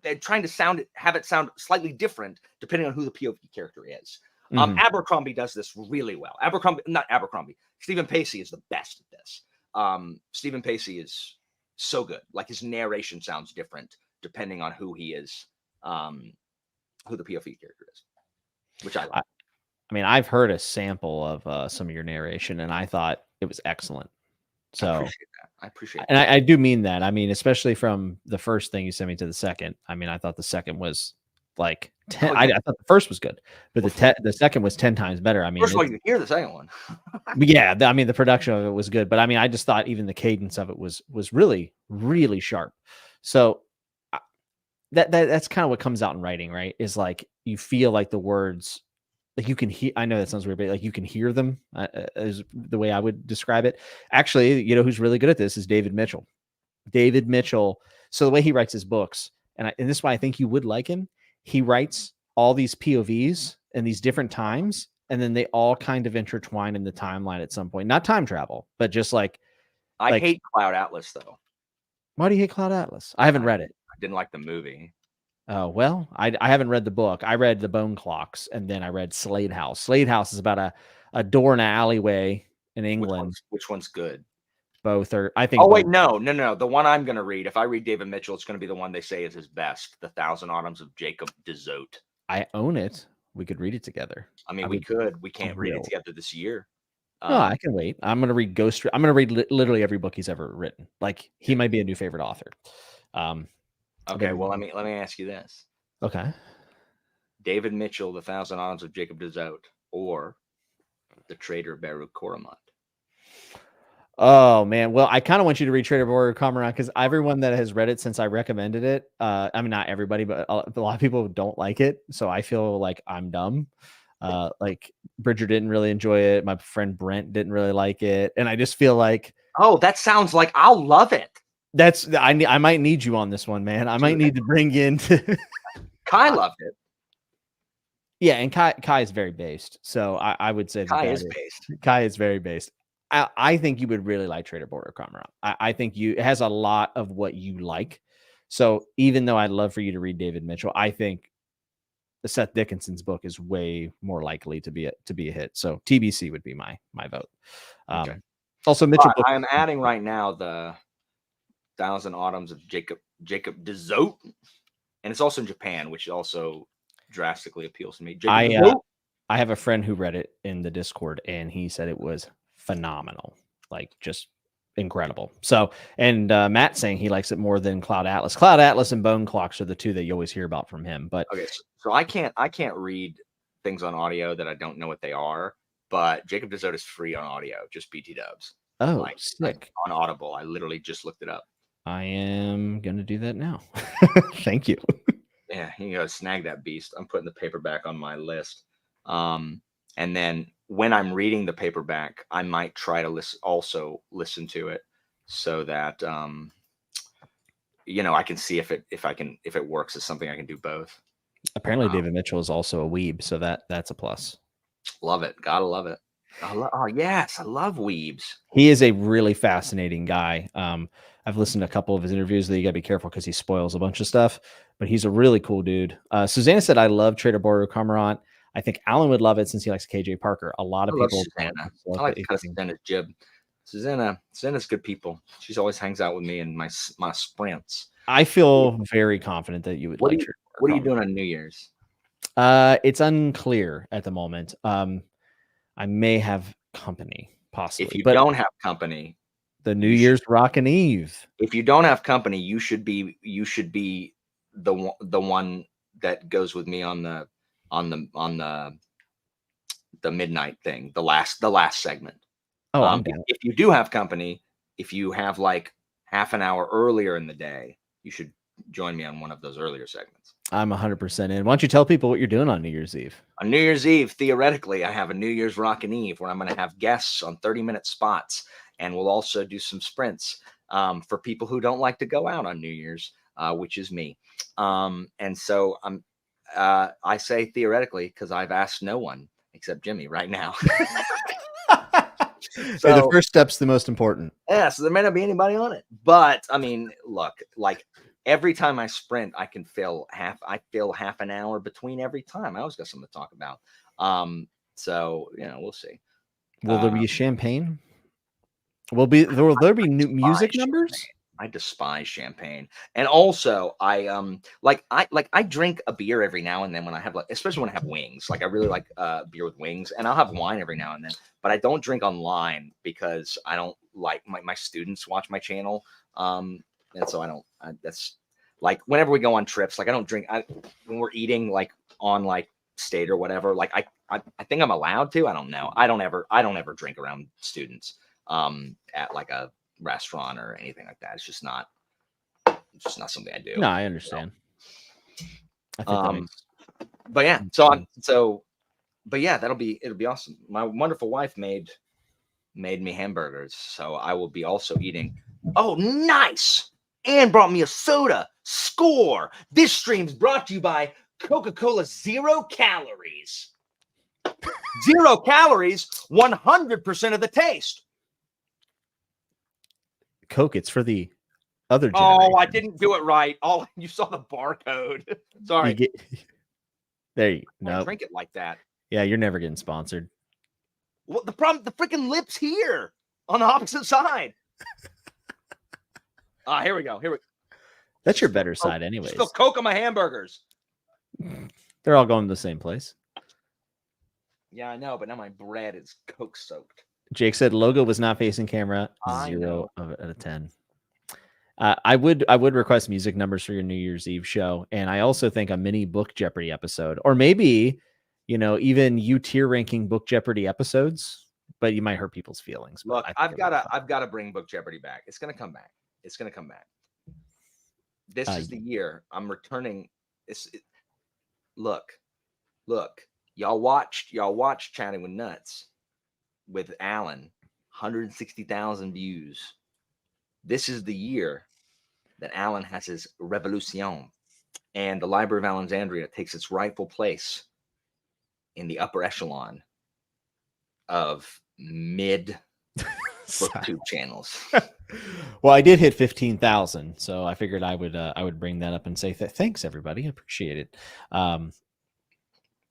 have it sound slightly different depending on who the POV character is. Mhm. Abercrombie does this really well. Stephen Pacey is the best at this. Stephen Pacey is so good. Like his narration sounds different depending on who he is, who the POV character is, which I like. I mean, I've heard a sample of some of your narration, and I thought it was excellent. So I appreciate that. And I do mean that. I mean, especially from the first thing you sent me to the second. I mean, I thought the second was like 10. Oh, yeah. I thought the first was good, but the second was 10 times better. I mean, first of all, you can hear the second one. yeah, I mean, the production of it was good, but I mean, I just thought even the cadence of it was really, really sharp. So that's kind of what comes out in writing, right? Is like you feel like the words, like you can hear. I know that sounds weird, but like you can hear them. Is the way I would describe it. Actually, you know who's really good at this is David Mitchell. David Mitchell. So the way he writes his books, and this is why I think you would like him. He writes all these POVs and these different times, and then they all kind of intertwine in the timeline at some point. Not time travel, but just like I hate Cloud Atlas though. Why do you hate Cloud Atlas? I haven't read it. I didn't like the movie. Oh, well, I haven't read the book. I read the Bone Clocks, and then I read Slade House. Slade House is about a door in an alleyway in England. Which one's good? Both are, I think. Oh wait, no. The one I'm going to read, if I read David Mitchell, it's going to be the one they say is his best, The Thousand Autumns of Jacob de Zoet. I own it. We could read it together. I mean, we could. We can't read it together this year. No, I can wait. I'm going to read Ghost. I'm going to read literally every book he's ever written. Like he might be a new favorite author. Okay, well, let me ask you this. Okay. David Mitchell, The Thousand Autumns of Jacob de Zoet, or The Traitor Baruch Coromant? Oh man, well, I kind of want you to read Trader Warrior Cormorant because everyone that has read it since I recommended it, I mean not everybody, but a lot of people don't like it, so I feel like I'm dumb. Like Bridger didn't really enjoy it. My friend Brent didn't really like it, and I just feel like, oh, that sounds like I'll love it. I might need you on this one, man. I might need to bring in. Kai loved it. Yeah, and Kai is very based, so I would say Kai is based. Kai is very based. I think you would really like Trader Border Cormorant. I think it has a lot of what you like. So even though I'd love for you to read David Mitchell, I think the Seth Dickinson's book is way more likely to be a hit. So TBC would be my vote. Okay. Also, Mitchell. I am adding right now the Thousand Autumns of Jacob de Zoet, and it's also in Japan, which also drastically appeals to me. I have a friend who read it in the Discord, and he said it was phenomenal, like just incredible. So, and Matt saying he likes it more than Cloud Atlas. Cloud Atlas and Bone Clocks are the two that you always hear about from him. But okay, so I can't read things on audio that I don't know what they are. But Jacob de Zoet is free on audio, just BT dubs. Oh, sick. On Audible. I literally just looked it up. I am gonna do that now. Thank you. Yeah, you gotta snag that beast. I'm putting the paperback on my list. And then when I'm reading the paperback, I might try to listen to it so that I can see if it works as something I can do both. Apparently David Mitchell is also a weeb, so that's a plus. Love it. Gotta love it. Oh yes, I love weebs. He is a really fascinating guy. I've listened to a couple of his interviews that you gotta be careful because he spoils a bunch of stuff, but he's a really cool dude. Susanna said, I love Trader Border Cormorant. I think Alan would love it since he likes KJ Parker. A lot of people. Susanna. I like Susanna's jib. Susanna's good people. She's always hangs out with me in my sprints. I feel very confident that you would like her. What are you doing on New Year's? It's unclear at the moment. I may have company, possibly. If you don't have company, the New Year's Rockin' Eve. If you don't have company, you should be the one that goes with me on the midnight thing, the last segment. Oh, I'm down. If you do have company, if you have like half an hour earlier in the day, you should join me on one of those earlier segments. I'm 100% in. Why don't you tell people what you're doing on New Year's Eve? On New Year's Eve, theoretically, I have a New Year's Rockin' Eve where I'm going to have guests on 30-minute spots, and we'll also do some sprints for people who don't like to go out on New Year's, which is me. And so I say theoretically because I've asked no one except Jimmy right now. So the first step's the most important. Yeah, so there may not be anybody on it, but I mean, look, like every time I sprint, I fill half an hour between every time. I always got something to talk about. So we'll see. Will there be champagne? Will there be new music numbers? Champagne. I despise champagne, and also I drink a beer every now and then when I have especially when I have wings. Like I really like beer with wings, and I'll have wine every now and then. But I don't drink online because I don't like my students watch my channel, and so I don't. That's like whenever we go on trips, like I don't drink. When we're eating like on like state or whatever, like I think I'm allowed to. I don't know. I don't ever drink around students at like a restaurant or anything like that. It's just not something I do. No, I understand. I think that makes but yeah, but yeah, it'll be awesome. My wonderful wife made me hamburgers, so I will be also eating. Oh, nice! And brought me a soda. Score! This stream's brought to you by Coca-Cola 0 calories. 0 calories, 100% of the taste. Coke, it's for the other generation. Oh, I didn't do it right. Oh, you saw the barcode. Sorry. There you go. Nope. Drink it like that. Yeah, you're never getting sponsored. What the problem? The freaking lip's here on the opposite side. Here we go. That's your better side, anyways. Still Coke on my hamburgers. They're all going to the same place. Yeah, I know, but now my bread is Coke soaked. Jake said logo was not facing camera. 0 out of 10. I would request music numbers for your New Year's Eve show, and I also think a mini Book Jeopardy episode, or maybe even you tier ranking Book Jeopardy episodes. But you might hurt people's feelings. Look, I've got to bring Book Jeopardy back. It's gonna come back. This is the year I'm returning. Look, y'all watched Chatting with Nuts with Alan, 160,000 views. This is the year that Alan has his revolution, and the Library of Allenxandria takes its rightful place in the upper echelon of mid booktube channels. Well, I did hit 15,000, so I figured I would bring that up and say thanks everybody. I appreciate it.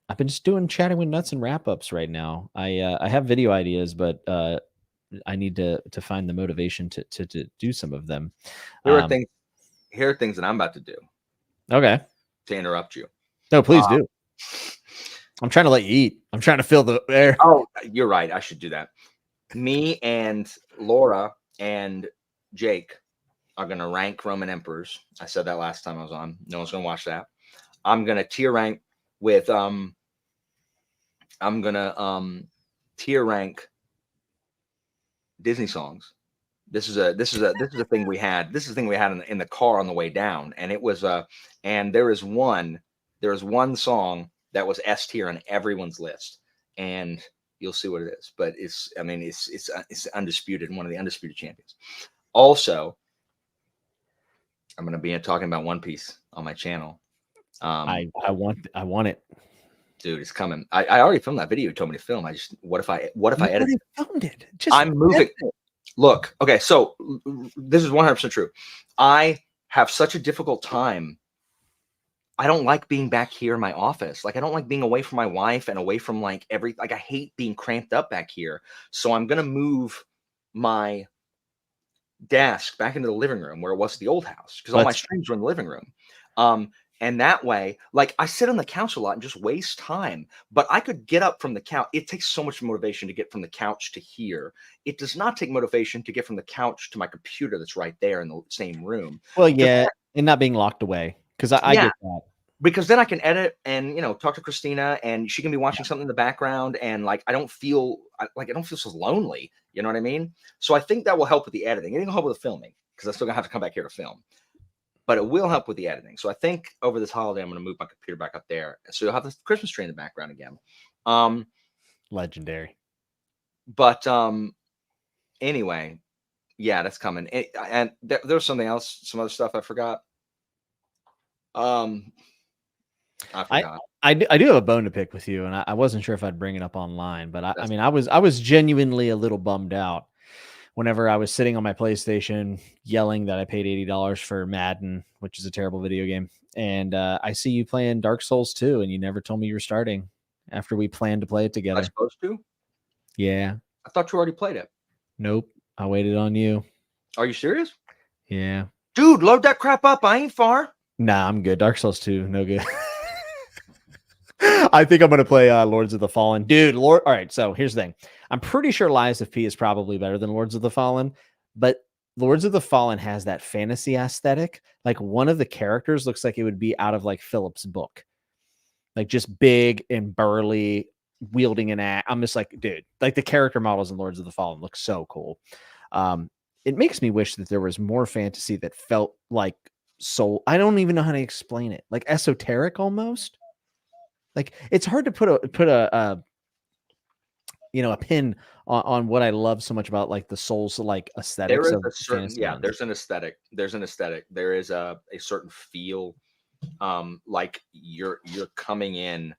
I've been just doing Chatting with Nuts and wrap-ups right now. I have video ideas, but I need to find the motivation to do some of them. Here are things that I'm about to do. Okay. To interrupt you. No, please do. I'm trying to let you eat. I'm trying to fill the air. Oh, you're right. I should do that. Me and Laura and Jake are going to rank Roman emperors. I said that last time I was on. No one's going to watch that. I'm going to tier rank with tier rank Disney songs. This is a thing we had. This is a thing we had in the car on the way down, and it was and there is one song that was S tier on everyone's list, and you'll see what it is. But it's undisputed, one of the undisputed champions. Also, I'm going to be talking about One Piece on my channel. I want it, dude. It's coming. I already filmed that video you told me to film. What if I edit it? Filmed it. I'm moving. Look, okay, so this is 100% true. I have such a difficult time. I don't like being back here in my office. Like, I don't like being away from my wife and away from I hate being cramped up back here. So I'm going to move my desk back into the living room where it was the old house, because all my streams were in the living room. And that way, I sit on the couch a lot and just waste time, but I could get up from the couch. It takes so much motivation to get from the couch to here. It does not take motivation to get from the couch to my computer that's right there in the same room. Well, yeah, and not being locked away, because I get that. because then I can edit and, you know, talk to Christina, and she can be watching something in the background, and like I don't feel so lonely. You know what I mean? So I think that will help with the editing. It ain't gonna help with the filming because I'm still gonna have to come back here to film, but it will help with the editing. So I think over this holiday I'm gonna move my computer back up there, so you'll have the Christmas tree in the background again. Legendary. But anyway, yeah, that's coming. And there was something else, some other stuff I forgot. I forgot. I do have a bone to pick with you, and I wasn't sure if I'd bring it up online, but I mean, I was genuinely a little bummed out whenever I was sitting on my PlayStation yelling that I paid $80 for Madden, which is a terrible video game, and I see you playing Dark Souls 2, and you never told me you were starting after we planned to play it Am I together. supposed to? Yeah. I thought you already played it. Nope. I waited on you. Are you serious? Yeah. Dude, load that crap up. I ain't far. Nah, I'm good. Dark Souls 2, no good. I think I'm going to play Lords of the Fallen. Dude, All right, so here's the thing. I'm pretty sure Lies of P is probably better than Lords of the Fallen, but Lords of the Fallen has that fantasy aesthetic. Like one of the characters looks like it would be out of like Philip's book. Like just big and burly, wielding an axe. I'm just like, dude, like the character models in Lords of the Fallen look so cool. It makes me wish that there was more fantasy that felt like soul. I don't even know how to explain it. Like esoteric almost. Like it's hard to put a a pin on what I love so much about like the Souls like aesthetics. There is of a certain fantasy ones. there's an aesthetic. There's an aesthetic. There is a certain feel, like you're coming in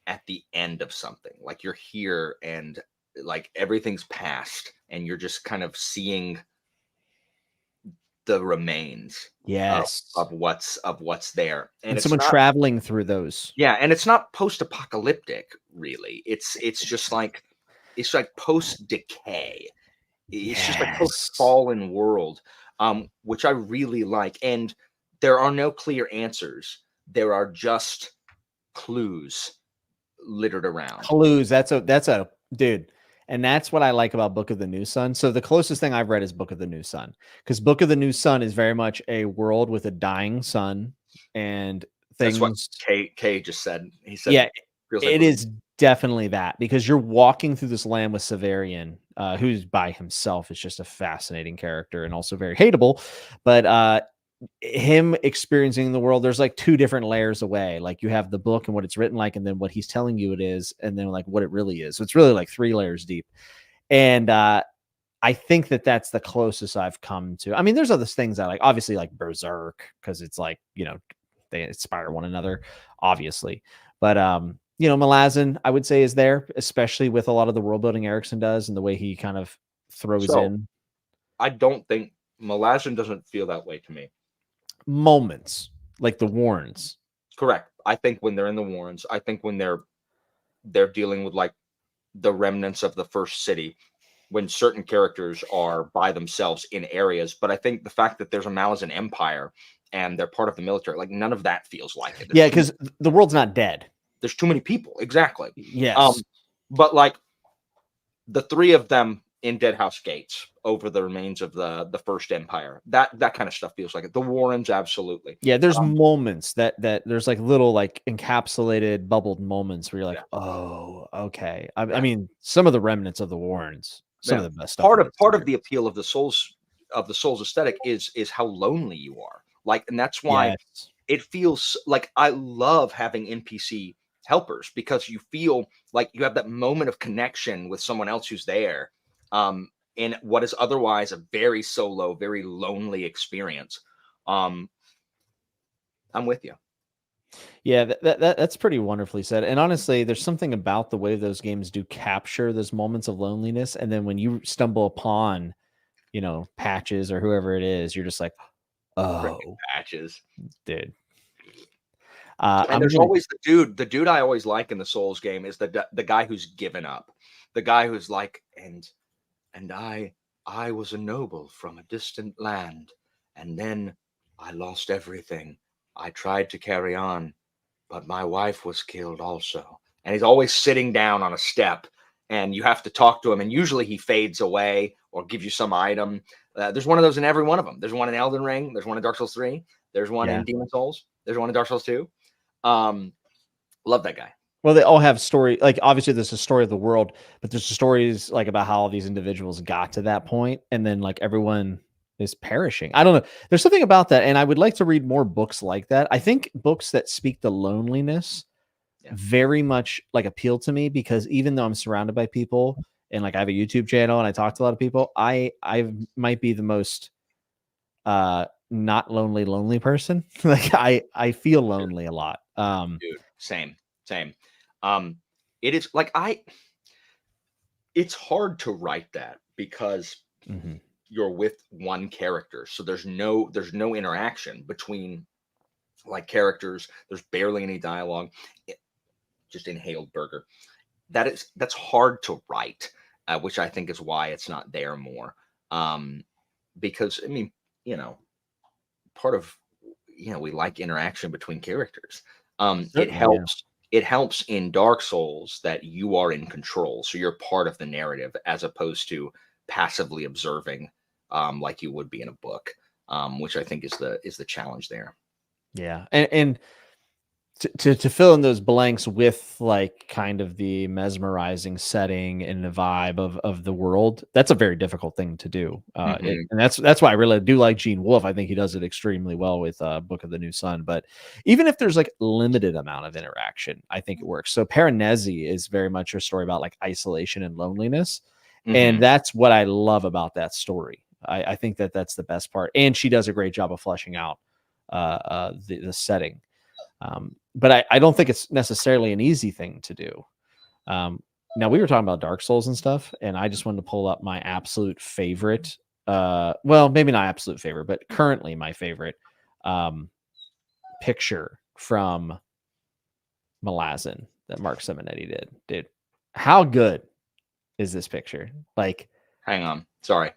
at the end of something. Like you're here and like everything's past, and you're just kind of seeing the remains Yes. of what's there, And it's someone not, traveling through those. yeah, and it's not post-apocalyptic really. It's just like it's like post-decay. It's just like Yes. post-fallen world, which I really like. And there are no clear answers. There are just clues littered around. Clues. That's a dude. And that's what I like about Book of the New Sun. So the closest thing I've read is Book of the New Sun, because Book of the New Sun is very much a world with a dying sun and things. That's what Kay just said. He said, yeah, feels like it is definitely that, because you're walking through this land with Severian, who's by himself is just a fascinating character and also very hateable. But him experiencing the world, there's like two different layers away. Like you have the book and what it's written like, and then what he's telling you it is, and then like what it really is. So it's really like 3 layers deep. And I think that that's the closest I've come to. I mean, there's other things I like, obviously like Berserk, because it's like, they inspire one another, obviously. But Malazan, I would say, is there, especially with a lot of the world building Erickson does and the way he kind of throws in. I don't think Malazan doesn't feel that way to me. Moments like the Warrens. Correct. I think when they're in the Warrens, I think when they're dealing with like the remnants of the first city, when certain characters are by themselves in areas. But I think the fact that there's a Malazan empire and they're part of the military, like none of that feels like it. Yeah, because the world's not dead. There's too many people. Exactly. Yes. But like the 3 of them in Deadhouse Gates over the remains of the first empire, that kind of stuff feels like it. The Warrens, absolutely. Yeah, there's moments that there's like little like encapsulated bubbled moments where you're like, oh, okay. I mean, some of the remnants of the Warrens, some of the best stuff. Part of the appeal of the Souls aesthetic is how lonely you are. Like, and that's why it feels like I love having NPC helpers, because you feel like you have that moment of connection with someone else who's there. In what is otherwise a very solo, very lonely experience. I'm with you. Yeah, that's pretty wonderfully said. And honestly, there's something about the way those games do capture those moments of loneliness. And then when you stumble upon, Patches or whoever it is, you're just like, oh, Patches, dude. And there's always the dude I always like in the Souls game is the guy who's given up, the guy who's like, and I was a noble from a distant land, and then I lost everything. I tried to carry on, but my wife was killed also. And he's always sitting down on a step, and you have to talk to him, and usually he fades away or gives you some item. There's one of those in every one of them. There's one in Elden Ring. There's one in Dark Souls 3. There's one in Demon Souls. There's one in Dark Souls 2. Love that guy. Well, they all have story. Like obviously, there's a story of the world, but there's stories like about how all these individuals got to that point, and then like everyone is perishing. I don't know. There's something about that, and I would like to read more books like that. I think books that speak to loneliness very much like appeal to me, because even though I'm surrounded by people and like I have a YouTube channel and I talk to a lot of people, I might be the most not lonely person. Like I feel lonely a lot. Dude, same. It is like it's hard to write that because you're with one character, so there's no interaction between like characters. There's barely any dialogue. Just inhaled burger. That's hard to write, which I think is why it's not there more. Because I mean, part of we like interaction between characters. It helps. Yeah. It helps in Dark Souls that you are in control, so you're part of the narrative as opposed to passively observing, like you would be in a book, which I think is the challenge there. Yeah, and to fill in those blanks with like kind of the mesmerizing setting and the vibe of the world, that's a very difficult thing to do. And that's why I really do like Gene Wolfe. I think he does it extremely well with Book of the New Sun. But even if there's like limited amount of interaction, I think it works. So Paranesi is very much a story about like isolation and loneliness. And that's what I love about that story. I think that's the best part. And she does a great job of fleshing out the setting. But I don't think it's necessarily an easy thing to do. Now we were talking about Dark Souls and stuff, and I just wanted to pull up my absolute favorite. Well, maybe not absolute favorite, but currently my favorite picture from Malazan that Mark Simonetti did. Dude, how good is this picture? Like, hang on, sorry.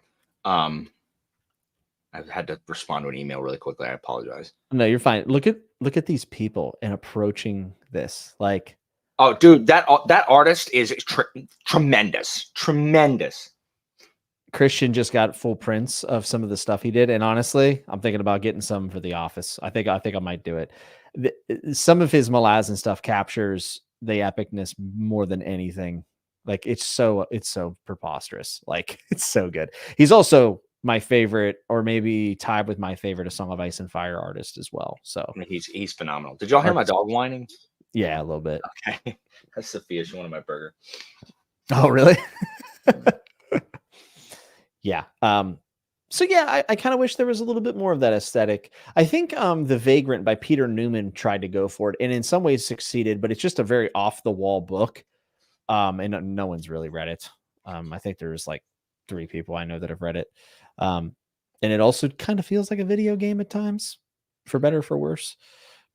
I've had to respond to an email really quickly. I apologize. No, you're fine. Look at these people and approaching this. Like, oh, dude, that artist is tremendous. Christian just got full prints of some of the stuff he did, and honestly, I'm thinking about getting some for the office. I think I might do it. Some of his Malazan stuff captures the epicness more than anything. Like, it's so preposterous. Like, it's so good. He's also my favorite, or maybe tied with my favorite, A Song of Ice and Fire artist as well. So he's phenomenal. Did y'all hear my dog whining? Yeah, a little bit. Okay, that's Sophia. She wanted my burger. Oh, really? Yeah. So yeah, I kind of wish there was a little bit more of that aesthetic. I think The Vagrant by Peter Newman tried to go for it, and in some ways succeeded, but it's just a very off the wall book. And no one's really read it. I think there's like 3 people I know that have read it. And it also kind of feels like a video game at times, for better or for worse.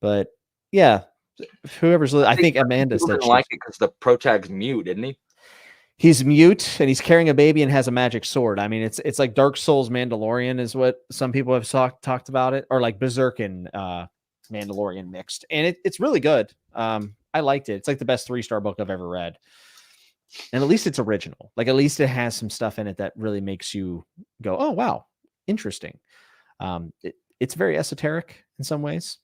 But yeah, whoever's, I think Amanda said didn't like it because the protag's mute, isn't he? He's mute and he's carrying a baby and has a magic sword. I mean, it's like Dark Souls Mandalorian is what some people have talked about it, or like Berserk and Mandalorian mixed. And it's really good. I liked it. It's like the best 3-star book I've ever read. And at least it's original. Like, at least it has some stuff in it that really makes you go, oh, wow, interesting. It's very esoteric in some ways.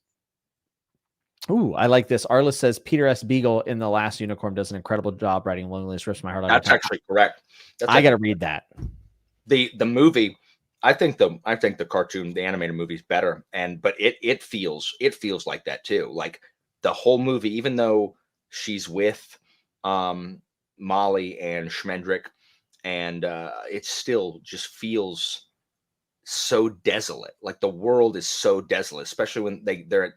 Ooh, I like this. Arliss says Peter S. Beagle in The Last Unicorn does an incredible job writing Loneliness Rips My Heart Out. That's actually correct. I got to read that. The movie, I think the cartoon, the animated movie is better, but it feels like that too. Like the whole movie, even though she's with Molly and Schmendrick, and it still just feels so desolate. Like the world is so desolate, especially when they're at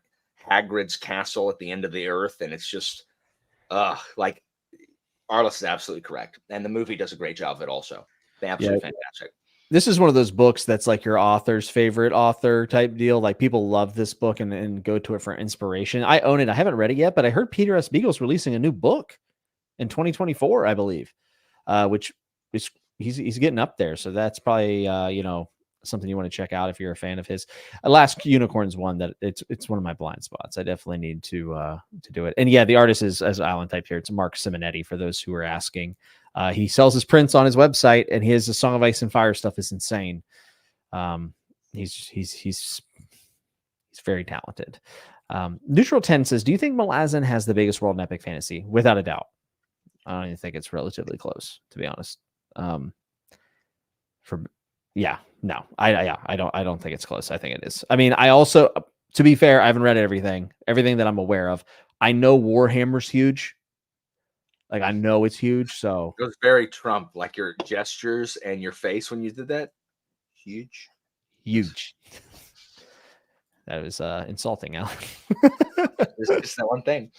Hagrid's castle at the end of the earth, and it's just like Arliss is absolutely correct, and the movie does a great job of it also. Absolutely fantastic. This is one of those books that's like your author's favorite author type deal. Like, people love this book and go to it for inspiration. I own it. I haven't read it yet, but I heard Peter S. Beagle's releasing a new book in 2024, I believe, which is he's getting up there. So that's probably something you want to check out if you're a fan of his. Last Unicorn's one that it's one of my blind spots. I definitely need to do it. And yeah, the artist is, as Alan typed here, it's Mark Simonetti, for those who are asking. He sells his prints on his website, and his A Song of Ice and Fire stuff is insane. He's very talented. Neutral 10 says, do you think Malazan has the biggest world in epic fantasy? Without a doubt. I don't even think it's relatively close, to be honest. No, I don't think it's close. I think it is. I mean, I also, to be fair, I haven't read everything that I'm aware of. I know Warhammer's huge. Like, I know it's huge. So it was very Trump, like your gestures and your face when you did that. Huge. That was insulting, Alan. It's just that one thing.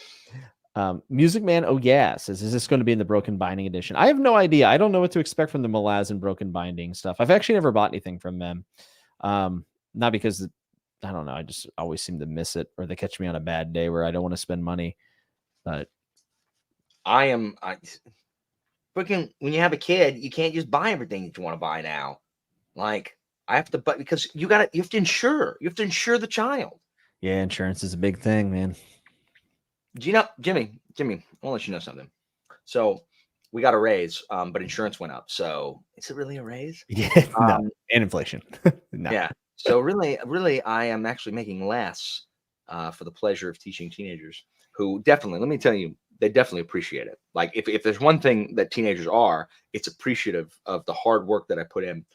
Music Man, oh yeah, says, is this going to be in the Broken Binding edition? I have no idea. I don't know what to expect from the Malazan Broken Binding stuff. I've actually never bought anything from them. Not because, I don't know, I just always seem to miss it, or they catch me on a bad day where I don't want to spend money. But Freaking, when you have a kid, you can't just buy everything that you want to buy now. Like, I have to, but because you have to insure the child. Yeah, insurance is a big thing, man. Do you know, Jimmy, I'll let you know something. So we got a raise, but insurance went up. So is it really a raise? Yeah, no, and inflation. No. Yeah. So really, I am actually making less for the pleasure of teaching teenagers who definitely, let me tell you, they definitely appreciate it. Like if there's one thing that teenagers are, it's appreciative of the hard work that I put in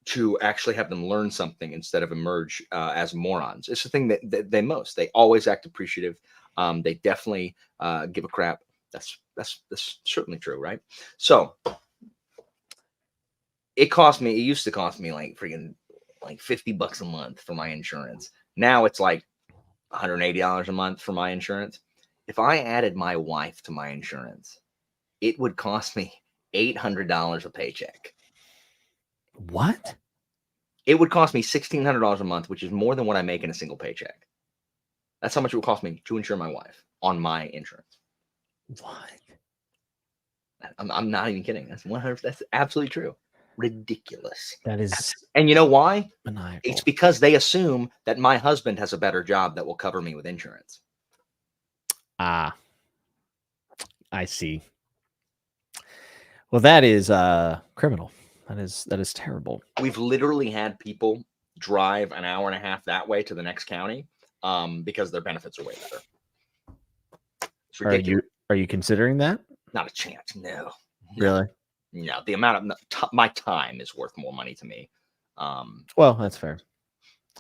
to actually have them learn something instead of emerge as morons. It's the thing that they always act appreciative. They definitely give a crap. That's certainly true, right? So it used to cost me like freaking like $50 a month for my insurance. Now it's like $180 a month for my insurance. If I added my wife to my insurance, it would cost me $800 a paycheck. What? It would cost me $1,600 a month, which is more than what I make in a single paycheck. That's how much it would cost me to insure my wife on my insurance. What? I'm not even kidding. That's 100. That's absolutely true. Ridiculous. That is. And you know why? Maniacal. It's because they assume that my husband has a better job that will cover me with insurance. I see. Well, that is criminal. That is terrible. We've literally had people drive an hour and a half that way to the next county because their benefits are way better. It's ridiculous. Are you considering that? Not a chance. No. Really? No. The amount of my time is worth more money to me. Well, that's fair.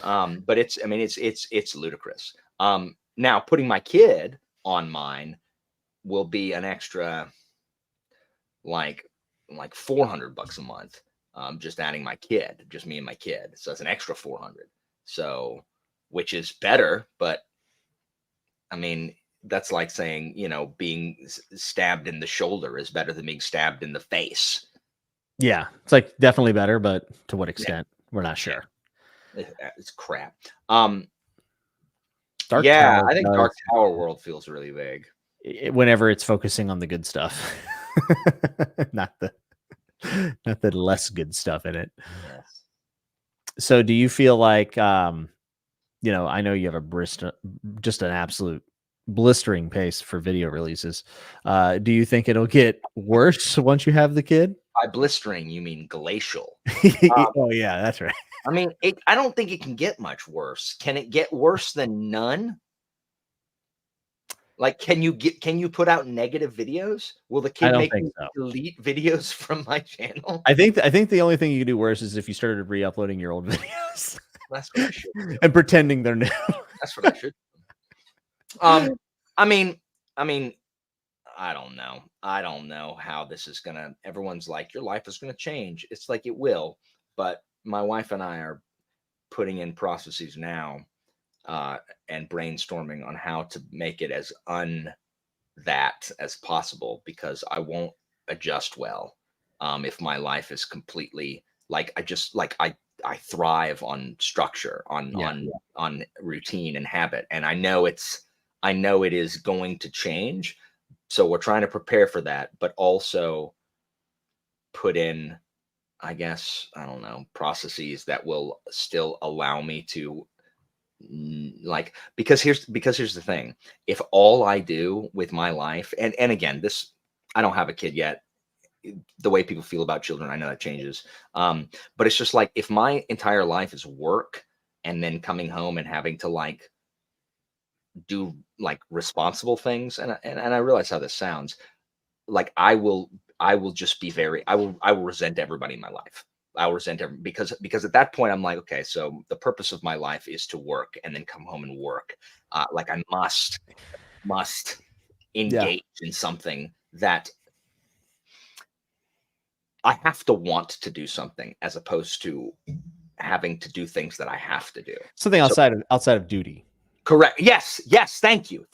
But it's ludicrous. Now putting my kid on mine will be an extra like $400 a month. Just adding my kid, just me and my kid. So it's an extra 400. So, which is better, but I mean, that's like saying, being stabbed in the shoulder is better than being stabbed in the face. Yeah, it's like definitely better, but to what extent? Yeah. We're not sure. It's crap. Dark Tower I think Dark Tower World feels really big. Whenever it's focusing on the good stuff, not the less good stuff in it. Yes. So do you feel like, I know you have just an absolute blistering pace for video releases. Do you think it'll get worse once you have the kid? By blistering, you mean glacial. Oh yeah, that's right. I mean, I don't think it can get much worse. Can it get worse than none? Like, can you put out negative videos? Will the kid make me delete videos from my channel? I think the only thing you could do worse is if you started re-uploading your old videos. That's what I should do. And pretending they're new. That's what I should do. I mean, I don't know. I don't know how this is gonna. Everyone's like, your life is gonna change. It's like it will, but my wife and I are putting in processes now and brainstorming on how to make it as that as possible, because I won't adjust well if my life is completely like I thrive on structure, on routine and habit, and I know it is going to change. So we're trying to prepare for that, but also put in, I guess, I don't know, processes that will still allow me to because here's the thing. If all I do with my life, and again, I don't have a kid yet. The way people feel about children, I know that changes. But it's just like, if my entire life is work and then coming home and having to do like responsible things, and I realize how this sounds. Like I will just be I will resent everybody in my life. I will resent because at that point I'm like, okay, so the purpose of my life is to work and then come home and work. Like I must Yeah. engage in something that I have to want to do something as opposed to having to do things that I have to do. Something So outside of duty. correct. Yes. Thank you.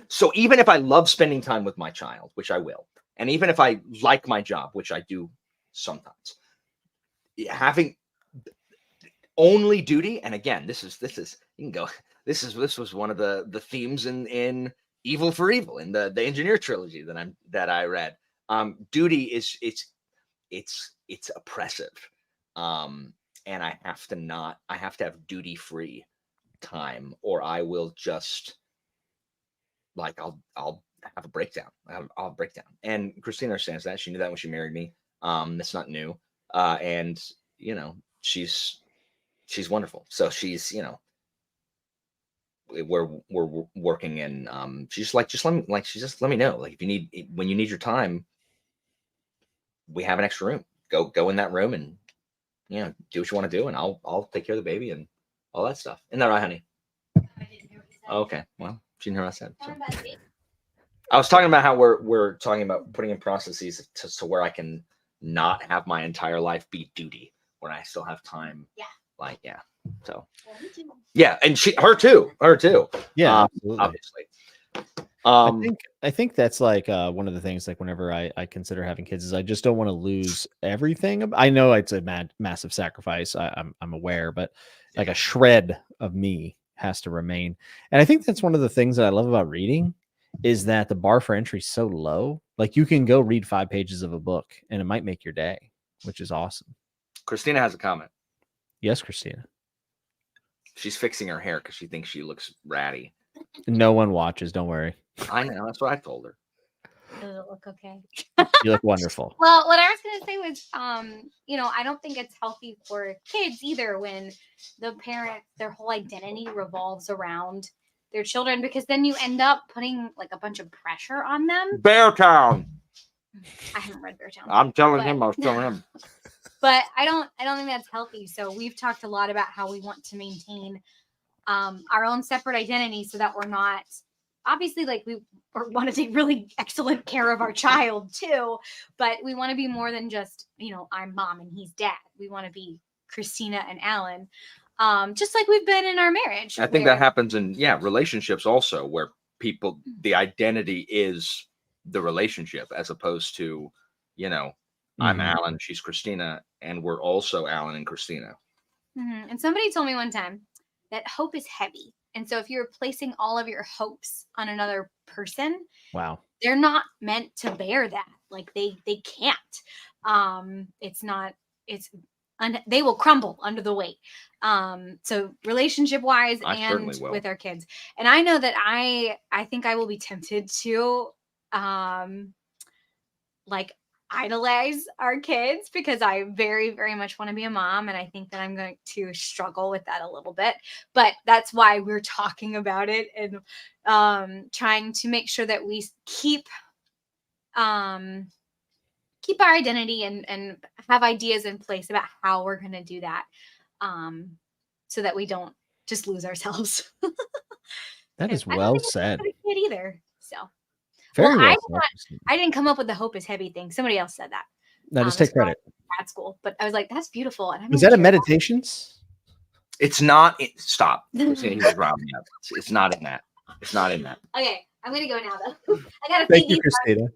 So even if I love spending time with my child, which I will, and even if I like my job, which I do sometimes, having only duty, and again, this is you can go. This was one of the themes in Evil for Evil in the Engineer trilogy that I read. Duty is it's oppressive, and I have to have duty free time, or I will just like I'll have a breakdown. I'll have a breakdown. And Christina understands that. She knew that when she married me. That's not new. And you know, she's wonderful. So she's, you know, we're working in she's like, just let me know. Like if you need when you need your time, we have an extra room. Go in that room and you know, do what you want to do, and I'll take care of the baby and all that stuff. Isn't that right, honey? I didn't hear what you said. Oh, okay. Well, she didn't hear what I said. So. Talking about the baby. I was talking about how we're talking about putting in processes to where I can not have my entire life be duty, when I still have time. Yeah. Like, yeah. So Well, me too. yeah, and her too. Yeah, absolutely. Obviously. I think that's like one of the things, like whenever I consider having kids, is I just don't want to lose everything. I know it's a massive sacrifice. I'm aware, but like a shred of me has to remain. And I think that's one of the things that I love about reading, is that the bar for entry is so low. Like you can go read 5 pages of a book and it might make your day, which is awesome. Christina has a comment. Yes, Christina. She's fixing her hair because she thinks she looks ratty. No one watches. Don't worry. I know. That's what I told her. Does it look okay? You look wonderful. Well, what I was going to say was, you know, I don't think it's healthy for kids either when the parent, their whole identity revolves around their children, because then you end up putting like a bunch of pressure on them. Beartown. I haven't read Beartown. I'm telling But- him. I was telling him. But I don't think that's healthy. So we've talked a lot about how we want to maintain our own separate identity so that we're not, obviously, like we want to take really excellent care of our child too, but we want to be more than just, you know, I'm mom and he's dad. We want to be Christina and Alan, just like we've been in our marriage. I think that happens in relationships also, where people, the identity is the relationship as opposed to, you know, I'm Mhm. Alan, she's Christina, and we're also Alan and Christina. Mm-hmm. And somebody told me one time that hope is heavy. And so if you're placing all of your hopes on another person, Wow. they're not meant to bear that. Like they can't. They will crumble under the weight. So relationship wise I and certainly will. with our kids. And I know that I think I will be tempted to like idolize our kids, because I very, very much want to be a mom. And I think that I'm going to struggle with that a little bit, but that's why we're talking about it and trying to make sure that we keep our identity and have ideas in place about how we're going to do that, so that we don't just lose ourselves. That is I don't well think I'm said. a good kid either. So Very well, well said. I didn't come up with the hope is heavy thing. Somebody else said that. No, just take credit. Grad school, but I was like, that's beautiful. And I'm Was gonna that a share meditations? It's not. Stop. He's robbing me up. It's not in that. It's not in that. Okay, I'm gonna go now though. I gotta Thank feed you, these. Christina.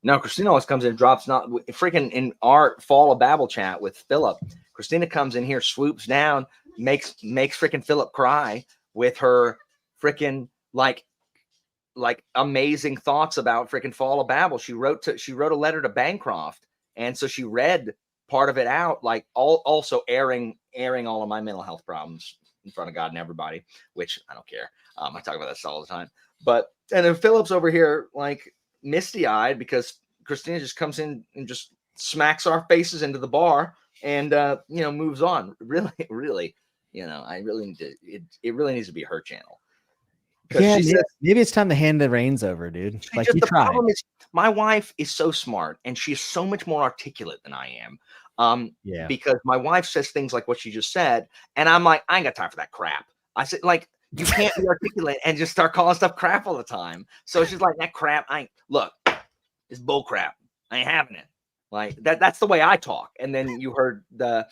No, Christina always comes in and drops not freaking in our Fall of Babel chat with Philip. Christina comes in here, swoops down, makes freaking Philip cry with her freaking like amazing thoughts about freaking Fall of Babel. She wrote a letter to Bancroft, and so she read part of it out, like also airing all of my mental health problems in front of God and everybody, which I don't care. I talk about this all the time. But and then Philip's over here like misty-eyed because Christina just comes in and just smacks our faces into the bar and moves on. Really, I really need to. It really needs to be her channel. because Yeah, she says maybe it's time to hand the reins over, dude. Like just you the tried. problem is my wife is so smart and she is so much more articulate than I am. Yeah. Because my wife says things like what she just said, and I'm like, I ain't got time for that crap. I said, like, you can't be articulate and just start calling stuff crap all the time. So she's like, that crap, I ain't look, it's bull crap. I ain't having it. Like that's the way I talk. And then you heard the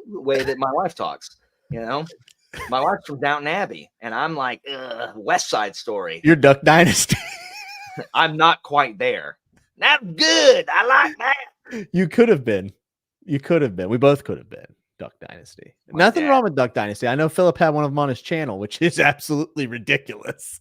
way that my wife talks, you know. My wife's from Downton Abbey, and I'm like, West Side Story. Your Duck Dynasty. I'm not quite there. That's good. I like that. You could have been. You could have been. We both could have been. Duck Dynasty. My Nothing dad. wrong with Duck Dynasty. I know Philip had one of them on his channel, which is absolutely ridiculous.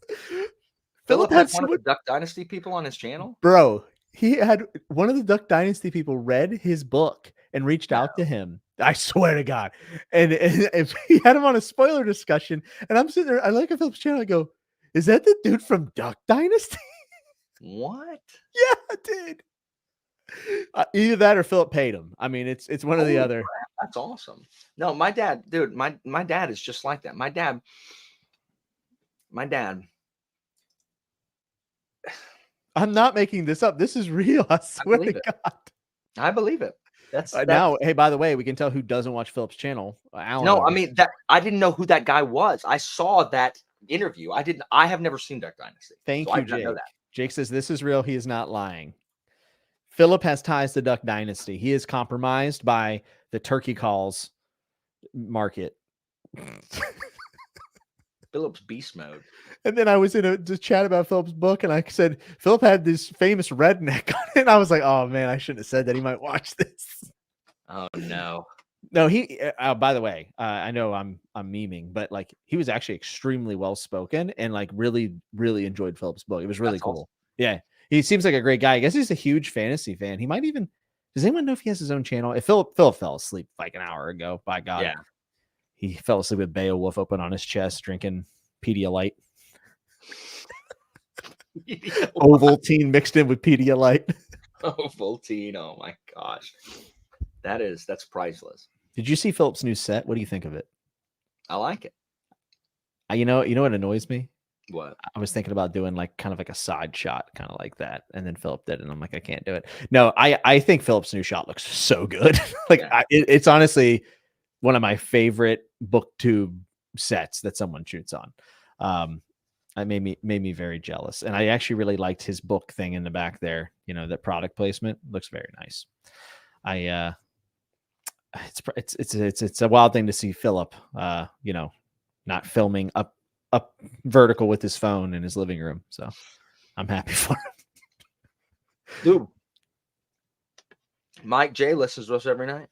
Philip had had one of the Duck Dynasty people on his channel? Bro, he had one of the Duck Dynasty people read his book and reached out to him. I swear to God. And if he had him on a spoiler discussion, and I'm sitting there, I look at Philip's channel, I go, is that the dude from Duck Dynasty? What? Yeah, dude. Either that or Philip paid him. I mean, it's one or the other. Crap, that's awesome. No, my dad, dude, my dad is just like that. My dad. I'm not making this up. This is real. I swear to believe it. God. I believe it. That's Now, hey, by the way, we can tell who doesn't watch Philip's channel. Alan. No, I mean that I didn't know who that guy was. I saw that interview. I have never seen Duck Dynasty. Thank so you, I did not Jake. know that. Jake says this is real. He is not lying. Philip has ties to Duck Dynasty. He is compromised by the turkey calls market. Philip's beast mode. And then I was in a chat about Philip's book, and I said Philip had this famous redneck on it. And I was like, "Oh man, I shouldn't have said that. He might watch this." Oh no. No, he. By the way, I know I'm memeing, but like he was actually extremely well spoken and like really enjoyed Philip's book. It was really cool. Awesome. Yeah, he seems like a great guy. I guess he's a huge fantasy fan. He might even. Does anyone know if he has his own channel? If Philip fell asleep like an hour ago, by God, yeah, he fell asleep with Beowulf open on his chest, drinking Pedialyte. Ovaltine mixed in with Pedialyte. Ovaltine. Oh my gosh. That's priceless. Did you see Philip's new set? What do you think of it? I like it. You know what annoys me? What? I was thinking about doing like kind of like a side shot, kind of like that, and then Philip did it, and I'm like, I can't do it. No, I think Philip's new shot looks so good. Like yeah. It's honestly one of my favorite booktube sets that someone shoots on. It made me very jealous, and I actually really liked his book thing in the back there. You know, that product placement looks very nice. It's a wild thing to see Philip, you know, not filming up vertical with his phone in his living room. So I'm happy for him. Dude, Mike J listens to us every night.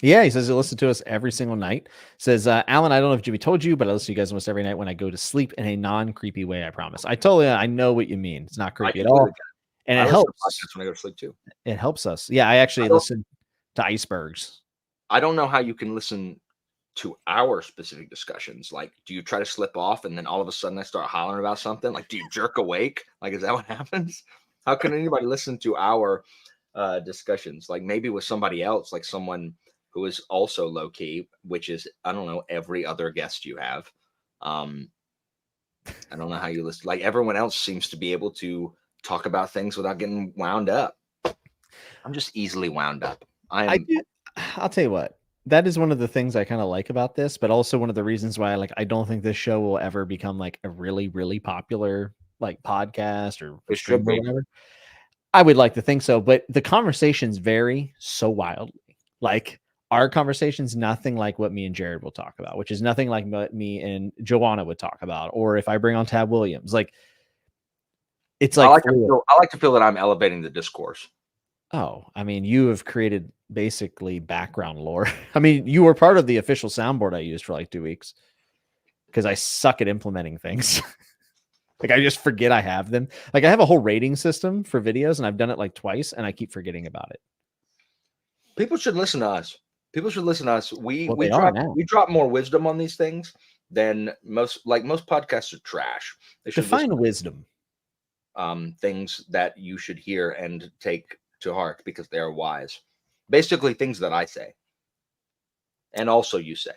Yeah, he says he listens to us every single night. Says, Alan, I don't know if Jimmy told you, but I listen to you guys almost every night when I go to sleep in a non-creepy way, I promise. I know what you mean. It's not creepy at all. And it helps when I go to sleep too. It helps us. Yeah, I actually listen to icebergs. I don't know how you can listen to our specific discussions. Like, do you try to slip off and then all of a sudden I start hollering about something? Like, do you jerk awake? Like, is that what happens? How can anybody listen to our discussions? Like maybe with somebody else, like someone who is also low key, which is, I don't know, every other guest you have. I don't know how you listen. Like everyone else seems to be able to talk about things without getting wound up. I'm just easily wound up. I'll tell you what, that is one of the things I kind of like about this, but also one of the reasons why I don't think this show will ever become like a really, really popular like podcast or stream or whatever. I would like to think so, but the conversations vary so wildly. Like our conversations, nothing like what me and Jared will talk about, which is nothing like what me and Joanna would talk about. Or if I bring on Tab Williams, like it's like I like to feel that I'm elevating the discourse. Oh, I mean, you have created basically background lore. I mean, you were part of the official soundboard I used for like 2 weeks because I suck at implementing things. Like I just forget I have them. Like I have a whole rating system for videos and I've done it like twice and I keep forgetting about it. People should listen to us. People should listen to us. We we drop more wisdom on these things than most podcasts are trash. They should define wisdom. Things that you should hear and take to heart because they are wise. Basically things that I say. And also you say.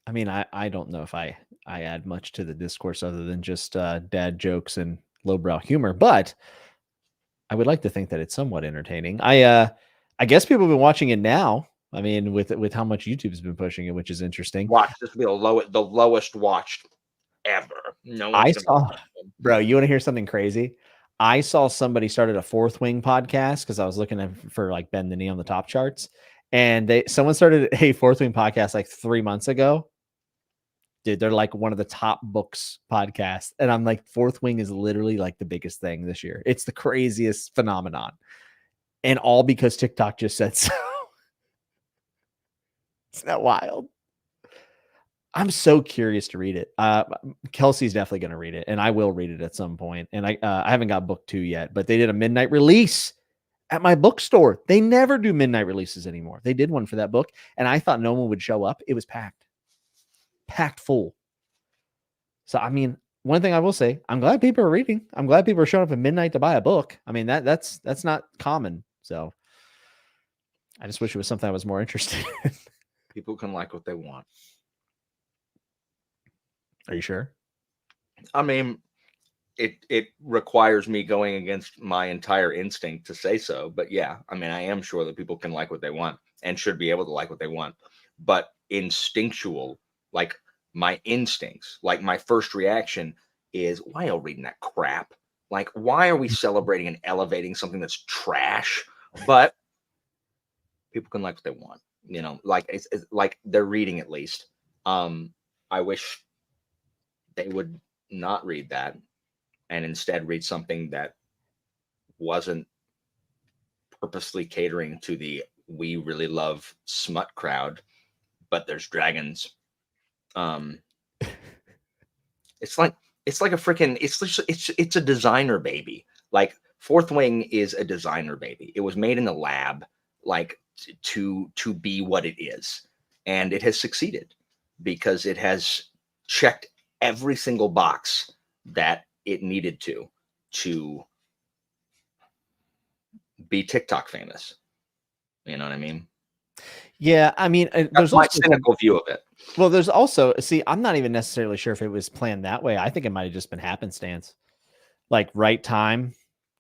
I mean, I don't know if I add much to the discourse other than just dad jokes and lowbrow humor, but I would like to think that it's somewhat entertaining. I guess people have been watching it now. I mean, with how much YouTube's been pushing it, which is interesting. Watch this will be the lowest watched ever. No I one's gonna saw, watch it. bro. You want to hear something crazy? I saw somebody started a Fourth Wing podcast because I was looking for like Bend the Knee on the top charts, and someone started a Fourth Wing podcast like 3 months ago. Dude, they're like one of the top books podcasts. And I'm like, Fourth Wing is literally like the biggest thing this year. It's the craziest phenomenon. And all because TikTok just said so. Isn't that wild? I'm so curious to read it. Kelsey's definitely going to read it, and I will read it at some point. And I haven't got book 2 yet, but they did a midnight release at my bookstore. They never do midnight releases anymore. They did one for that book, and I thought no one would show up. It was packed full. So, I mean, one thing I will say, I'm glad people are reading. I'm glad people are showing up at midnight to buy a book. I mean, that's not common. So I just wish it was something I was more interested in. People can like what they want. Are you sure? I mean, it requires me going against my entire instinct to say so. But yeah, I mean, I am sure that people can like what they want and should be able to like what they want. But instinctual, like my instincts, like my first reaction is, why are you reading that crap? Like, why are we celebrating and elevating something that's trash? But people can like what they want, you know, like it's like they're reading at least. I wish they would not read that and instead read something that wasn't purposely catering to the we really love smut crowd, but there's dragons. It's like a freaking it's a designer baby. Like Fourth Wing is a designer baby. It was made in the lab, like to be what it is, and it has succeeded because it has checked every single box that it needed to be TikTok famous. You know what I mean? Yeah, I mean, That's there's my also cynical view of it. well, there's also I'm not even necessarily sure if it was planned that way. I think it might have just been happenstance, like right time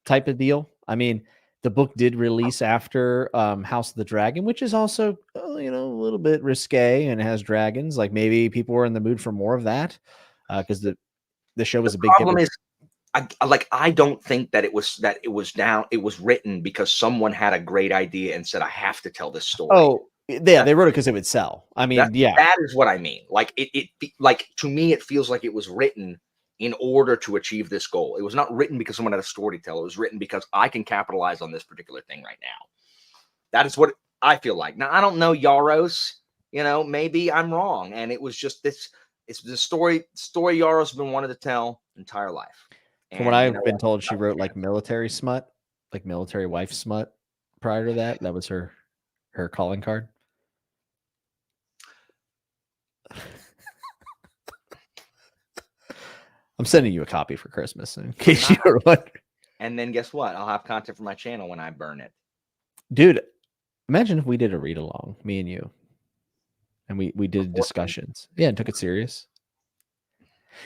type of deal. I mean, the book did release after House of the Dragon, which is also a little bit risque and it has dragons. Like maybe people were in the mood for more of that because the show was a big hit. Problem is, I don't think that it was written because someone had a great idea and said, I have to tell this story. Oh, yeah, they wrote it because it would sell. I mean, yeah, that is what I mean. Like like to me, it feels like it was written in order to achieve this goal. It was not written because someone had a story to tell. It was written because I can capitalize on this particular thing right now. That is what I feel like. Now, I don't know Yaros, maybe I'm wrong. And it was just this, it's the story Yaros has been wanted to tell entire life. From what I've been told, she wrote like military smut, like military wife smut prior to that. That was her calling card. I'm sending you a copy for Christmas in case you were wondering. And then guess what? I'll have content for my channel when I burn it. Dude, imagine if we did a read along, me and you. And we did discussions. Yeah, and took it serious.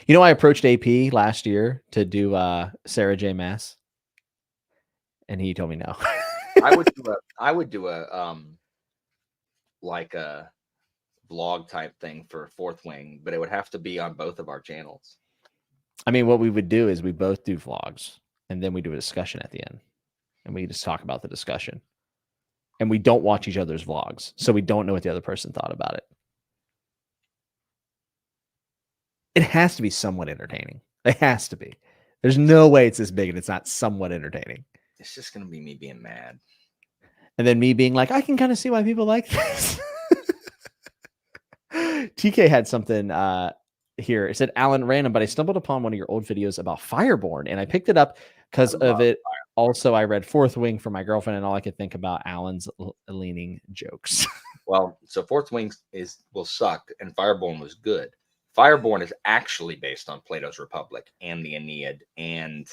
I approached AP last year to do Sarah J. Maas. And he told me no. I would do a like a vlog type thing for Fourth Wing, but it would have to be on both of our channels. I mean, what we would do is we both do vlogs and then we do a discussion at the end. And we just talk about the discussion. And we don't watch each other's vlogs. So we don't know what the other person thought about it. It has to be somewhat entertaining. It has to be. There's no way it's this big and it's not somewhat entertaining. It's just going to be me being mad. And then me being like, I can kind of see why people like this. TK had something here. It said, Alan, random, but I stumbled upon one of your old videos about Fireborn and I picked it up because of it. Also, I read Fourth Wing for my girlfriend and all I could think about Alan's leaning jokes. Well, so Fourth Wing will suck and Fireborn was good. Fireborn is actually based on Plato's Republic and the Aeneid, and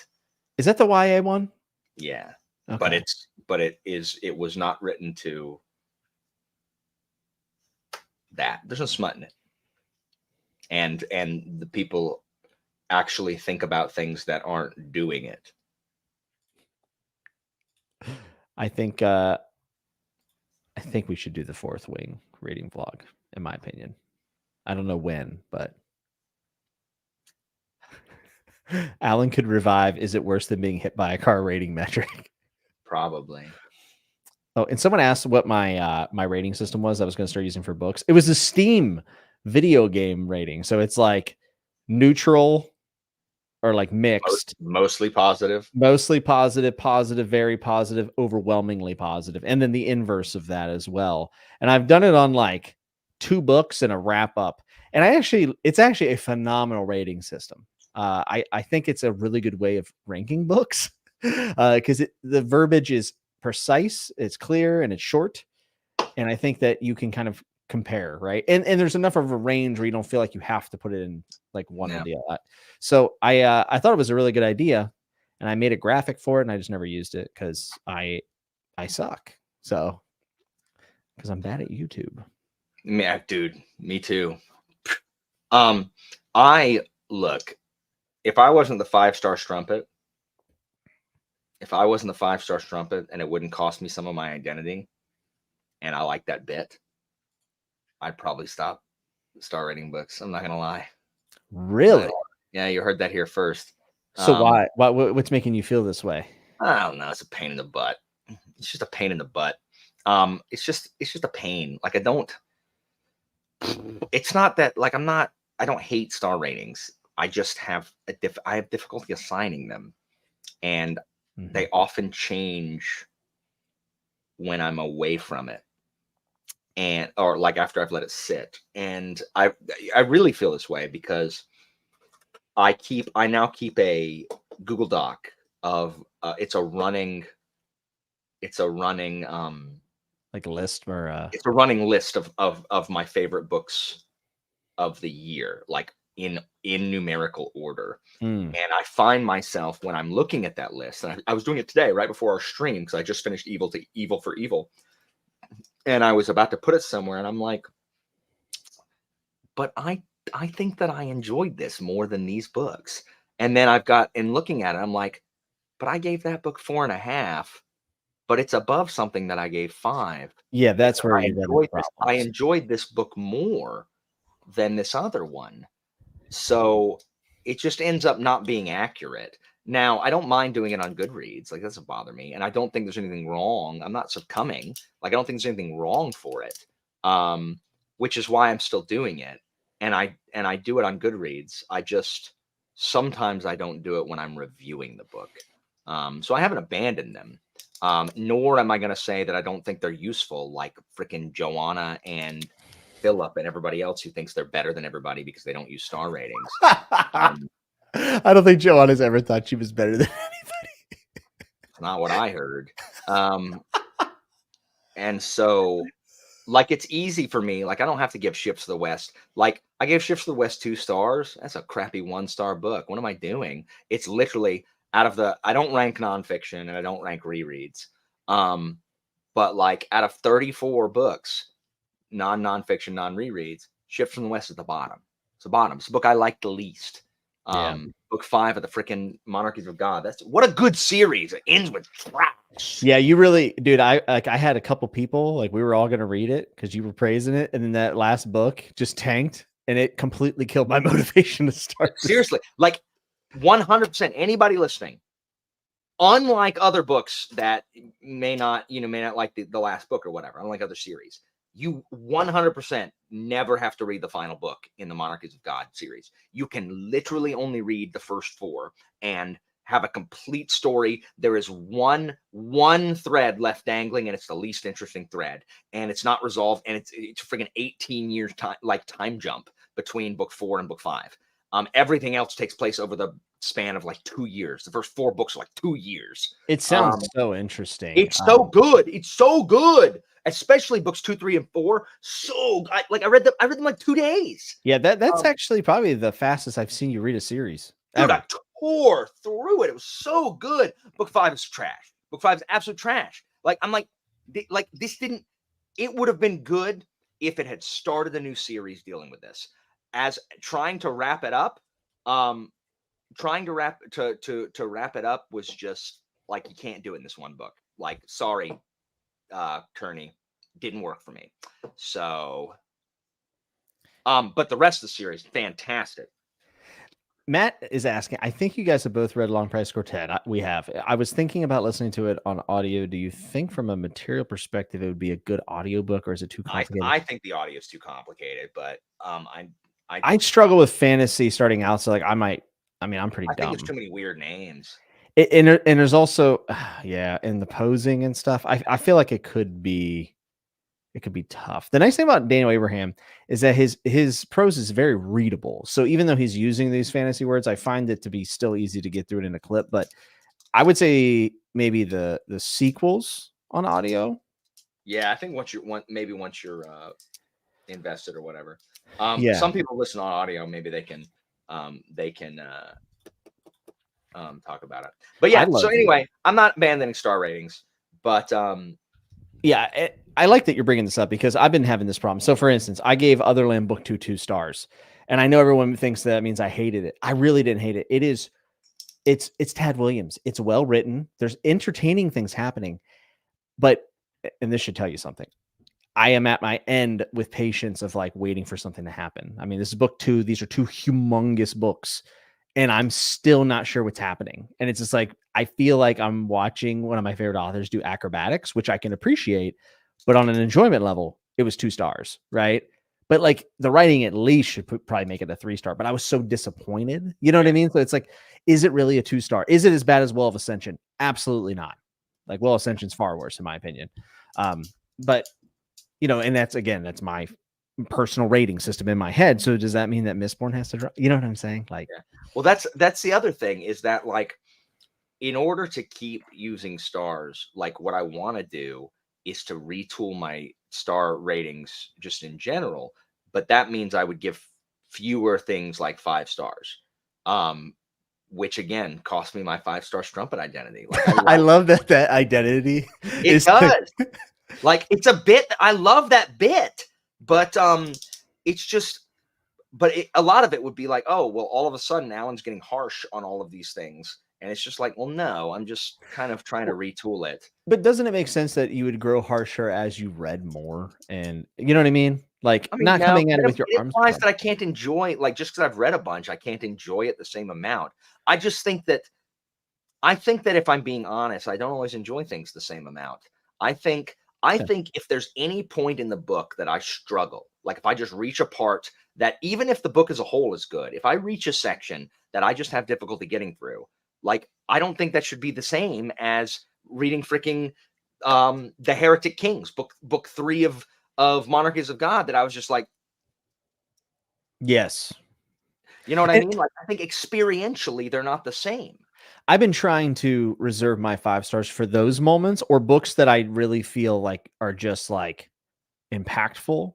is that the YA one? Yeah, okay. but it was not written to that. There's no smut in it. and the people actually think about things that aren't doing it. I think we should do the Fourth Wing rating vlog, in my opinion. I don't know when, but Alan could revive. Is it worse than being hit by a car rating metric? Probably. Oh, and someone asked what my my rating system was. I was going to start using for books. It was a Steam video game rating, so it's like neutral or like mixed, Mostly positive. mostly positive, positive, very positive, overwhelmingly positive, and then the inverse of that as well. And I've done it on like 2 books and a wrap up, and it's actually a phenomenal rating system. I think it's a really good way of ranking books because the verbiage is precise, it's clear, and it's short. And I think that you can kind of compare, right? And there's enough of a range where you don't feel like you have to put it in like one or the other. So I thought it was a really good idea, and I made a graphic for it, and I just never used it because I suck. So because I'm bad at YouTube. Yeah, dude, me too. I look, if I wasn't the 5-star strumpet, and it wouldn't cost me some of my identity, and I like that bit, I'd probably stop star rating books. I'm not gonna lie. Really? Yeah, you heard that here first. So what's making you feel this way? I don't know. It's a pain in the butt. It's just a pain in the butt. It's just a pain. Like it's not that like I don't hate star ratings. I just have I have difficulty assigning them, and they often change when I'm away from it, and or like after I've let it sit. And I really feel this way because I now keep a Google Doc of it's a running like a list or it's a running list of my favorite books of the year, like in numerical order. And I find myself when I'm looking at that list, and I was doing it today right before our stream because I just finished Evil for Evil, and I was about to put it somewhere, and I'm like, but I think that I enjoyed this more than these books. And then looking at it, I'm like, but I gave that book 4.5, but it's above something that I gave 5. Yeah, that's where I enjoyed this book more than this other one. So it just ends up not being accurate. Now, I don't mind doing it on Goodreads. Like, that doesn't bother me. And I don't think there's anything wrong. I'm not succumbing. Like, I don't think there's anything wrong for it. Which is why I'm still doing it. And I do it on Goodreads. Sometimes I don't do it when I'm reviewing the book. So I haven't abandoned them. Nor am I going to say that I don't think they're useful, like freaking Joanna and Philip and everybody else who thinks they're better than everybody because they don't use star ratings. I don't think Joanna's ever thought she was better than anybody. It's not what I heard. And so, like, it's easy for me. Like, I don't have to give Ships of the West. Like, I gave Ships of the West 2 stars. That's a crappy 1-star book. What am I doing? It's literally I don't rank nonfiction and I don't rank rereads. But like out of 34 books, nonfiction, non-rereads, Ships from the West is the bottom. It's the bottom. It's the book I like the least. Book 5 of the freaking Monarchies of God. What a good series. It ends with trash. Yeah, you really, dude. I had a couple people, like, we were all gonna read it because you were praising it, and then that last book just tanked, and it completely killed my motivation to start. Seriously, like 100%. Anybody listening, unlike other books that may not like the last book or whatever, unlike other series, you 100% never have to read the final book in the Monarchies of God series. You can literally only read the first 4 and have a complete story. There is one thread left dangling, and it's the least interesting thread, and it's not resolved, and it's freaking 18 years time jump between book 4 and book 5. Everything else takes place over the span of like 2 years. The first 4 books are like 2 years. It sounds so interesting. It's so good. It's so good. Especially books 2, 3, and 4. So I read them like 2 days. Yeah, that's actually probably the fastest I've seen you read a series. Dude, I tore through it. It was so good. Book 5 is trash. Book 5 is absolute trash. Like, I'm like this didn't. It would have been good if it had started a new series dealing with this. as trying to wrap it up, trying to wrap it up was just like, you can't do it in this one book. Like, sorry, Kearney, didn't work for me. So, but the rest of the series, fantastic. Matt is asking, I think you guys have both read Long Price Quartet. We have. I was thinking about listening to it on audio. Do you think from a material perspective it would be a good audiobook, or is it too complicated? I think the audio is too complicated, but I struggle with fantasy starting out, so like I'm pretty dumb. I think there's too many weird names. And there's also yeah, and the posing and stuff. I feel like it could be tough. The nice thing about Daniel Abraham is that his prose is very readable. So even though he's using these fantasy words, I find it to be still easy to get through it in a clip. But I would say maybe the sequels on audio. Yeah, I think once you're invested or whatever. Yeah. Some people listen on audio. Maybe they can talk about it. But yeah. So anyway, I'm not abandoning star ratings, but yeah, I like that you're bringing this up because I've been having this problem. So, for instance, I gave Otherland Book 2 stars, and I know everyone thinks that means I hated it. I really didn't hate it. It's Tad Williams. It's well written. There's entertaining things happening, but, and this should tell you something, I am at my end with patience of like waiting for something to happen. I mean, this is book 2. These are 2 humongous books, and I'm still not sure what's happening. And it's just like, I feel like I'm watching one of my favorite authors do acrobatics, which I can appreciate, but on an enjoyment level, it was 2 stars, right? But like the writing at least should probably make it a 3-star, but I was so disappointed. You know what I mean? So it's like, is it really a 2-star? Is it as bad as Well of Ascension? Absolutely not. Like Well of Ascension's far worse in my opinion. But you know, and that's my personal rating system in my head. So does that mean that Mistborn has to drop? You know what I'm saying? Like, yeah. Well, that's the other thing is that like, in order to keep using stars, like what I want to do is to retool my star ratings just in general. But that means I would give fewer things like 5 stars, which again cost me my 5-star strumpet identity. Like I love that identity. It does. Like it's a bit. I love that bit, but it's just. But a lot of it would be like, oh, well, all of a sudden, Alan's getting harsh on all of these things. And it's just like, well, no, I'm just kind of trying to retool it. But doesn't it make sense that you would grow harsher as you read more? And you know what I mean? Like, not coming at it with your arms. It implies that I can't enjoy, like, just because I've read a bunch, I can't enjoy it the same amount. I just think that, if I'm being honest, I don't always enjoy things the same amount. I think if there's any point in the book that I struggle, like if I just reach a part that even if the book as a whole is good, if I reach a section that I just have difficulty getting through, like, I don't think that should be the same as reading freaking The Heretic Kings, book 3 of Monarchies of God, that I was just like, yes. You know what I mean? Like, I think experientially, they're not the same. I've been trying to reserve my 5 stars for those moments or books that I really feel like are just like impactful.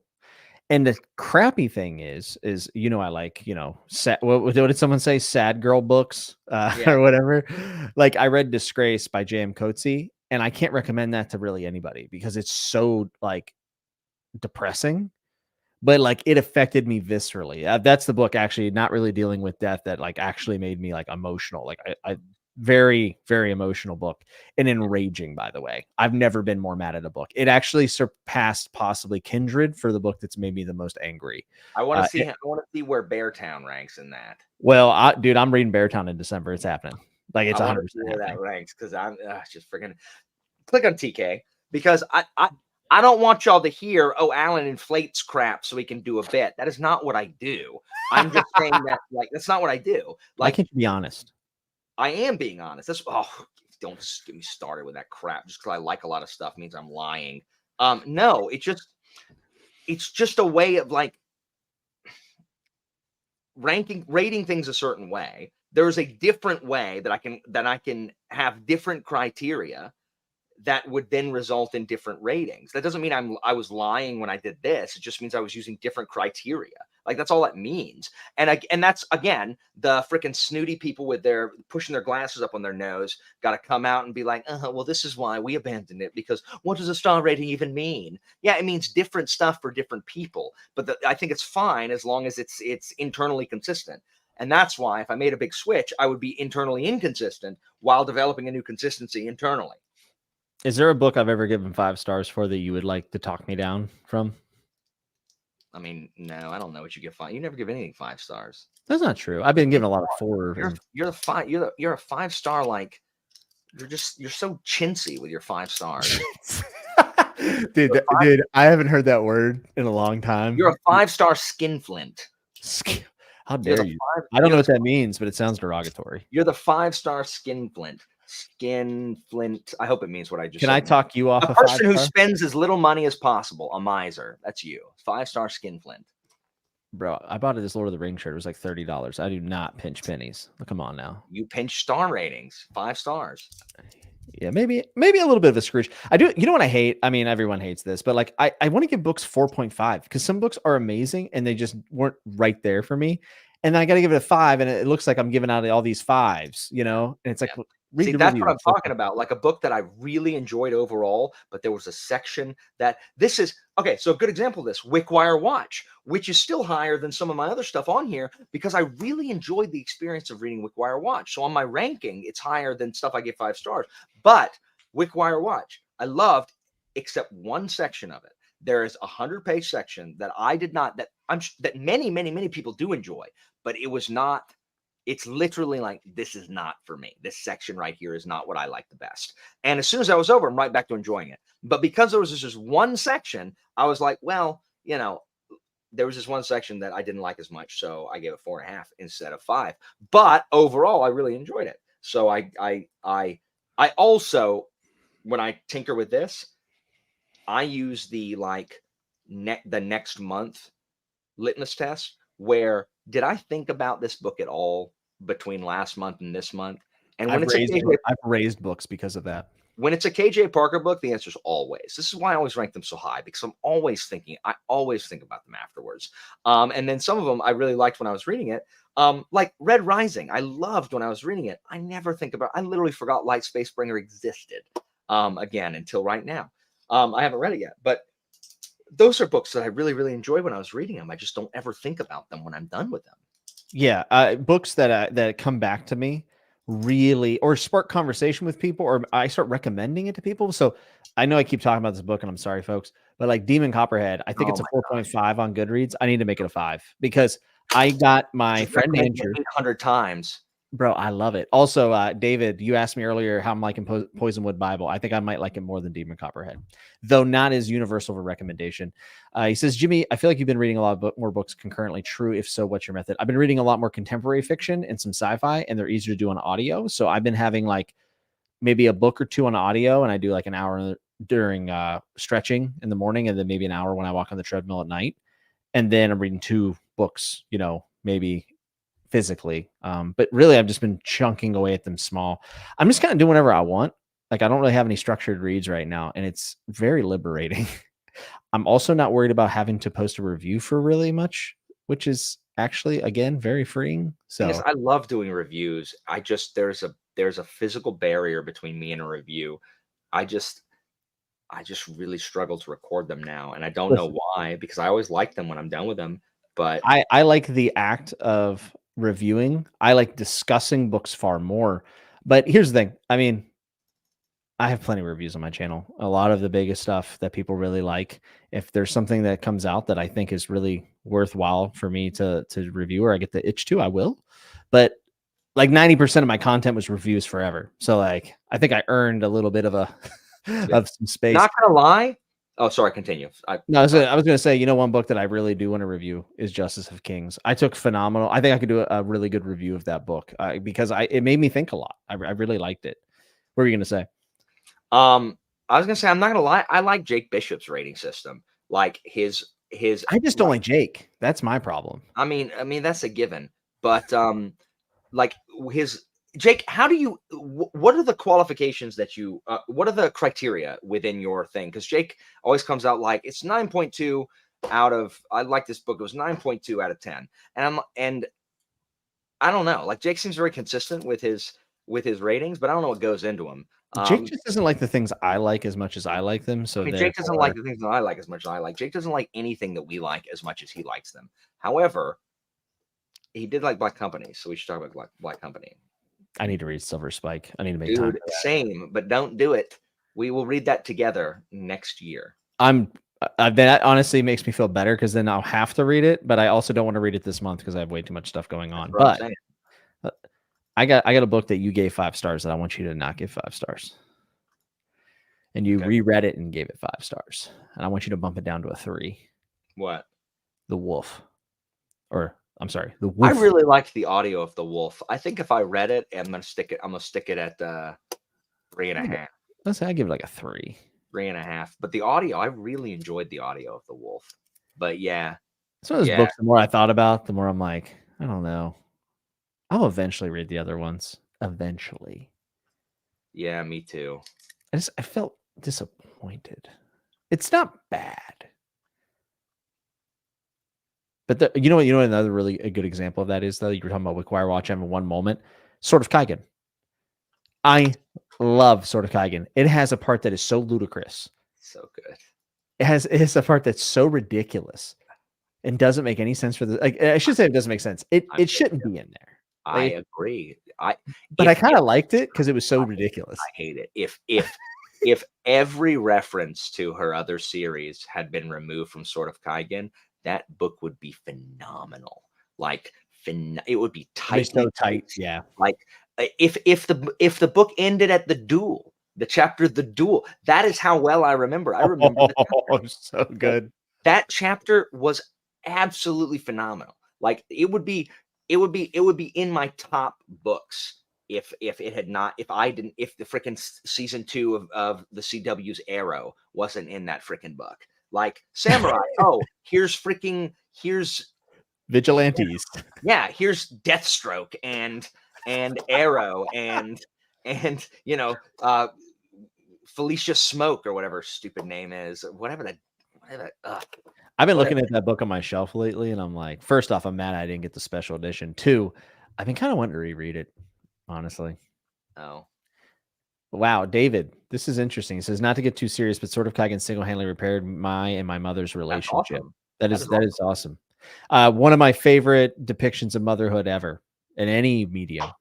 And the crappy thing is, you know, I like, you know, what did someone say? Sad girl books or whatever. Like I read Disgrace by J.M. Coetzee, and I can't recommend that to really anybody because it's so like depressing, but like it affected me viscerally. That's the book actually not really dealing with death that like actually made me like emotional. Like I very, very emotional book and enraging, by the way. I've never been more mad at a book. It actually surpassed possibly Kindred for the book that's made me the most angry. I want to see. I want to see where Beartown ranks in that. Well, dude, I'm reading Beartown in December. It's happening. Like it's 100% where that ranks because I'm just freaking click on TK because I don't want y'all to hear, oh, Alan inflates crap so he can do a bit. That is not what I do. I'm just saying that like that's not what I do. Like, why can't you be honest? I am being honest. That's don't get me started with that crap. Just because I like a lot of stuff means I'm lying. No, it's just a way of like rating things a certain way. There's a different way that I can have different criteria that would then result in different ratings. That doesn't mean I was lying when I did this. It just means I was using different criteria. Like that's all that means. And that's again the freaking snooty people with their pushing their glasses up on their nose got to come out and be like, well, this is why we abandoned it, because what does a star rating even mean? Yeah, it means different stuff for different people, but I think it's fine as long as it's internally consistent. And that's why if I made a big switch, I would be internally inconsistent while developing a new consistency internally. Is there a book I've ever given 5 stars for that you would like to talk me down from? I mean, no, I don't know what you give 5. You never give anything 5 stars. That's not true. I've been given a lot of 4. You're a 5-star, like you're so chintzy with your 5 stars. dude, I haven't heard that word in a long time. You're a 5-star skinflint. How dare you? I don't know what that means, but it sounds derogatory. You're the 5-star skinflint. Skinflint. I hope it means what I just said. Can I talk you off a person who spends as little money as possible? A miser. That's you. 5-star skinflint. Bro, I bought this Lord of the Rings shirt. It was like $30. I do not pinch pennies. Come on now. You pinch star ratings. 5 stars. Yeah, maybe a little bit of a Scrooge. I do. You know what I hate? I mean, everyone hates this, but like I want to give books 4.5 because some books are amazing and they just weren't right there for me. And then I got to give it a 5, and it looks like I'm giving out all these 5s, you know? And it's like, see, that's what I'm talking about. Like a book that I really enjoyed overall, but there was a section that this is okay. So a good example of this, Wickwire Watch, which is still higher than some of my other stuff on here because I really enjoyed the experience of reading Wickwire Watch. So on my ranking, it's higher than stuff I give 5 stars. But Wickwire Watch, I loved, except one section of it. There is a 100-page section that I did not, that many people do enjoy, but it was not. It's literally like, this is not for me. This section right here is not what I like the best. And as soon as I was over, I'm right back to enjoying it. But because there was just one section, I was like, well, you know, there was this one section that I didn't like as much. So I gave it 4.5 instead of 5. But overall, I really enjoyed it. So I also, when I tinker with this, I use the the next month litmus test where did I think about this book at all between last month and this month? And when I've raised books because of that. When it's a KJ Parker book, the answer is always. This is why I always rank them so high, because I'm always thinking. I always think about them afterwards. And then some of them I really liked when I was reading it. Like Red Rising, I loved when I was reading it. I never think about. I literally forgot Light Space Bringer existed. Again, until right now. I haven't read it yet, but those are books that I really, really enjoy when I was reading them. I just don't ever think about them when I'm done with them. Yeah, books that come back to me really, or spark conversation with people, or I start recommending it to people. So I know I keep talking about this book, and I'm sorry, folks, but like Demon Copperhead, I think it's a 4.5 on Goodreads. I need to make it a 5 because I got my friend Andrew 800 times. Bro, I love it. Also, David, you asked me earlier how I'm liking Poisonwood Bible. I think I might like it more than Demon Copperhead, though not as universal of a recommendation. He says, Jimmy, I feel like you've been reading a lot more books concurrently. True. If so, what's your method? I've been reading a lot more contemporary fiction and some sci-fi, and they're easier to do on audio. So I've been having like maybe a book or 2 on audio, and I do like an hour during stretching in the morning, and then maybe an hour when I walk on the treadmill at night. And then I'm reading 2 books, you know, maybe physically. But really I've just been chunking away at them small. I'm just kind of doing whatever I want. Like I don't really have any structured reads right now, and it's very liberating. I'm also not worried about having to post a review for really much, which is actually, again, very freeing. So yes, I love doing reviews. I just, there's a physical barrier between me and a review. I just really struggle to record them now. And I don't know why, because I always like them when I'm done with them. But I like the act of reviewing. I like discussing books far more. But here's the thing. I mean, I have plenty of reviews on my channel. A lot of the biggest stuff that people really like. If there's something that comes out that I think is really worthwhile for me to review, or I get the itch to, I will. But like 90% of my content was reviews forever. So like, I think I earned a little bit of of some space. Not gonna lie. Oh, sorry. Continue. I was going to say, you know, one book that I really do want to review is Justice of Kings. I took phenomenal. I think I could do a really good review of that book because it made me think a lot. I really liked it. What were you going to say? I was gonna say, I'm not gonna lie, I like Jake Bishop's rating system. Like his I just don't like Jake. That's my problem. I mean that's a given. But like his Jake, how do you what are the qualifications that you what are the criteria within your thing? Because Jake always comes out like it's 9.2 I like this book. It was 9.2 out of 10. And I don't know. Like Jake seems very consistent with his ratings, but I don't know what goes into him. Jake just doesn't like the things I like as much as I like them. So I mean, Jake doesn't like the things that I like as much as I like. Jake doesn't like anything that we like as much as he likes them. However, he did like Black Company, so we should talk about Black Company. I need to read Silver Spike. I need to make time. Dude, same, but don't do it. We will read that together next year. That honestly makes me feel better because then I'll have to read it, but I also don't want to read it this month because I have way too much stuff going on. But I got a book that you gave 5 stars that I want you to not give 5 stars. And you reread it and gave it 5 stars. And I want you to bump it down to a 3. What? The Wolf. Or I'm sorry, The Wolf. I really liked the audio of The Wolf. I think if I read it, I'm gonna stick it at 3.5. Let's say I give it like a 3. 3.5. But the audio, I really enjoyed the audio of The Wolf. But yeah. It's one of those books, the more I thought about, the more I'm like, I don't know. I'll eventually read the other ones. Eventually. Yeah, me too. I felt disappointed. It's not bad. But you know another really a good example of that is, though, you were talking about Wickwire Watch having one moment. Sword of Kaigen. I love Sword of Kaigen. It has a part that is so ludicrous. So good. It has a part that's so ridiculous and doesn't make any sense for the. Like, I should say it doesn't make sense. It shouldn't be in there. I agree. But I kind of liked it because it was so ridiculous. I hate it. If every reference to her other series had been removed from Sword of Kaigen, that book would be phenomenal. Like it would be tight. So tight, yeah. Like if the book ended at the duel, the chapter The Duel, that is how well I remember. I remember so good. That chapter was absolutely phenomenal. Like it would be in my top books if the freaking season 2 of the CW's Arrow wasn't in that freaking book. Like Samurai. Here's Vigilantes. Yeah, here's Deathstroke and Arrow and Felicia Smoke or whatever her stupid name is. I've been looking at that book on my shelf lately, and I'm like, first off, I'm mad I didn't get the special edition. 2, I've been kind of wanting to reread it, honestly. Oh. Wow, David, this is interesting. He says, not to get too serious, but Sword of Kaigen single-handedly repaired my and my mother's relationship. That is awesome. One of my favorite depictions of motherhood ever in any medium.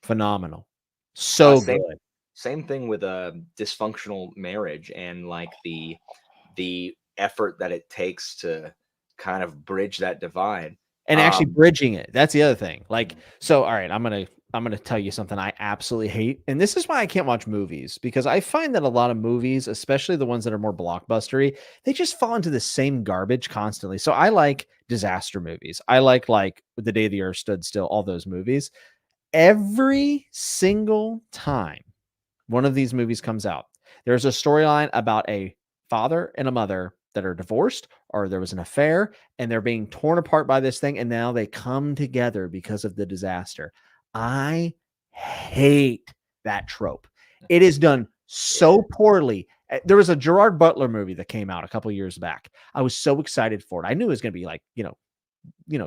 Phenomenal. So good. Same thing with a dysfunctional marriage and like the effort that it takes to kind of bridge that divide. And actually bridging it. That's the other thing. Like, so, all right, I'm going to tell you something I absolutely hate. And this is why I can't watch movies, because I find that a lot of movies, especially the ones that are more blockbustery, they just fall into the same garbage constantly. So I like disaster movies. I like The Day the Earth Stood Still, all those movies. Every single time one of these movies comes out, there's a storyline about a father and a mother that are divorced, or there was an affair and they're being torn apart by this thing, and now they come together because of the disaster. I hate that trope. It is done so poorly. There was a Gerard Butler movie that came out a couple years back. I was so excited for it. I knew it was going to be like,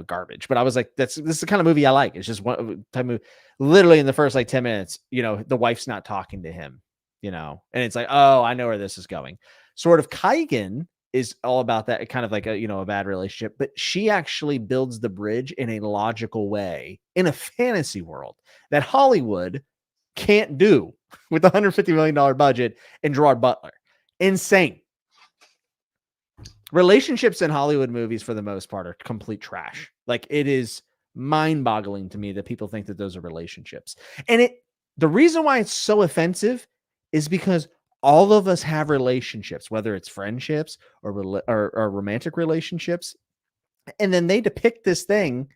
garbage, but I was like, this is the kind of movie I like. It's just one type of, literally in the first 10 minutes, the wife's not talking to him, and it's like, oh, I know where this is going. Sword of Kaigen is all about that kind of like a bad relationship, but she actually builds the bridge in a logical way in a fantasy world that Hollywood can't do with a $150 million budget and Gerard Butler. Insane. Relationships in Hollywood movies, for the most part, are complete trash. Like, it is mind-boggling to me that people think that those are relationships. And the reason why it's so offensive is because all of us have relationships, whether it's friendships or romantic relationships. And then they depict this thing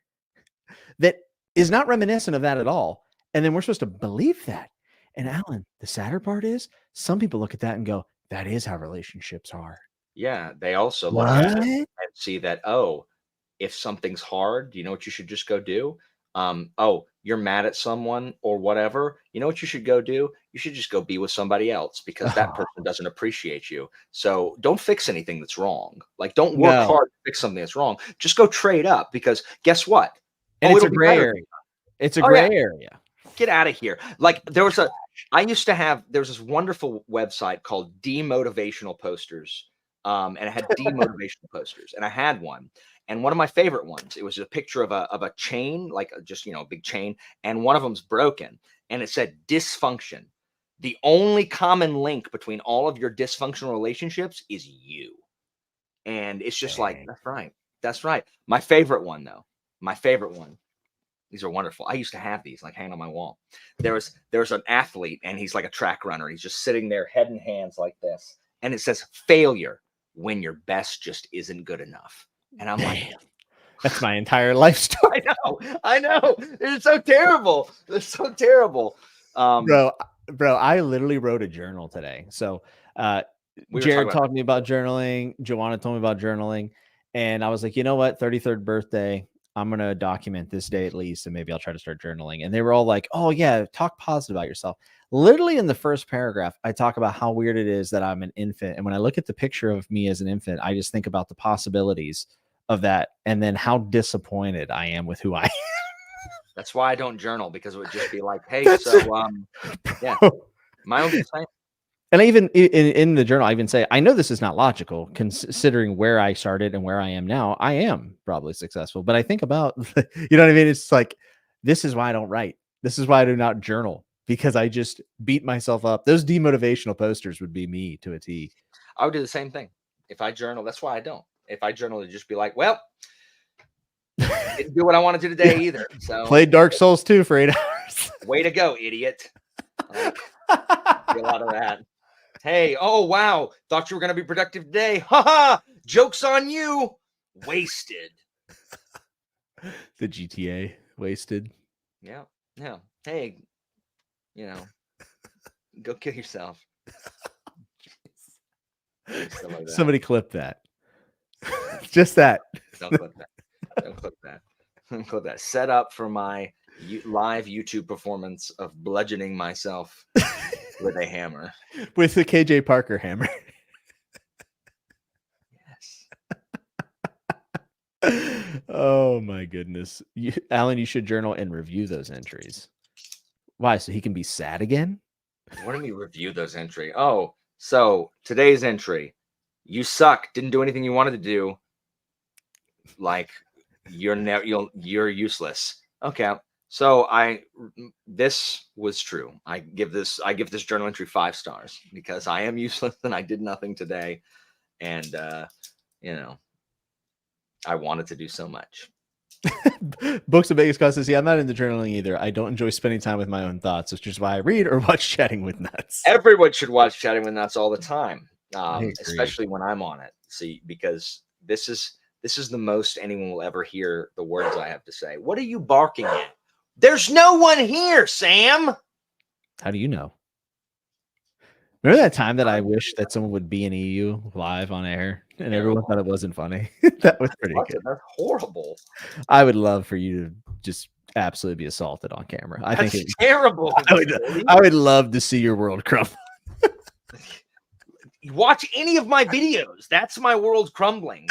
that is not reminiscent of that at all. And then we're supposed to believe that. And Alan, the sadder part is some people look at that and go, that is how relationships are. Yeah. They also look at it and see that, if something's hard, you know what you should just go do? You're you're mad at someone or whatever, you know what you should go do? You should just go be with somebody else because that person doesn't appreciate you. So don't fix anything that's wrong. Like, don't work No. hard to fix something that's wrong. Just go trade up because guess what? And it's a it'll be gray better. area. It's a Oh, gray yeah. area. Get out of here. Like there was this wonderful website called Demotivational Posters. And it had demotivational posters, and I had one. And one of my favorite ones, it was a picture of a chain, like just, a big chain. And one of them's broken and it said dysfunction. The only common link between all of your dysfunctional relationships is you. And it's just like, that's right. That's right. My favorite one though, these are wonderful. I used to have these like hanging on my wall. There's an athlete and he's like a track runner. He's just sitting there head in hands like this. And it says failure when your best just isn't good enough. And I'm like, that's my entire life story. I know. It's so terrible. It's so terrible. Bro, I literally wrote a journal today. So Jared talked to me about journaling. Joanna told me about journaling. And I was like, you know what? 33rd birthday. I'm going to document this day at least. And maybe I'll try to start journaling. And they were all like, oh yeah, talk positive about yourself. Literally in the first paragraph, I talk about how weird it is that I'm an infant. And when I look at the picture of me as an infant, I just think about the possibilities of that. And then how disappointed I am with who I am. That's why I don't journal, because it would just be like, hey, yeah, my own thing. And I even in the journal, I even say, I know this is not logical considering where I started and where I am now. I am probably successful, but I think about, you know what I mean? It's like, this is why I don't write. This is why I do not journal, because I just beat myself up. Those demotivational posters would be me to a T. I would do the same thing. If I journal, that's why I don't. If I journal, it'd just be like, well, didn't do what I wanted to today either. So played Dark Souls 2 for 8 hours. Way to go, idiot. Like, a lot of that. Hey, oh, wow. Thought you were going to be productive today. Ha ha. Joke's on you. Wasted. The GTA wasted. Yeah. Yeah. Hey, go kill yourself. Like somebody clip that. Just that. Don't clip that. Don't clip that. Don't clip that. Set up for my live YouTube performance of bludgeoning myself with a hammer. With the KJ Parker hammer. Yes. Oh my goodness. Alan, you should journal and review those entries. Why? So he can be sad again? What do you review those entries? Oh, so today's entry. You suck. Didn't do anything you wanted to do. Like you're useless. Okay. So this was true. I give this journal entry 5 stars because I am useless and I did nothing today. And, I wanted to do so much. Books of biggest cost. See, I'm not into journaling either. I don't enjoy spending time with my own thoughts, which is why I read or watch Chatting with Nuts. Everyone should watch Chatting with Nuts all the time. Especially when I'm on it. See, because this is the most anyone will ever hear the words I have to say. What are you barking at? There's no one here, Sam. How do you know? Remember that time that I wish that someone would be an EU live on air and everyone thought it wasn't funny? That was pretty good. That's horrible. I would love for you to just absolutely be assaulted on camera. I think it's terrible. I would love to see your world crumble. Watch any of my videos. That's my world crumbling.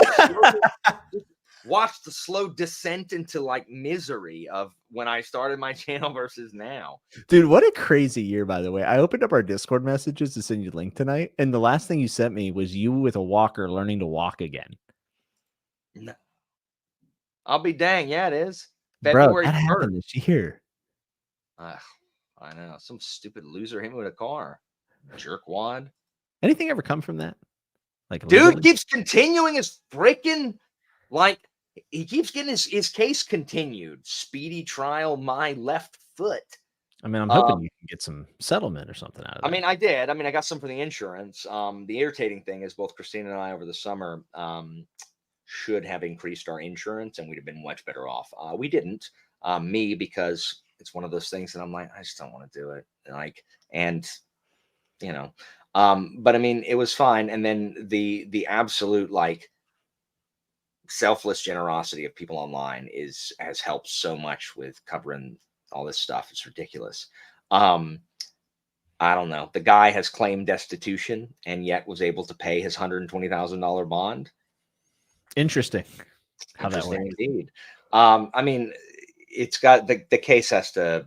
Watch the slow descent into like misery of when I started my channel versus now. Dude, what a crazy year, by the way. I opened up our Discord messages to send you a link tonight, and the last thing you sent me was you with a walker learning to walk again. No. I'll be dang. Yeah, it is. February 1st. Happened this year. I know. Some stupid loser hit me with a car. Jerkwad. Anything ever come from that? Like, dude legally? Keeps continuing his freaking, like, he keeps getting his case continued. Speedy trial, my left foot. I mean, I'm hoping you can get some settlement or something out of it. I mean, I did. I mean, I got some for the insurance. The irritating thing is both Christina and I over the summer should have increased our insurance and we'd have been much better off. We didn't. Me, because it's one of those things that I'm like, I just don't want to do it. Like, and but I mean, it was fine. And then the absolute like selfless generosity of people online has helped so much with covering all this stuff. It's ridiculous. I don't know. The guy has claimed destitution and yet was able to pay his $120,000 bond. Interesting. How that Interesting works. indeed. I mean, it's got the case has to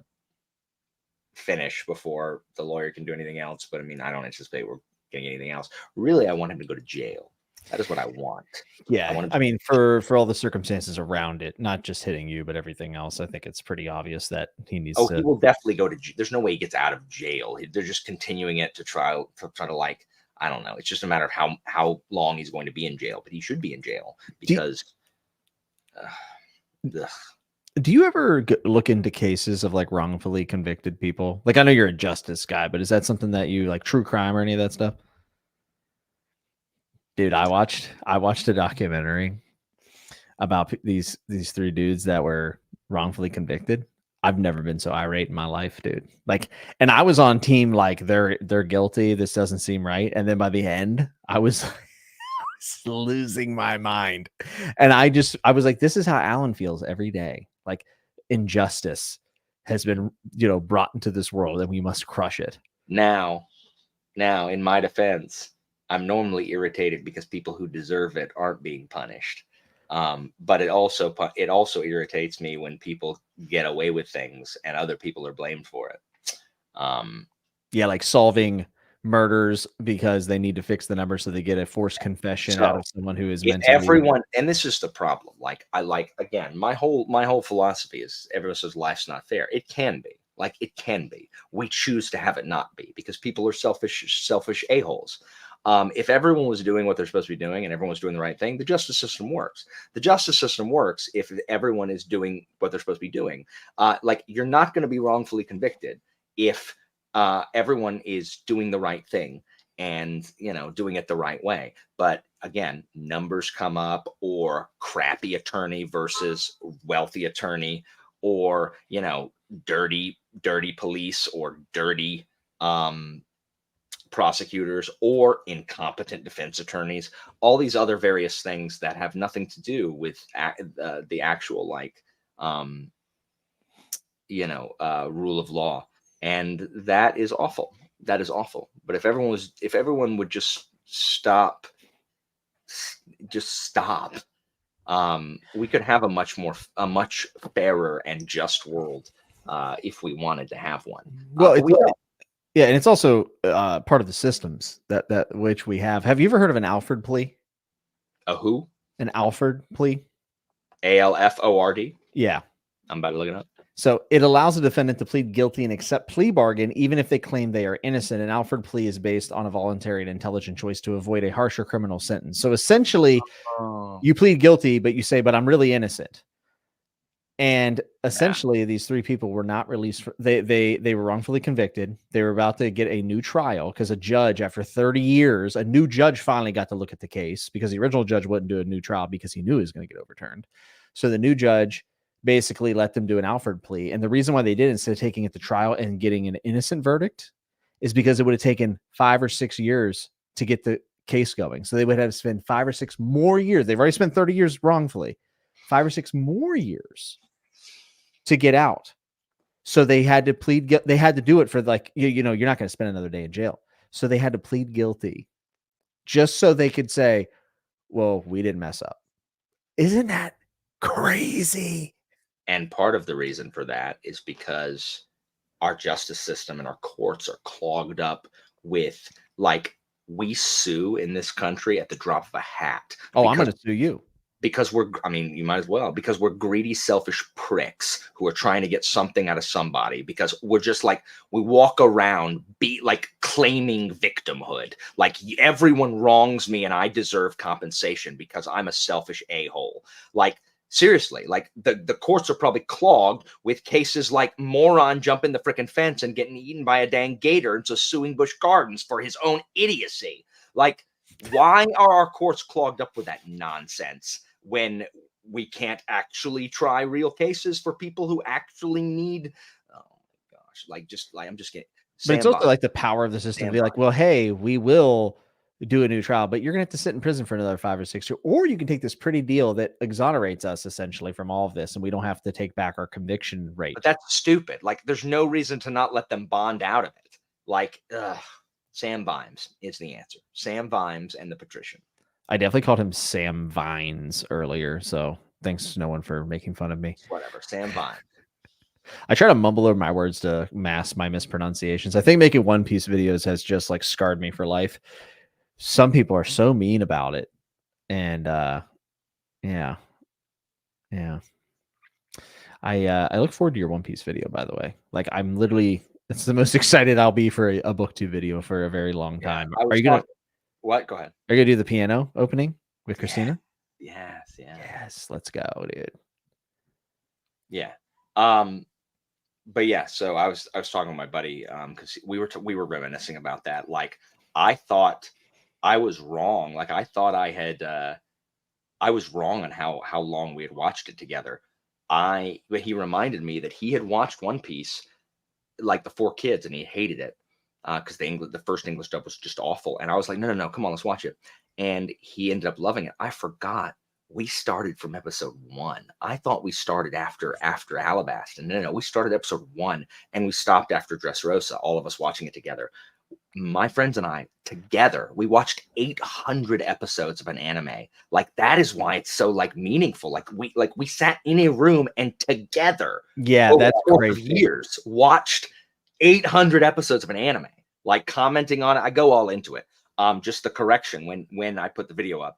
finish before the lawyer can do anything else. But I mean, I don't anticipate we're getting anything else. Really, I want him to go to jail. That is what I want. Yeah, I mean, for all the circumstances around it, not just hitting you, but everything else, I think it's pretty obvious that he needs Oh, to. he will definitely go to. There's no way he gets out of jail. They're just continuing it to try to like. I don't know. It's just a matter of how long he's going to be in jail. But he should be in jail because. Do you ever look into cases of like wrongfully convicted people? Like, I know you're a justice guy, but is that something that you like, true crime or any of that stuff? Dude, I watched a documentary about these three dudes that were wrongfully convicted. I've never been so irate in my life, dude. Like, and I was on team like they're guilty. This doesn't seem right. And then by the end, I was losing my mind. And I was like, this is how Alan feels every day. Like, injustice has been, brought into this world and we must crush it. Now, in my defense, I'm normally irritated because people who deserve it aren't being punished. But it also irritates me when people get away with things and other people are blamed for it. Yeah, like solving murders because they need to fix the number so they get a forced confession out of someone who is mentally. Everyone, and this is the problem. Like, again, my whole philosophy is everyone says life's not fair. It can be. Like, it can be. We choose to have it not be because people are selfish a-holes. If everyone was doing what they're supposed to be doing and everyone was doing the right thing, the justice system works. The justice system works if everyone is doing what they're supposed to be doing. Like, you're not going to be wrongfully convicted if everyone is doing the right thing and, doing it the right way. But again, numbers come up, or crappy attorney versus wealthy attorney, or, dirty police, or dirty prosecutors, or incompetent defense attorneys, all these other various things that have nothing to do with the actual rule of law. And that is awful. That is awful. But if everyone would just stop, we could have a much fairer and just world if we wanted to have one. Well, yeah, and it's also part of the systems that which we have. Have you ever heard of an Alford plea? A who? An Alford plea? ALFORD? Yeah. I'm about to look it up. So it allows a defendant to plead guilty and accept plea bargain even if they claim they are innocent. An Alford plea is based on a voluntary and intelligent choice to avoid a harsher criminal sentence. So essentially, you plead guilty, but you say, but I'm really innocent. And essentially, these three people were not released. They were wrongfully convicted. They were about to get a new trial because a judge, after 30 years, a new judge finally got to look at the case because the original judge wouldn't do a new trial because he knew he was going to get overturned. So the new judge basically let them do an Alford plea. And the reason why they did, instead of taking it to trial and getting an innocent verdict, is because it would have taken 5 or 6 years to get the case going. So they would have to spend 5 or 6 more years. They've already spent 30 years wrongfully, 5 or 6 more years to get out. So they had to plead. They had to do it for you're not going to spend another day in jail. So they had to plead guilty just so they could say, well, we didn't mess up. Isn't that crazy? And part of the reason for that is because our justice system and our courts are clogged up with, we sue in this country at the drop of a hat. Oh, I'm going to sue you. Because you might as well, because we're greedy, selfish pricks who are trying to get something out of somebody, because we're just we walk around claiming victimhood. Like, everyone wrongs me and I deserve compensation because I'm a selfish a-hole. Seriously, the courts are probably clogged with cases like moron jumping the freaking fence and getting eaten by a dang gator and so suing Busch Gardens for his own idiocy. Why are our courts clogged up with that nonsense when we can't actually try real cases for people who actually need? Oh my gosh! I'm just getting. But it's also the power of the system to be well, hey, we will do a new trial, but you're gonna have to sit in prison for another 5 or 6 years, or you can take this pretty deal that exonerates us essentially from all of this, and we don't have to take back our conviction rate. But that's stupid. Like, there's no reason to not let them bond out of it. Like, Sam Vimes is the answer. Sam Vimes and the Patrician. I definitely called him Sam Vines earlier, so thanks no one for making fun of me. Whatever, Sam Vimes. I try to mumble over my words to mask my mispronunciations. I think making One Piece videos has just like scarred me for life. Some people are so mean about it. And yeah. I look forward to your One Piece video, by the way. Like, I'm literally, it's the most excited I'll be for a booktube video for a very long time. Are you gonna what? Go ahead. Are you gonna do the piano opening with Christina? Yes, Yes, let's go, dude. Yeah. But yeah, so I was talking with my buddy because we were reminiscing about that. Like, I thought I was wrong. Like, I thought I was wrong on how long we had watched it together. But he reminded me that he had watched One Piece like the 4 kids and he hated it because the first English dub was just awful. And I was like, no, come on, let's watch it. And he ended up loving it. I forgot we started from episode 1. I thought we started after Alabasta. No, we started episode 1 and we stopped after Dressrosa, all of us watching it together. My friends and I together, we watched 800 episodes of an anime. Like, that is why it's so like meaningful. Like, we sat in a room and together, that's crazy. Years watched 800 episodes of an anime. Like, commenting on it, I go all into it. Just the correction when I put the video up,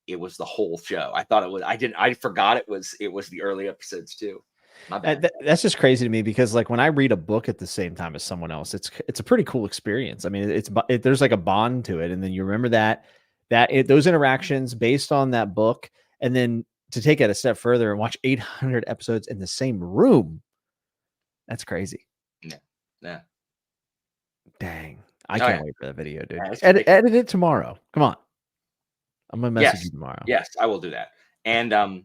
it was the whole show. I thought it was. I forgot it was the early episodes too. My bad. That's just crazy to me because, like, when I read a book at the same time as someone else, it's a pretty cool experience. I mean, there's like a bond to it, and then you remember those interactions based on that book, and then to take it a step further and watch 800 episodes in the same room. That's crazy. Yeah. Dang, I can't wait for that video, dude. Yeah, edit it tomorrow. Come on, I'm gonna message you tomorrow. Yes, I will do that. And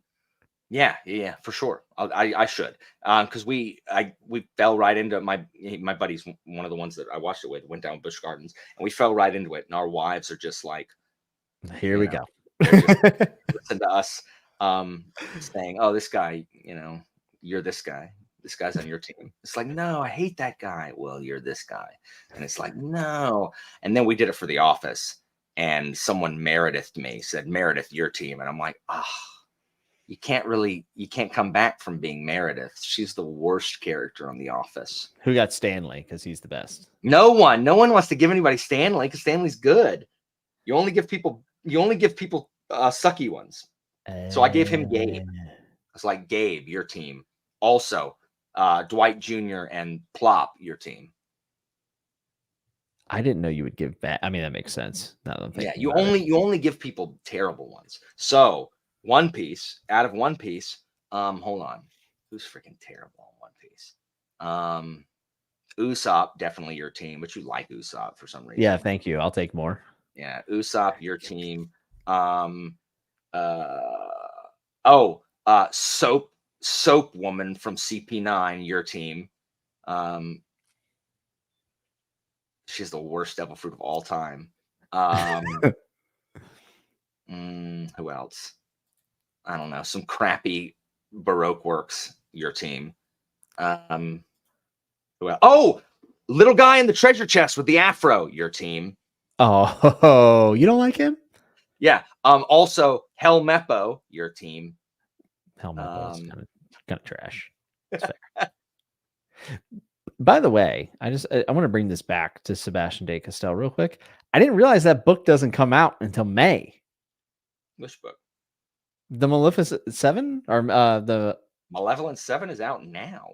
yeah, for sure. I should, because we fell right into my buddy's one of the ones that I watched it with, went down Busch Gardens, and we fell right into it. And our wives are just like, here we go. Listen to us saying, "Oh, this guy, you're this guy. This guy's on your team." It's like, no, I hate that guy. Well, you're this guy, and it's like, no. And then we did it for The Office, and someone Meredith me said, "Meredith, your team," and I'm like, you can't come back from being Meredith. She's the worst character on The Office. Who got Stanley? Because he's the best. No one wants to give anybody Stanley because Stanley's good. You only give people sucky ones. So I gave him Gabe. It's like, Gabe, your team. Also, Dwight Jr. and Plop, your team. I didn't know you would give that. I mean, that makes sense. You only give people terrible ones. So One Piece, out of One Piece, hold on. Who's freaking terrible on One Piece? Usopp, definitely your team, but you like Usopp for some reason. Yeah, thank you. I'll take more. Yeah, Usopp, your team. Soap Woman from CP9, your team. She's the worst devil fruit of all time. Who else? I don't know. Some crappy Baroque Works, your team. Who else? Oh, little guy in the treasure chest with the afro, your team. Oh, you don't like him? Yeah. Also, Hel Meppo, your team. Hel Meppo is kind of trash. That's fair. By the way, I want to bring this back to Sebastian de Castell real quick. I didn't realize that book doesn't come out until May. Which book? The Maleficent 7 or the Malevolent 7 is out now.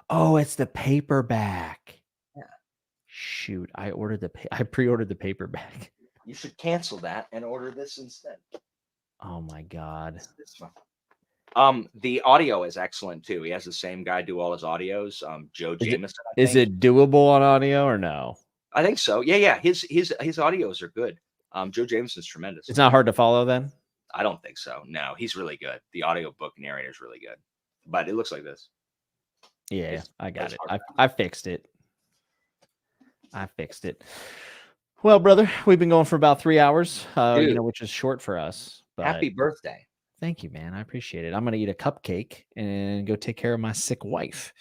Oh, it's the paperback. Yeah. Shoot, I pre-ordered the paperback. You should cancel that and order this instead. Oh my god. This one. The audio is excellent too. He has the same guy do all his audios. Joe Jameson. Is it doable on audio or no? I think so. Yeah. His audios are good. Joe Jameson's tremendous. It's not hard to follow then? I don't think so. No, he's really good. The audiobook narrator is really good. But it looks like this. Yeah, I got it. I fixed it. Well, brother, we've been going for about 3 hours, Dude, which is short for us. But happy birthday. thank you, man. I appreciate it. I'm gonna eat a cupcake and go take care of my sick wife.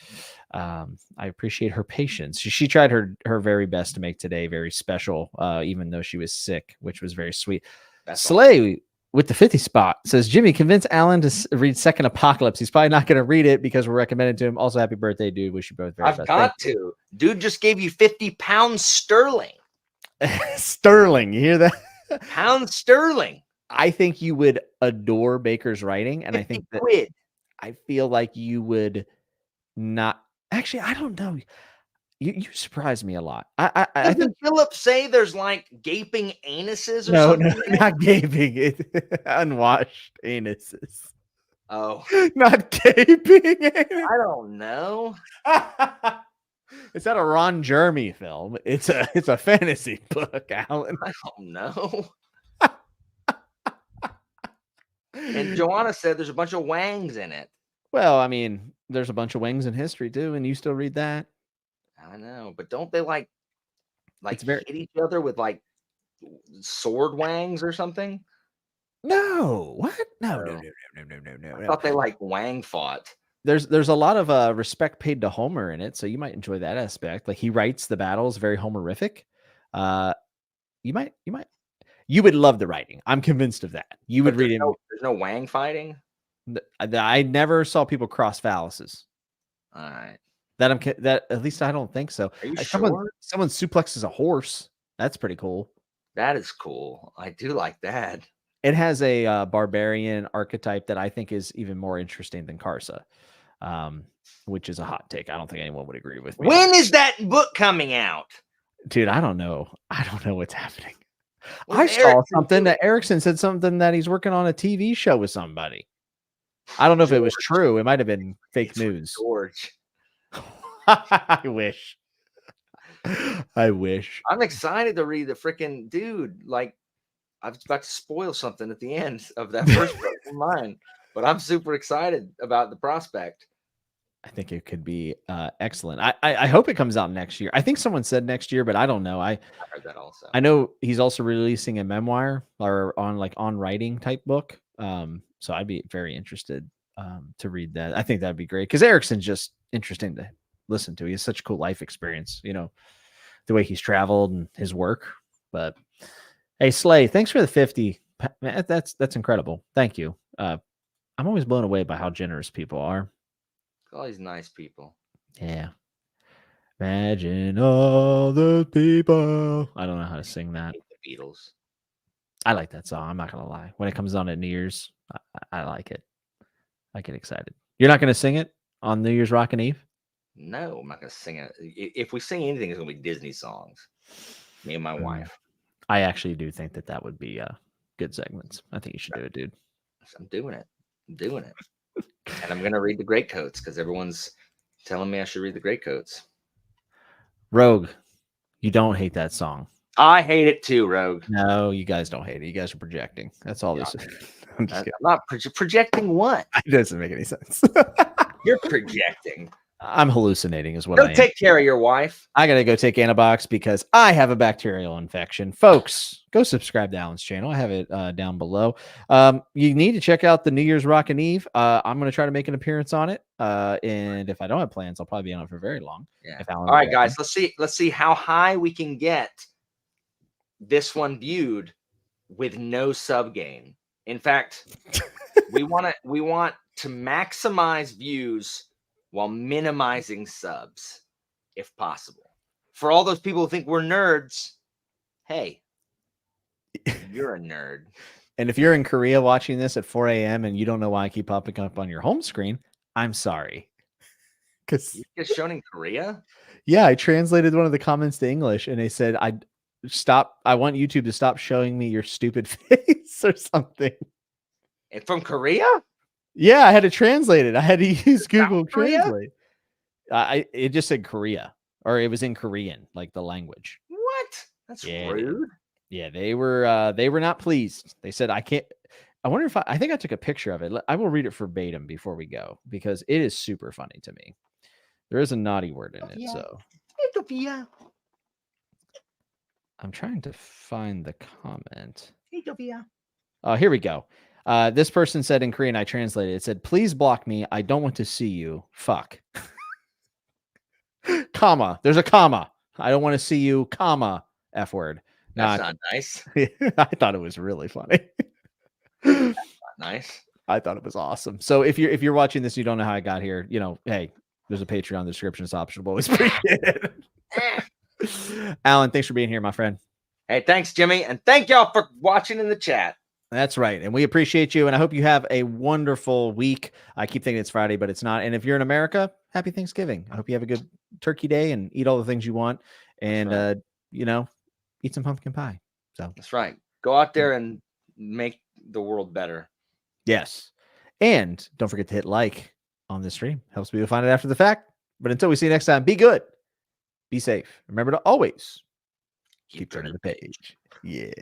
I appreciate her patience. She tried her very best to make today very special, even though she was sick, which was very sweet. That's Slay with the 50 spot says, Jimmy, convince Alan to read Second Apocalypse. He's probably not going to read it because we're recommended to him. Also, happy birthday, dude. Wish you both very I've best. got to. Dude just gave you 50 pounds sterling. Sterling, you hear that? Pounds sterling. I think you would adore Baker's writing, and I 50 think that quid. I feel like you would not. Actually, I don't know. You surprise me a lot. I Doesn't think Philip say there's like gaping anuses or no, something? not gaping. It unwashed anuses, Oh, not gaping. I don't know. It's not a Ron Jeremy film. It's a fantasy book, Alan. I don't know. And Joanna said there's a bunch of wangs in it. Well, I mean, there's a bunch of wings in history too, and you still read that. I know, but don't they like It's very hit each other with like sword wangs or something? no. What? No, no, No. no, no, no, no, no, I no. thought they like wang fought. There's a lot of respect paid to Homer in it, so you might enjoy that aspect. Like he writes the battles very Homerific. Uh, you would love the writing. I'm convinced of that. You would But read it. there's no wang fighting. I never saw people cross phalluses. All right. That at least I don't think so. Are you Someone sure? suplexes a horse. That's pretty cool. That is cool. I do like that. It has a barbarian archetype that I think is even more interesting than Karsa, which is a hot take. I don't think anyone would agree with me. When is that book coming out? Dude, I don't know. I don't know what's happening. I What's saw Erickson something doing? that Erickson said something that he's working on a TV show with somebody. I don't know if it was George. true. It might have been fake It's with news. George. I wish. I wish. I'm excited to read the freaking dude. Like, I was about to spoil something at the end of that first book of mine, but I'm super excited about the prospect. I think it could be excellent. I hope it comes out next year. I think someone said next year, but I don't know. I heard that also. I know he's also releasing a memoir or on writing type book. So I'd be very interested to read that. I think that'd be great because Erickson's just interesting to listen to. He has such a cool life experience, the way he's traveled and his work. But hey, Slay, thanks for the 50. Man, that's incredible. Thank you. I'm always blown away by how generous people are. All these nice people. Yeah. Imagine all the people. I don't know how to sing that. The Beatles. I like that song. I'm not gonna lie. When it comes on at New Year's, I like it. I get excited. You're not gonna sing it on New Year's Rockin' Eve? No, I'm not gonna sing it. If we sing anything, it's gonna be Disney songs. Me and my wife. I actually do think that would be good segments. I think you should do it, dude. I'm doing it. And I'm gonna read the Greatcoats because everyone's telling me I should read the Greatcoats. Rogue, you don't hate that song. I hate it too, Rogue. No, you guys don't hate it. You guys are projecting. That's all this is. I'm just kidding. I'm not projecting what? It doesn't make any sense. You're projecting. I'm hallucinating is what Go I am. take care of your wife. I gotta go take Antibox because I have a bacterial infection. Folks, go subscribe to Alan's channel. I have it down below. You need to check out the New Year's Rockin' Eve. I'm gonna try to make an appearance on it. And if I don't have plans, I'll probably be on it for very long. Yeah. If Alan All right, will guys. Let's see how high we can get this one viewed with no sub gain. In fact, we want to maximize views while minimizing subs, if possible. For all those people who think we're nerds, hey, you're a nerd. And if you're in Korea watching this at 4 a.m. and you don't know why I keep popping up on your home screen, I'm sorry. Because You're shown in Korea? yeah, I translated one of the comments to English and they said, I want YouTube to stop showing me your stupid face or something. And from Korea? Yeah, I had to translate it. I had to use Google South Korea? Translate. It just said Korea, or it was in Korean, like the language. What? That's rude. Yeah, they were not pleased. They said, I can't. I wonder if I think I took a picture of it. I will read it verbatim before we go because it is super funny to me. There is a naughty word in it, so. I'm trying to find the comment. Hey, Jovia. Oh, here we go. This person said in Korean, I translated. It said, "Please block me. I don't want to see you. Fuck." Comma. There's a comma. I don't want to see you. Comma. F word. That's not nice. I thought it was really funny. Not nice. I thought it was awesome. So if you're watching this, you don't know how I got here. You know, hey, there's a Patreon description. It's optional. Always appreciate it. Alan, thanks for being here, my friend. Hey, thanks, Jimmy, and thank y'all for watching in the chat. That's right. And we appreciate you. And I hope you have a wonderful week. I keep thinking it's Friday, but it's not. And if you're in America, happy Thanksgiving. I hope you have a good turkey day and eat all the things you want. And, right. you know, eat some pumpkin pie. So That's right. Go out there and make the world better. Yes. And don't forget to hit like on the stream. Helps people find it after the fact. But until we see you next time, be good. Be safe. Remember to always keep turning the page. Yeah.